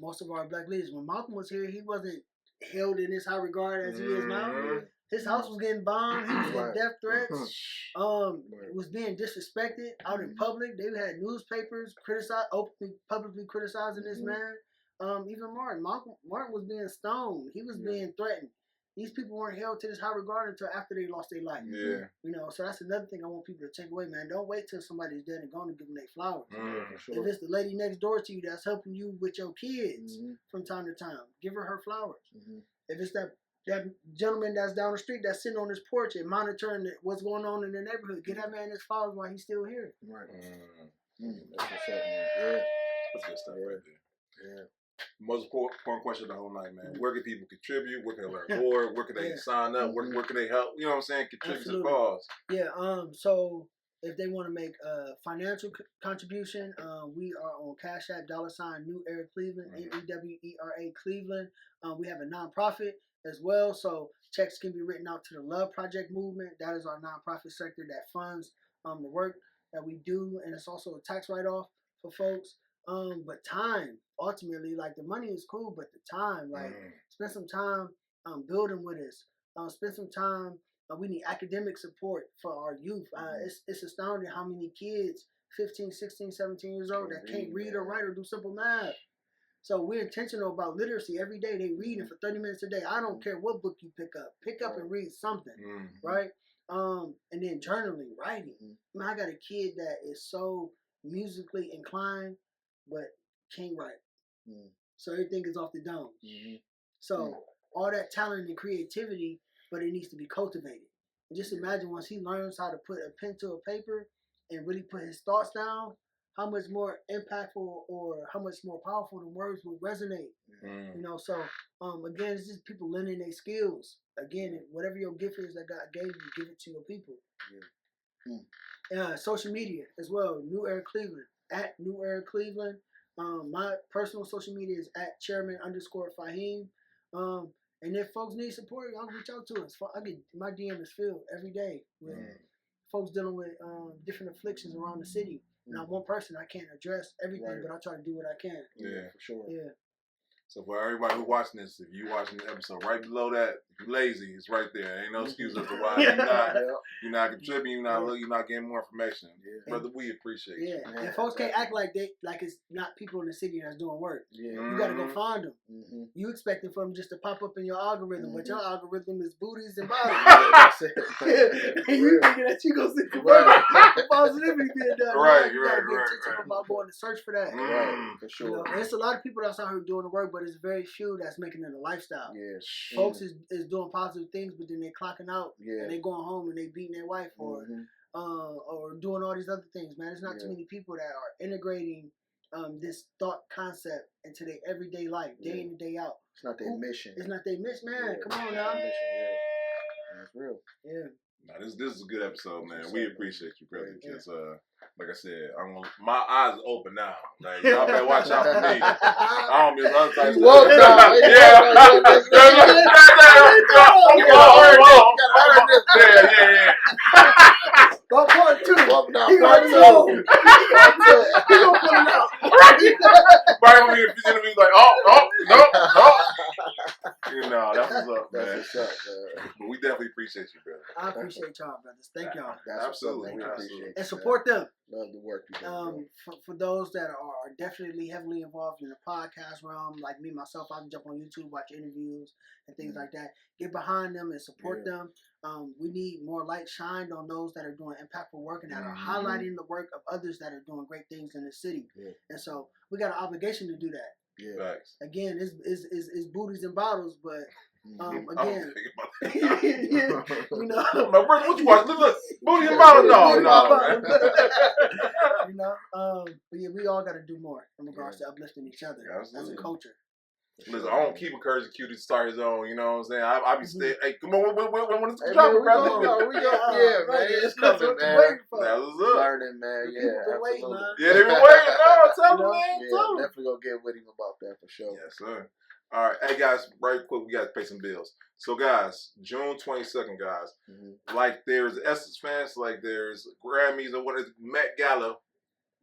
A: most of our black leaders. When Malcolm was here, he wasn't held in this high regard as he is now. His house was getting bombed. He was getting death threats.
E: Right.
A: Was being disrespected out in public. They had newspapers publicly criticizing this man. Even Martin. Martin was being stoned. He was being threatened. These people weren't held to this high regard until after they lost their life.
D: Yeah.
A: You know, so that's another thing I want people to take away, man. Don't wait till somebody's dead and gone to give them their flowers.
E: For sure.
A: If it's the lady next door to you that's helping you with your kids from time to time, give her flowers. If it's that gentleman that's down the street that's sitting on his porch and monitoring what's going on in the neighborhood, give that man his flowers while he's still here.
E: Right. That's what's up, man. Yeah.
D: That's good stuff right there.
E: Yeah.
D: Most important question of the whole night, man. Where can people contribute? Where can they learn more? Where can they sign up? Where can they help? You know what I'm saying? Contribute to the cause.
A: Yeah. So if they want to make a financial contribution, we are on Cash App, $ New Era Cleveland, NEWERA Cleveland. We have a nonprofit as well, so checks can be written out to the Love Project movement. That is our nonprofit sector that funds the work that we do, and it's also a tax write-off for folks. But time, ultimately, like the money is cool, but the time, like spend some time building with us. Spend some time. We need academic support for our youth. It's astounding how many kids, 15, 16, 17 years old, that can't read or write or do simple math. So we're intentional about literacy. Every day they reading for 30 minutes a day. I don't care what book you pick up. Pick up and read something, right? And then journaling, writing. I mean, I got a kid that is so musically inclined, but can't write. So everything is off the dome. So all that talent and creativity, but it needs to be cultivated. And just imagine once he learns how to put a pen to a paper and really put his thoughts down, how much more impactful or how much more powerful the words will resonate. You know, so again, it's just people learning their skills. Again, whatever your gift is that God gave you, give it to your people. Social media as well. New Era Cleveland, at New Era Cleveland. My personal social media is at Chairman _Fahiem. And if folks need support, y'all reach out to us. My DM is filled every day with folks dealing with different afflictions around the city. And I'm one person, I can't address everything, but I try to do what I can.
D: Yeah,
E: for sure.
A: Yeah.
D: So for everybody who's watching this, if you watching the episode, right below that, if you're lazy, it's right there. Ain't no excuse as to why you're not contributing, you're not getting more information. Brother, we appreciate you.
A: And folks can't act like it's not people in the city that's doing work. You gotta go find them. You expecting for them just to pop up in your algorithm, but your algorithm is booties and bodies. And you thinking that you gonna see the positivity being done. You gotta be intentional about going to search for that.
E: For sure.
A: You know, there's a lot of people that's out here doing the work, but it's very few that's making it a lifestyle. Folks is doing positive things, but then they're clocking out and they going home and they beating their wife or doing all these other things. Man, there's not too many people that are integrating this thought concept into their everyday life, day in and day out.
E: It's not their mission.
A: It's not their mission, man. Come on now.
E: That's real.
A: Yeah.
D: Now, this is a good episode, man. We appreciate you, brother. Because, like I said, my eyes are open now. Like, y'all better watch out for me. I don't be other types of
E: woke now.
A: Go part 2.
E: Woke now.
A: He gonna pull it out.
D: Right when you're gonna be like, no. You know, that's what's up, man.
E: That's what's up, man.
D: But we definitely appreciate you, brother.
A: I appreciate y'all, brothers. Thank y'all.
D: Absolutely.
E: We appreciate
A: And support them.
E: Love the work you do.
A: For those that are definitely heavily involved in the podcast realm, like me, myself, I can jump on YouTube, watch interviews and things like that. Get behind them and support them. We need more light shined on those that are doing impactful work and that are highlighting the work of others that are doing great things in the city. And so we got an obligation to do that.
D: Facts.
A: Again, it's booties and bottles, but again, you know,
D: my brother, what you watch? Look, booty and bottle. No.
A: You know, but yeah, we all got to do more in regards to uplifting each other as a culture.
D: Listen, I don't keep encouraging Q to start his own. You know what I'm saying? I be staying. Hey, come on, when it's dropping, brother.
E: Yeah, man, it's coming, man.
D: That was up.
E: Learning, man. Absolutely.
D: Yeah, they been waiting. No, tell them, man. Tell them.
E: Definitely gonna get with him about that for sure.
D: Yes, sir. All right, hey guys, right quick, we got to pay some bills. So guys, June 22nd, guys, like there's Essence Fest, like there's Grammys or what is Met Gala.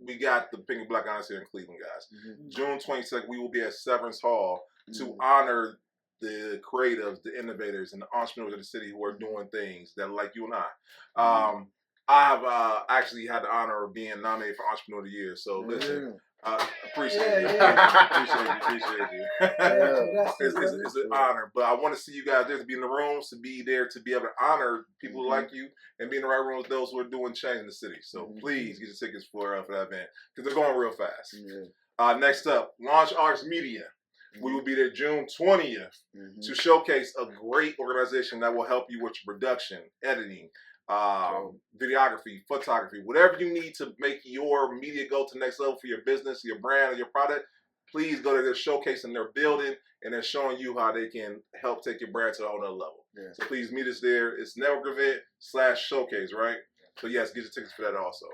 D: We got the Pink and Black Honors here in Cleveland, guys. June 22nd, we will be at Severance Hall to honor the creatives, the innovators, and the entrepreneurs of the city who are doing things that are like you and I. I have actually had the honor of being nominated for Entrepreneur of the Year. So listen, appreciate you. Appreciate you. It's an honor. But I want to see you guys there, to be in the rooms, to be there, to be able to honor people like you, and be in the right room with those who are doing change in the city. So please get your tickets for that event, because they're going real fast. Next up, Launch Arts Media. We will be there June 20th to showcase a great organization that will help you with your production, editing, videography, photography, whatever you need to make your media go to the next level for your business, your brand, or your product. Please go to their showcase in their building, and they're showing you how they can help take your brand to a whole other level. So please meet us there. It's network event / showcase, right? So yes, get your tickets for that also.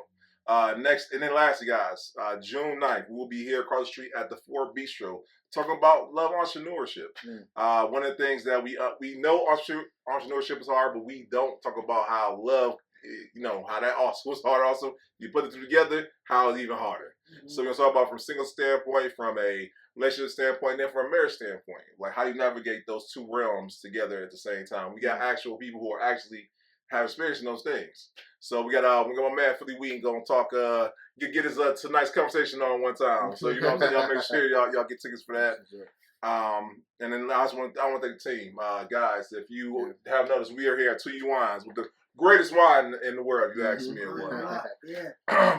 D: Next, and then lastly, guys, June 9th, we will be here across the street at the 4 Bistro talking about love entrepreneurship. One of the things that we know entrepreneurship is hard, but we don't talk about how love, how that also was hard also. You put the two together, how it's even harder. So we're going to talk about from a single standpoint, from a relationship standpoint, and then from a marriage standpoint. Like, how do you navigate those two realms together at the same time? We got actual people who are actually have experience in those things. So we got my man Philly Wheaton gonna talk, get his tonight's conversation on one time. So you know what I'm saying, y'all make sure y'all get tickets for that. And then I want to thank the team, guys. If you have noticed, we are here at 2U Wines with the greatest wine in the world. You ask me,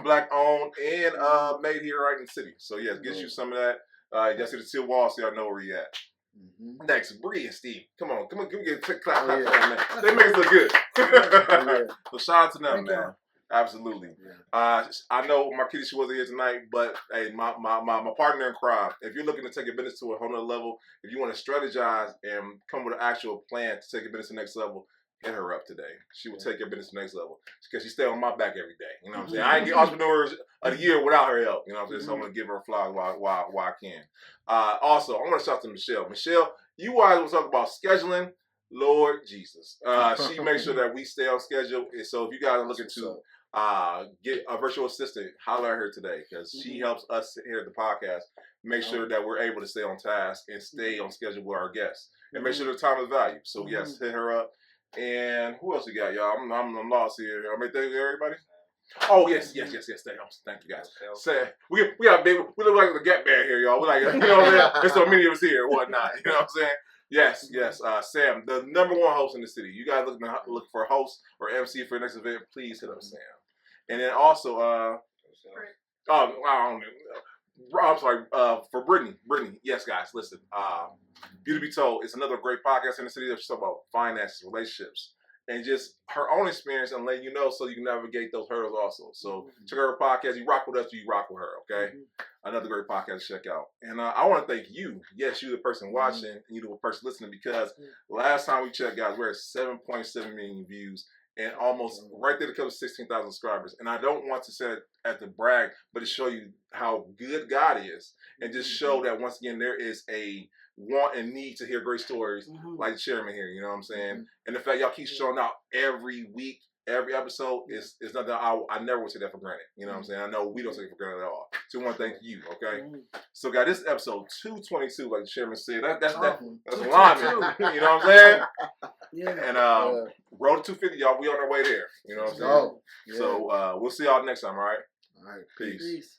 D: Black owned and made here right in the city. So yes, get you some of that. You see the Teal Wall, so y'all know where you at. Next, Bree and Steve. Come on, give me a quick clap for them, man. They make us look good. So shout out to them, man. Absolutely. I know Marquita wasn't here tonight, but hey, my partner in crime. If you're looking to take your business to a whole nother level, if you want to strategize and come with an actual plan to take your business to the next level, hit her up today. She will take your business to the next level, because she stay on my back every day. You know what I'm saying? I ain't get Entrepreneurs of the Year without her help. You know what I'm saying? So I'm gonna give her a flowers while I can. Also, I want to shout out to Michelle. Michelle, you guys will talk about scheduling. Lord Jesus, she makes sure that we stay on schedule. So if you guys are looking to get a virtual assistant, holler at her today, because she helps us here at the podcast make sure that we're able to stay on task and stay on schedule with our guests, and make sure the time is valued. So yes, hit her up. And who else we got, y'all? I'm lost here. I mean, thank you, everybody. Oh yes. Thank you, guys. Say we got big. We look like the Gap Band here, y'all. We're like, you know what I'm saying? There's so many of us here and whatnot. You know what I'm saying? Yes. Sam, the #1 host in the city. You guys look for a host or MC for your next event, please hit up Sam. And then also, I'm sorry, for Brittany. Yes, guys, listen. Beauty Be Told, it's another great podcast in the city that talks about finances, relationships, and just her own experience, and letting you know so you can navigate those hurdles also. So check out her podcast. You rock with us, you rock with her, okay? Another great podcast to check out. And I want to thank you. Yes, you the person watching, and you the person listening, because last time we checked, guys, we're at 7.7 million views, and almost right there to come to 16,000 subscribers. And I don't want to say it at the brag, but to show you how good God is, and just show that once again there is a want and need to hear great stories like the Chairman here. You know what I'm saying? And the fact y'all keep showing out every week, every episode is nothing. I never would take that for granted. You know what I'm saying? I know we don't take it for granted at all. So I want to thank you. Okay. So guys, this is episode 222, like the Chairman said. That's alignment. You know what I'm saying? And road to 250, y'all. We on our way there. You know what I'm saying? So we'll see y'all next time. All right.
E: All right.
D: Peace.